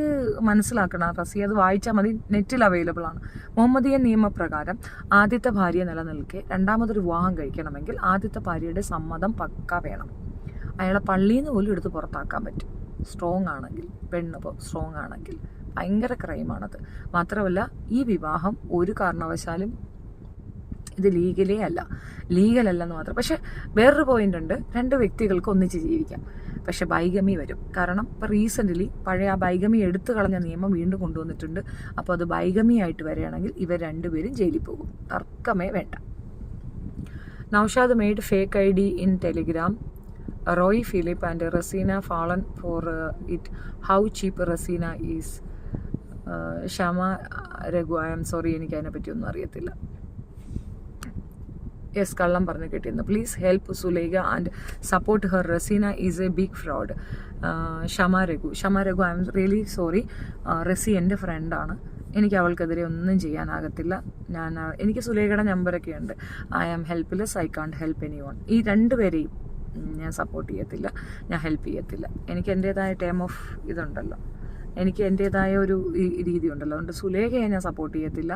മനസ്സിലാക്കണം റസി, അത് വായിച്ചാൽ മതി, നെറ്റിൽ അവൈലബിൾ ആണ്. മുഹമ്മദീയ നിയമപ്രകാരം ആദ്യത്തെ ഭാര്യ നിലനിൽക്കെ രണ്ടാമതൊരു വിവാഹം കഴിക്കണമെങ്കിൽ ആദ്യത്തെ ഭാര്യയുടെ സമ്മതം പക്ക വേണം. അയാളെ പള്ളിയിൽ നിന്ന് പോലും എടുത്ത് പുറത്താക്കാൻ പറ്റും, സ്ട്രോങ് ആണെങ്കിൽ. പെണ്ണ് സ്ട്രോങ് ആണെങ്കിൽ ഭയങ്കര ക്രൈമാണത്. മാത്രമല്ല ഈ വിവാഹം ഒരു കാരണവശാലും ഇത് ലീഗലല്ലെന്ന് മാത്രം. പക്ഷെ വേറൊരു പോയിന്റ് ഉണ്ട്, 2 വ്യക്തികൾക്ക് ഒന്നിച്ച് ജീവിക്കാം. പക്ഷെ ബൈഗമി വരും. കാരണം ഇപ്പോൾ റീസെൻ്റ്ലി പഴയ ആ ബൈഗമി എടുത്തു കളഞ്ഞ നിയമം വീണ്ടും കൊണ്ടുവന്നിട്ടുണ്ട്. അപ്പോൾ അത് ബൈഗമി ആയിട്ട് വരികയാണെങ്കിൽ ഇവർ 2 പേരും ജയിലിൽ പോകും, തർക്കമേ വേണ്ട. Naushad made fake ID in Telegram. Roy Philip and Rasina fallen for it. How cheap Rasina is. Shama Regu, I am sorry, എനിക്ക് അതിനെപ്പറ്റിയൊന്നും അറിയത്തില്ല. യെസ്, കള്ളം പറഞ്ഞ് കിട്ടിയിരുന്നു. Please help Sulaikha and support her. Raseena is a big fraud. Shama Raghu, I am really sorry. Rasi എൻ്റെ ഫ്രണ്ടാണ്, എനിക്ക് അവൾക്കെതിരെ ഒന്നും ചെയ്യാനാകത്തില്ല. എനിക്ക് സുലൈഖയുടെ നമ്പറൊക്കെ ഉണ്ട്. I am helpless, I can't help anyone. ഈ 2 പേരെയും ഞാൻ സപ്പോർട്ട് ചെയ്യത്തില്ല, ഞാൻ ഹെൽപ്പ് ചെയ്യത്തില്ല. എനിക്ക് എൻ്റേതായ ടൈം ഓഫ് ഇതുണ്ടല്ലോ, എനിക്ക് എൻ്റേതായ ഒരു രീതി ഉണ്ടല്ലോ. അതുകൊണ്ട് സുലേഖയെ ഞാൻ സപ്പോർട്ട് ചെയ്യത്തില്ല.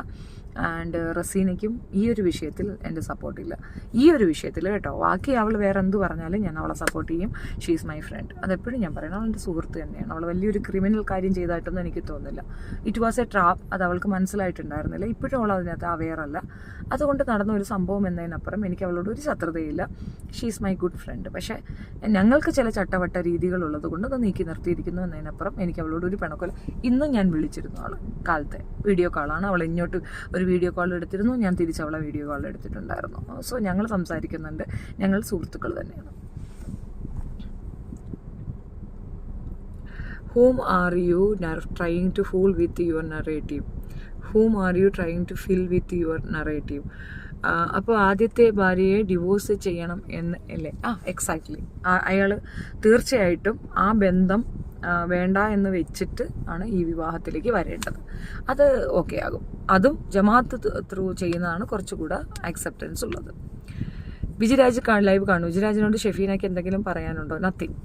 ആൻഡ് റസീനയ്ക്കും ഈ ഒരു വിഷയത്തിൽ എൻ്റെ സപ്പോർട്ടില്ല, ഈ ഒരു വിഷയത്തിൽ കേട്ടോ. ബാക്കി അവൾ വേറെ എന്ത് പറഞ്ഞാലും ഞാൻ അവളെ സപ്പോർട്ട് ചെയ്യും. She is my friend. അതെപ്പോഴും ഞാൻ പറയണം, അവളുടെ സുഹൃത്ത് തന്നെയാണ്. അവൾ വലിയൊരു ക്രിമിനൽ കാര്യം ചെയ്തായിട്ടൊന്നും എനിക്ക് തോന്നുന്നില്ല. ഇറ്റ് വാസ് എ ട്രാപ്പ്, അത് അവൾക്ക് മനസ്സിലായിട്ടുണ്ടായിരുന്നില്ല. ഇപ്പോഴും അവൾ അതിനകത്ത് അവെയർ അല്ല. അതുകൊണ്ട് നടന്ന ഒരു സംഭവം എന്നതിനപ്പുറം എനിക്ക് അവളോട് ഒരു ശത്രുതയില്ല. She is my good friend. പക്ഷേ ഞങ്ങൾക്ക് ചില ചട്ടവട്ട രീതികളുള്ളത് കൊണ്ട് അത് നീക്കി നിർത്തിയിരിക്കുന്നു എന്നതിനപ്പുറം എനിക്ക് അവളോട് ഒരു പിണക്കല്ല. ഇന്നും ഞാൻ വിളിച്ചിരുന്നു ആൾ കാലത്തെ, വീഡിയോ കോളാണ്. അവൾ ഇങ്ങോട്ട് ഒരു വീഡിയോ കോൾ എടുത്തിരുന്നു, ഞാൻ തിരിച്ച് അവളെ വീഡിയോ കോൾ എടുത്തിട്ടുണ്ടായിരുന്നു. സോ ഞങ്ങൾ സംസാരിക്കുന്നുണ്ട്, ഞങ്ങൾ സുഹൃത്തുക്കൾ തന്നെയാണ്. Whom are you trying to fool with your narrative? Whom are you trying to fill with your narrative? അപ്പോൾ ആദ്യത്തെ ഭാര്യയെ ഡിവോഴ്സ് ചെയ്യണം എന്ന് അല്ലേ? എക്സാക്ട്ലി. അയാൾ തീർച്ചയായിട്ടും ആ ബന്ധം വേണ്ട എന്ന് വെച്ചിട്ട് ആണ് ഈ വിവാഹത്തിലേക്ക് വരേണ്ടത്. അത് ഓക്കെ ആകും. അതും ജമാഅത്ത് ത്രൂ ചെയ്യുന്നതാണ് കുറച്ചുകൂടെ അക്സെപ്റ്റൻസ് ഉള്ളത്. വിജിരാജ് ലൈവ് കാണും. വിജിരാജിനോട് ഷെഫീനയ്ക്ക് എന്തെങ്കിലും പറയാനുണ്ടോ? നത്തിങ്.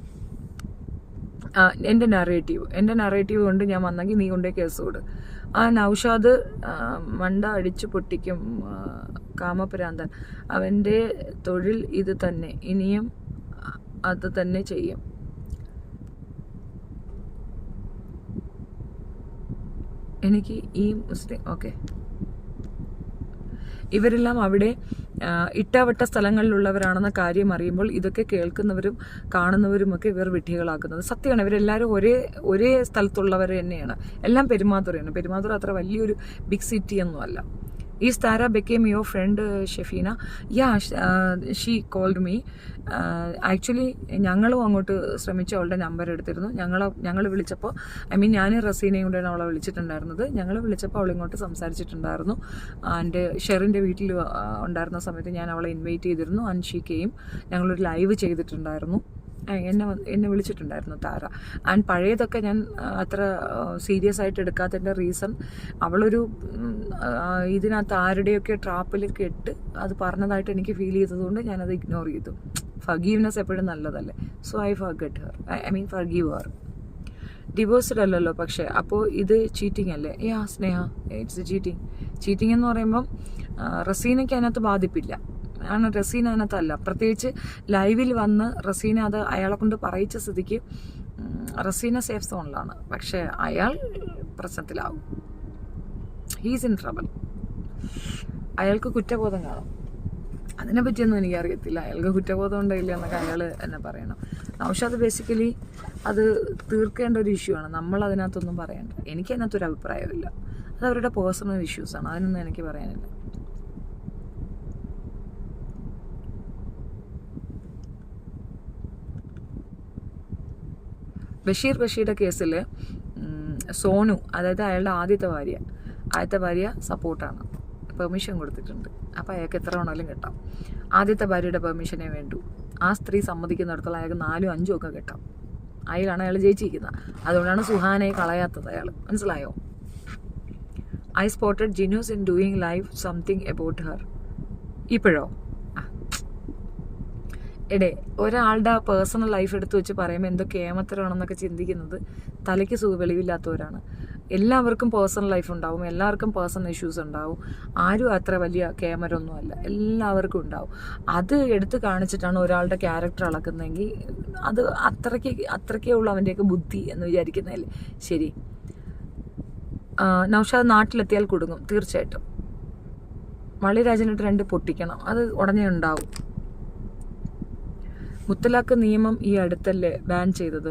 എൻ്റെ നറേറ്റീവ് കൊണ്ട് ഞാൻ വന്നെങ്കിൽ നീ കൊണ്ടേ കേസ് കൊടു. നൗഷാദ് മണ്ട അടിച്ചു പൊട്ടിക്കും, കാമപ്രാന്തൻ. അവൻ്റെ തൊഴിൽ ഇത് തന്നെ, ഇനിയും അത് തന്നെ ചെയ്യും. എനിക്ക് ഈ മുസ്ലിം ഓക്കെ, ഇവരെല്ലാം അവിടെ ഇട്ടാവട്ട സ്ഥലങ്ങളിലുള്ളവരാണെന്ന കാര്യം അറിയുമ്പോൾ ഇതൊക്കെ കേൾക്കുന്നവരും കാണുന്നവരുമൊക്കെ ഇവർ വിഡ്ഢികളാക്കുന്നത് സത്യമാണ്. ഇവരെല്ലാവരും ഒരേ സ്ഥലത്തുള്ളവർ തന്നെയാണ്. എല്ലാം പെരുമാതുറയാണ്. പെരുമാതുറ അത്ര വലിയൊരു ബിഗ് സിറ്റി ഒന്നുമല്ല. Is Tara became your friend, Shafina? Yeah, she called me. Actually ഞങ്ങളും അങ്ങോട്ട് ശ്രമിച്ചു അവളുടെ നമ്പർ എടുത്തിരുന്നു. ഞങ്ങൾ വിളിച്ചപ്പോൾ, ഞാൻ റസീനയും കൂടെയാണ് അവളെ വിളിച്ചിട്ടുണ്ടായിരുന്നത്. ഞങ്ങൾ വിളിച്ചപ്പോൾ അവൾ ഇങ്ങോട്ട് സംസാരിച്ചിട്ടുണ്ടായിരുന്നു. ആൻഡ് ഷെറിൻ്റെ വീട്ടിൽ ഉണ്ടായിരുന്ന സമയത്ത് ഞാൻ അവളെ ഇൻവൈറ്റ് ചെയ്തിരുന്നു. ആൻഡ് ഷീ കെയും. ഞങ്ങളൊരു ലൈവ് ചെയ്തിട്ടുണ്ടായിരുന്നു. എന്നെ വിളിച്ചിട്ടുണ്ടായിരുന്നു താര. ആൻഡ് പഴയതൊക്കെ ഞാൻ അത്ര സീരിയസ് ആയിട്ട് എടുക്കാത്തതിൻ്റെ റീസൺ, അവളൊരു ഇതിനകത്ത് ആരുടെയൊക്കെ ട്രാപ്പിലൊക്കെ ഇട്ട് അത് പറഞ്ഞതായിട്ട് എനിക്ക് ഫീൽ ചെയ്തതുകൊണ്ട് ഞാനത് ഇഗ്നോർ ചെയ്തു. ഫർഗീവ്നെസ് എപ്പോഴും നല്ലതല്ലേ. So I forget Har, forgive Har. Divorced അല്ലല്ലോ പക്ഷേ. അപ്പോൾ ഇത് ചീറ്റിംഗ് അല്ലേ? സ്നേഹ, ഇറ്റ്സ് ചീറ്റിംഗ് എന്ന് പറയുമ്പം റസീനയ്ക്ക് അതിനകത്ത് ബാധിപ്പില്ല. റസീന അതിനകത്തല്ല. പ്രത്യേകിച്ച് ലൈവിൽ വന്ന് റസീന അത് അയാളെ കൊണ്ട് പറയിച്ച സ്ഥിതിക്ക് റസീന സേഫ് സോണിലാണ്. പക്ഷേ അയാൾ പ്രശ്നത്തിലാവും. He's in trouble. അയാൾക്ക് കുറ്റബോധം കാണും. അതിനെപ്പറ്റിയൊന്നും എനിക്കറിയത്തില്ല. അയാൾക്ക് കുറ്റബോധം ഉണ്ടോ ഇല്ല എന്നൊക്കെ അയാൾ എന്നെ പറയണം. നൗഷാദ് ബേസിക്കലി അത് തീർക്കേണ്ട ഒരു ഇഷ്യൂ ആണ്. നമ്മൾ അതിനകത്തൊന്നും പറയണ്ട. എനിക്ക് അതിനകത്തൊരു അഭിപ്രായമില്ല. അത് അവരുടെ പേഴ്സണൽ ഇഷ്യൂസാണ്. അതിനൊന്നും എനിക്ക് പറയാനില്ല. ബഷീറുടെ കേസിൽ സോനു, അതായത് അയാളുടെ ആദ്യത്തെ ഭാര്യ സപ്പോർട്ടാണ്, പെർമിഷൻ കൊടുത്തിട്ടുണ്ട്. അപ്പോൾ അയാൾക്ക് എത്ര വേണമെങ്കിലും കിട്ടാം. ആദ്യത്തെ ഭാര്യയുടെ പെർമിഷനേ വേണ്ടൂ. ആ സ്ത്രീ സമ്മതിക്കുന്നിടത്തോളം അയാൾക്ക് 4-5 ഒക്കെ കിട്ടാം. അതിലാണ് അയാൾ ജയിച്ചിരിക്കുന്നത്. അതുകൊണ്ടാണ് സുഹാനയെ കളയാത്തത് അയാൾ. മനസ്സിലായോ? I spotted Jinu's in doing live something about Har. ഇപ്പോഴോ? എടേ, ഒരാളുടെ പേഴ്സണൽ ലൈഫ് എടുത്ത് വെച്ച് പറയുമ്പോൾ എന്തോ കേമത്തരമാണെന്നൊക്കെ ചിന്തിക്കുന്നത് തലയ്ക്ക് വെളിവില്ലാത്തവരാണ്. എല്ലാവർക്കും പേഴ്സണൽ ലൈഫ് ഉണ്ടാവും, എല്ലാവർക്കും പേഴ്സണൽ ഇഷ്യൂസ് ഉണ്ടാവും. ആരും അത്ര വലിയ കേമരൊന്നും അല്ല, എല്ലാവർക്കും ഉണ്ടാവും. അത് എടുത്ത് കാണിച്ചിട്ടാണ് ഒരാളുടെ ക്യാരക്ടർ അളക്കുന്നതെങ്കിൽ അത് അത്രയ്ക്കേ ഉള്ളൂ അവൻ്റെയൊക്കെ ബുദ്ധി എന്ന് വിചാരിക്കുന്നതല്ലേ ശരി. നൗഷാദ് നാട്ടിലെത്തിയാൽ കുടുങ്ങും തീർച്ചയായിട്ടും. മള്ളിരാജനിട്ട് 2 പൊട്ടിക്കണം, അത് ഉടനെ ഉണ്ടാവും. മുത്തലാഖ് നിയമം ഈ അടുത്തല്ലേ ബാൻ ചെയ്തത്?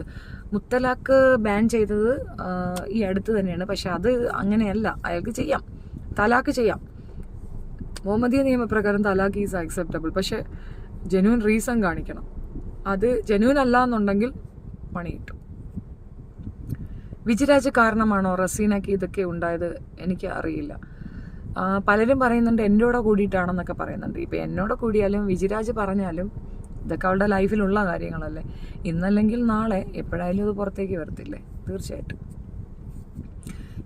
മുത്തലാഖ് ബാൻ ചെയ്തത് ഈ അടുത്ത് തന്നെയാണ്. പക്ഷെ അത് അങ്ങനെയല്ല, അയാൾക്ക് ചെയ്യാം, തലാഖ് ചെയ്യാം. മുഹമ്മദീയ നിയമപ്രകാരം തലാഖ് ഈസ് ആക്സെപ്റ്റബിൾ. പക്ഷെ ജെന്യൂൻ റീസൺ കാണിക്കണം. അത് ജെന്യൂൻ അല്ല എന്നുണ്ടെങ്കിൽ പണി കിട്ടും. വിജിരാജ് കാരണമാണോ റസീനയ്ക്ക് ഇതൊക്കെ ഉണ്ടായത്? എനിക്ക് അറിയില്ല. പലരും പറയുന്നുണ്ട് എൻ്റെ കൂടെ കൂടിയിട്ടാണെന്നൊക്കെ പറയുന്നുണ്ട്. ഇപ്പം എന്നോട് കൂടിയാലും വിജിരാജ് പറഞ്ഞാലും ഇതൊക്കെ അവളുടെ ലൈഫിലുള്ള കാര്യങ്ങളല്ലേ. ഇന്നല്ലെങ്കിൽ നാളെ എപ്പോഴായാലും ഇത് പുറത്തേക്ക് വരത്തില്ലേ? തീർച്ചയായിട്ടും.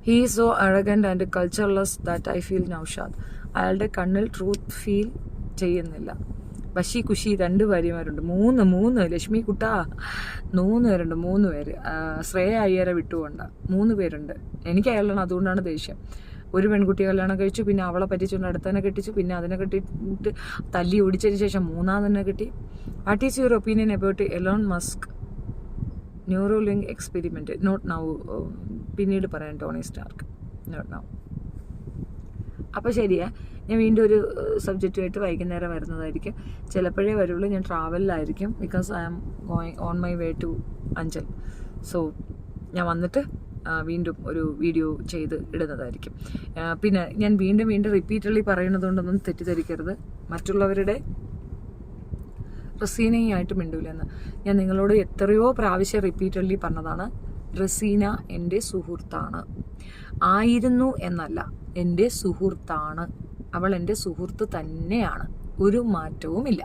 He is so arrogant and cultureless that I feel Naushad. അയാളുടെ കണ്ണിൽ ട്രൂത്ത് ഫീൽ ചെയ്യുന്നില്ല. ബഷി കുഷി 2 ഭാര്യമാരുണ്ട്. 3 ലക്ഷ്മി കുട്ടാ 3 പേരുണ്ട്. 3 പേര്. ശ്രേയ അയ്യരെ വിട്ടുകൊണ്ട 3 പേരുണ്ട്. എനിക്ക് അയാളാണ്, അതുകൊണ്ടാണ് ദേഷ്യം. ഒരു പെൺകുട്ടിയെ കല്യാണം കഴിച്ചു, പിന്നെ അവളെ പറ്റിച്ചുകൊണ്ട് അടുത്തതിനെ കെട്ടിച്ചു, പിന്നെ അതിനെ കെട്ടിയിട്ട് തല്ലി ഓടിച്ചതിന് ശേഷം 3ാമതിനെ കെട്ടി. What is your opinion about Elon Musk Neuralink experiment? Not now, പിന്നീട് പറയാം. Tony Stark, not now. അപ്പോൾ ശരിയാ, ഞാൻ വീണ്ടും ഒരു സബ്ജക്റ്റുമായിട്ട് വൈകുന്നേരം വരുന്നതായിരിക്കും. ചിലപ്പോഴേ വരുള്ളൂ, ഞാൻ ട്രാവലിലായിരിക്കും. Because I am going on my way to Anchal. So ഞാൻ വന്നിട്ട് വീണ്ടും ഒരു വീഡിയോ ചെയ്ത് ഇടുന്നതായിരിക്കും. പിന്നെ ഞാൻ വീണ്ടും റിപ്പീറ്റഡ്ലി പറയുന്നതുകൊണ്ടൊന്നും തെറ്റിദ്ധരിക്കരുത്. മറ്റുള്ളവരുടെ റസീനയായിട്ട് മിണ്ടൂലെന്ന് ഞാൻ നിങ്ങളോട് എത്രയോ പ്രാവശ്യം റിപ്പീറ്റഡ്ലി പറഞ്ഞതാണ്. റസീന എൻ്റെ സുഹൃത്താണ്, ആയിരുന്നു എന്നല്ല, എൻ്റെ സുഹൃത്താണ്. അവൾ എൻ്റെ സുഹൃത്ത് തന്നെയാണ്, ഒരു മാറ്റവുമില്ല.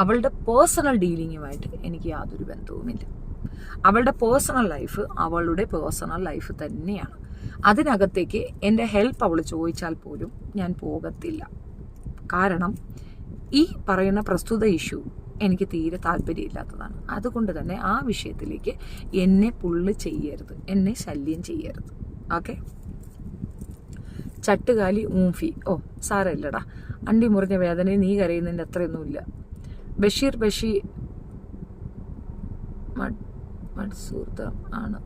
അവളുടെ പേഴ്സണൽ ഡീലിങ്ങുമായിട്ട് എനിക്ക് യാതൊരു ബന്ധവുമില്ല. അവളുടെ പേഴ്സണൽ ലൈഫ് അവളുടെ പേഴ്സണൽ ലൈഫ് തന്നെയാണ്. അതിനകത്തേക്ക് എൻ്റെ ഹെൽപ്പ് അവൾ ചോദിച്ചാൽ പോലും ഞാൻ പോകത്തില്ല. കാരണം ഈ പറയുന്ന പ്രസ്തുത ഇഷ്യൂ എനിക്ക് തീരെ താല്പര്യമില്ലാത്തതാണ്. അതുകൊണ്ട് തന്നെ ആ വിഷയത്തിലേക്ക് എന്നെ പുള്ള് ചെയ്യരുത്, എന്നെ ശല്യം ചെയ്യരുത്. ഓക്കെ? ചട്ടുകാലി ഊംഫി. ഓ സാരമില്ലടാ, അണ്ടി മുറിഞ്ഞ വേദനയും നീ കരയുന്നതിൻ്റെ അത്രയൊന്നുമില്ല. ബഷീർ മത്സൂർദം ആണ്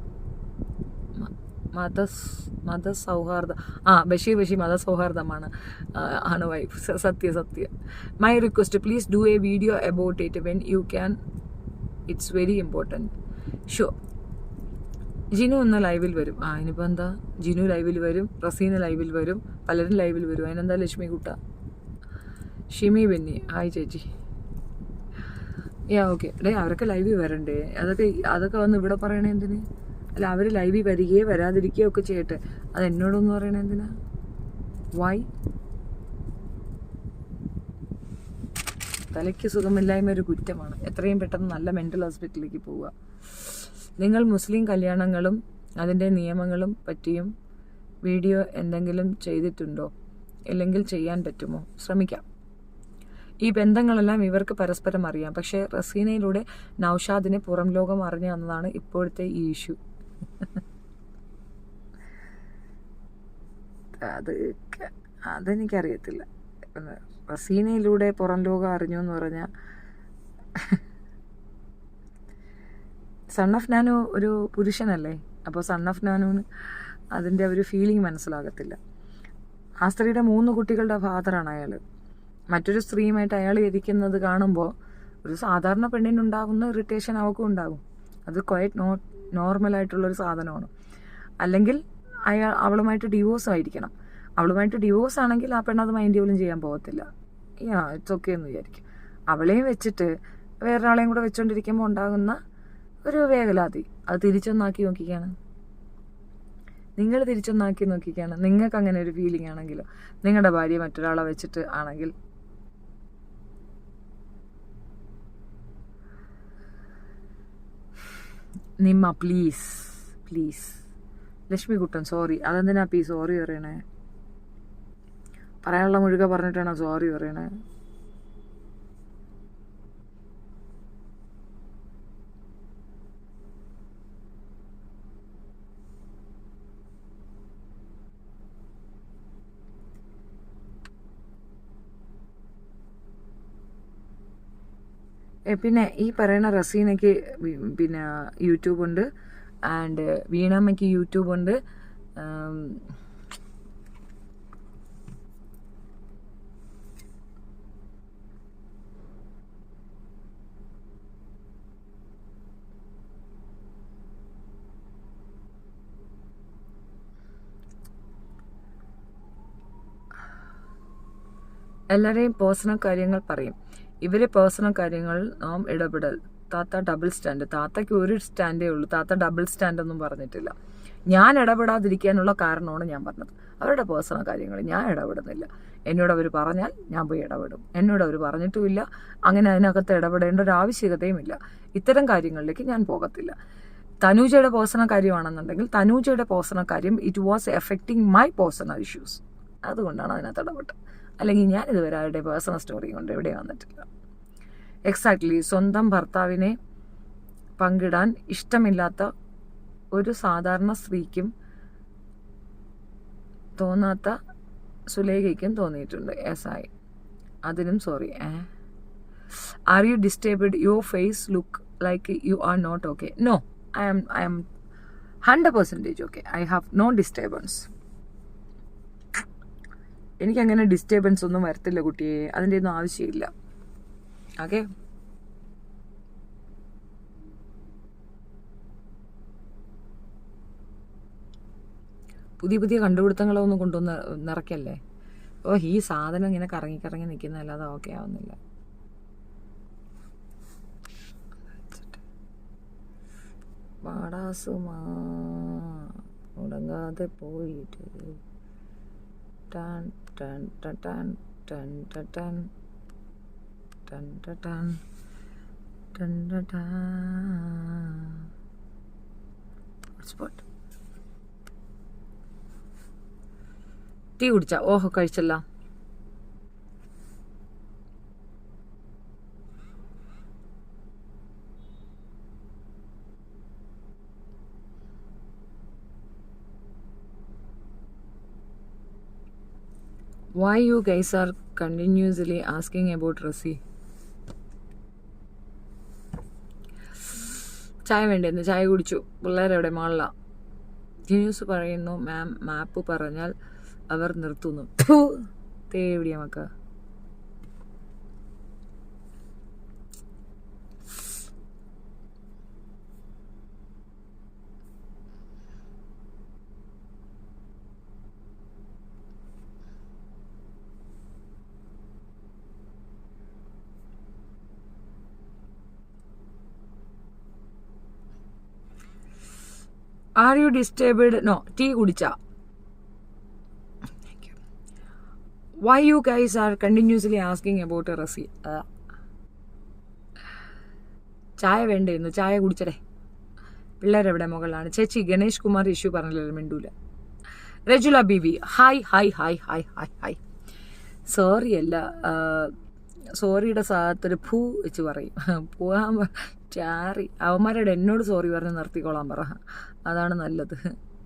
മതസൗഹാർദ്ദം. ബഷീർ മതസൗഹാർദ്ദമാണ് ആണ് വൈഫ്. സത്യം. My request, please do A video about it when you can. It's very important. Sure. Jinu ഇന്ന് ലൈവിൽ വരും. ഇനിയിപ്പോൾ എന്താ, ജിനു ലൈവിൽ വരും, റസീന ലൈവിൽ വരും, പലരും ലൈവിൽ വരും. അതിനെന്താ ലക്ഷ്മി കുട്ട. ഷിമി ബെന്നി, ഹായ് ചേച്ചി. ഓക്കെ. അവരൊക്കെ ലൈവിൽ വരണ്ടേ? അതൊക്കെ വന്ന് ഇവിടെ പറയണേ എന്തിന്? അല്ല, അവർ ലൈവിൽ വരികയോ വരാതിരിക്കുകയോ ഒക്കെ ചെയ്യട്ടെ. അത് എന്നോടൊന്ന് പറയണേ എന്തിനാ? വൈ? തലയ്ക്ക് സുഖമില്ലായ്മ ഒരു കുറ്റമാണ്. എത്രയും പെട്ടെന്ന് നല്ല മെൻ്റൽ ഹോസ്പിറ്റലിലേക്ക് പോവുക. നിങ്ങൾ മുസ്ലിം കല്യാണങ്ങളും അതിൻ്റെ നിയമങ്ങളും പറ്റിയും വീഡിയോ എന്തെങ്കിലും ചെയ്തിട്ടുണ്ടോ? ഇല്ലെങ്കിൽ ചെയ്യാൻ പറ്റുമോ? ശ്രമിക്കാം. ഈ ബന്ധങ്ങളെല്ലാം ഇവർക്ക് പരസ്പരം അറിയാം. പക്ഷേ റസീനയിലൂടെ നൗഷാദിനെ പുറം ലോകം അറിഞ്ഞു എന്നതാണ് ഇപ്പോഴത്തെ ഈ ഇഷ്യൂ. അതെനിക്കറിയത്തില്ല. റസീനയിലൂടെ പുറം ലോകം അറിഞ്ഞു എന്ന് പറഞ്ഞാൽ സൺ ഓഫ് നാനു ഒരു പുരുഷനല്ലേ? അപ്പോൾ സൺ ഓഫ് നാനുവിന് അതിൻ്റെ ഒരു ഫീലിംഗ് മനസ്സിലാകത്തില്ല. ആ സ്ത്രീയുടെ 3 കുട്ടികളുടെ ഫാദറാണ് അയാൾ. മറ്റൊരു സ്ത്രീയുമായിട്ട് അയാൾ ഇരിക്കുന്നത് കാണുമ്പോൾ ഒരു സാധാരണ പെണ്ണിനുണ്ടാകുന്ന ഇറിറ്റേഷൻ അവൾക്കും ഉണ്ടാകും. അത് ക്വയറ്റ് നോർമലായിട്ടുള്ളൊരു സാധനമാണ്. അല്ലെങ്കിൽ അവളുമായിട്ട് ഡിവോഴ്സ് ആയിരിക്കണം. അവളുമായിട്ട് ഡിവോഴ്സ് ആണെങ്കിൽ ആ പെണ്ണത് മൈൻഡ് പോലും ചെയ്യാൻ പോകത്തില്ല. ഇറ്റ്സ് ഓക്കെ എന്ന് വിചാരിക്കും. അവളെയും വെച്ചിട്ട് വേറൊരാളെയും കൂടെ വെച്ചുകൊണ്ടിരിക്കുമ്പോൾ ഉണ്ടാകുന്ന ഒരു വേവലാതി, അത് തിരിച്ചൊന്നാക്കി നോക്കിക്കാണ്. നിങ്ങൾ തിരിച്ചൊന്നാക്കി നോക്കിക്കാണ്. നിങ്ങൾക്ക് അങ്ങനെ ഒരു ഫീലിംഗ് ആണെങ്കിലോ, നിങ്ങളുടെ ഭാര്യ മറ്റൊരാളെ വെച്ചിട്ട് ആണെങ്കിൽ Nimma please please. Lakshmi Kuttan sorry. അതെന്തിനാ സോറി പറയണേ? പറയാനുള്ള മുഴുക പറഞ്ഞിട്ടാണോ സോറി പറയണേ? പിന്നെ ഈ പറയുന്ന റസീനയ്ക്ക് പിന്നെ യൂട്യൂബുണ്ട്, ആൻഡ് വീണമ്മയ്ക്ക് യൂട്യൂബുണ്ട്. എല്ലാവരെയും പേഴ്സണൽ കാര്യങ്ങൾ പറയും. ഇവര് പേഴ്സണൽ കാര്യങ്ങൾ നാം ഇടപെടൽ. താത്ത ഡബിൾ സ്റ്റാൻഡ്. താത്തയ്ക്ക് ഒരു സ്റ്റാൻഡേ ഉള്ളൂ. താത്ത ഡബിൾ സ്റ്റാൻഡ് ഒന്നും പറഞ്ഞിട്ടില്ല. ഞാൻ ഇടപെടാതിരിക്കാനുള്ള കാരണമാണ് ഞാൻ പറഞ്ഞത്. അവരുടെ പേഴ്സണൽ കാര്യങ്ങൾ ഞാൻ ഇടപെടുന്നില്ല. എന്നോട് അവർ പറഞ്ഞാൽ ഞാൻ പോയി ഇടപെടും. എന്നോട് അവർ പറഞ്ഞിട്ടുമില്ല. അങ്ങനെ അതിനകത്ത് ഇടപെടേണ്ട ഒരു ആവശ്യകതയുമില്ല. ഇത്തരം കാര്യങ്ങളിലേക്ക് ഞാൻ പോകത്തില്ല. തനൂജയുടെ പേഴ്സണൽ കാര്യമാണെന്നുണ്ടെങ്കിൽ തനൂജയുടെ പേഴ്സണൽ കാര്യം it was affecting my personal issues. അതുകൊണ്ടാണ് അതിനകത്ത് ഇടപെട്ടത്. അല്ലെങ്കിൽ ഞാൻ ഇതുവരെ അവരുടെ പേഴ്സണൽ സ്റ്റോറി കൊണ്ട് എവിടെ വന്നിട്ടില്ല. എക്സാക്ട്ലി. സ്വന്തം ഭർത്താവിനെ പങ്കിടാൻ ഇഷ്ടമില്ലാത്ത ഒരു സാധാരണ സ്ത്രീക്കും തോന്നാത്ത സുലേഖയ്ക്കും തോന്നിയിട്ടുണ്ട്. യെസ് ആയി. അതിനും sorry. Are you disturbed? Your face look like you are not okay. No, I am 100% okay. I have no disturbance. എനിക്കങ്ങനെ ഡിസ്റ്റർബൻസ് ഒന്നും വരത്തില്ല കുട്ടിയെ. അതിൻ്റെ ഒന്നും ആവശ്യമില്ല. ഓക്കെ. പുതിയ പുതിയ കണ്ടുപിടുത്തങ്ങളൊന്നും കൊണ്ടുവന്ന് നിറയ്ക്കല്ലേ. ഈ സാധനം ഇങ്ങനെ കറങ്ങി കറങ്ങി നിൽക്കുന്നതല്ലാതെ ഓക്കെ ആവുന്നില്ല. പാടാസുമാ മുടങ്ങാതെ പോയിട്ട് ടൺ ടൺ ടൺ ടൺ ടൺ ടൺ ടൺ ടൺ ടൺ ടൺ. ഹോട്ട്സ്പോട്ട്. ടീ കുടിച്ച? ഓഹോ, കഴിച്ചല്ല. Why you guys are continuously asking about Rasi? ചായ വേണ്ടെന്ന്. ചായ കുടിച്ചു. പിള്ളേരെവിടെ? മാളില. ന്യൂസ് പറയുന്നു മാം മാപ്പ് പറഞ്ഞാൽ അവർ നിർത്തുന്നു. തേവിടിയ Mecca. Are you disturbed? No. Tea കുടിച്ച? Why you guys are continuously asking about Rasi? ചായ വേണ്ടേന്ന്. ചായ കുടിച്ചടേ. പിള്ളേരെവിടെ? മുകളിലാണ്. ചേച്ചി ഗണേഷ് കുമാർ ഇഷ്യൂ പറഞ്ഞില്ലല്ലോ, മിണ്ടൂല. Rajula Bibi hi hi hi hi hi hi. Sorry അല്ല, സോറിയുടെ സാധത്തൊരു ഭൂ വെച്ച് പറയും. പോകാൻ ചാറി. അവന്മാരോട് എന്നോട് സോറി പറഞ്ഞ് നിർത്തിക്കോളാൻ പറ. അതാണ് നല്ലത്.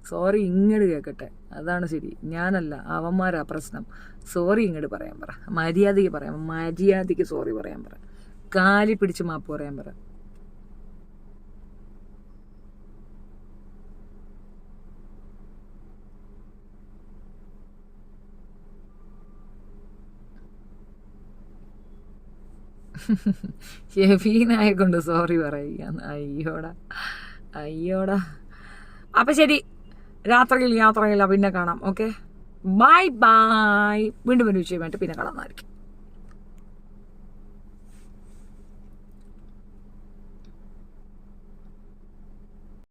സോറി ഇങ്ങോട്ട് കേൾക്കട്ടെ. അതാണ് ശരി. ഞാനല്ല, അവന്മാരാ പ്രശ്നം. സോറി ഇങ്ങോട്ട് പറയാൻ പറ. മര്യാദയ്ക്ക് പറയാം. മര്യാദയ്ക്ക് സോറി പറയാൻ പറ. കാലി പിടിച്ച് മാപ്പ് പറയാൻ പറ. ഷെഫീനായെ കൊണ്ട് സോറി പറയുക. അയ്യോടാ അയ്യോടാ. അപ്പം ശരി, രാത്രിയിൽ യാത്രയില്ല. പിന്നെ കാണാം. Okay, bye bye. വീണ്ടും ഒരു വിഷയമായിട്ട് പിന്നെ കാണാമായിരിക്കും.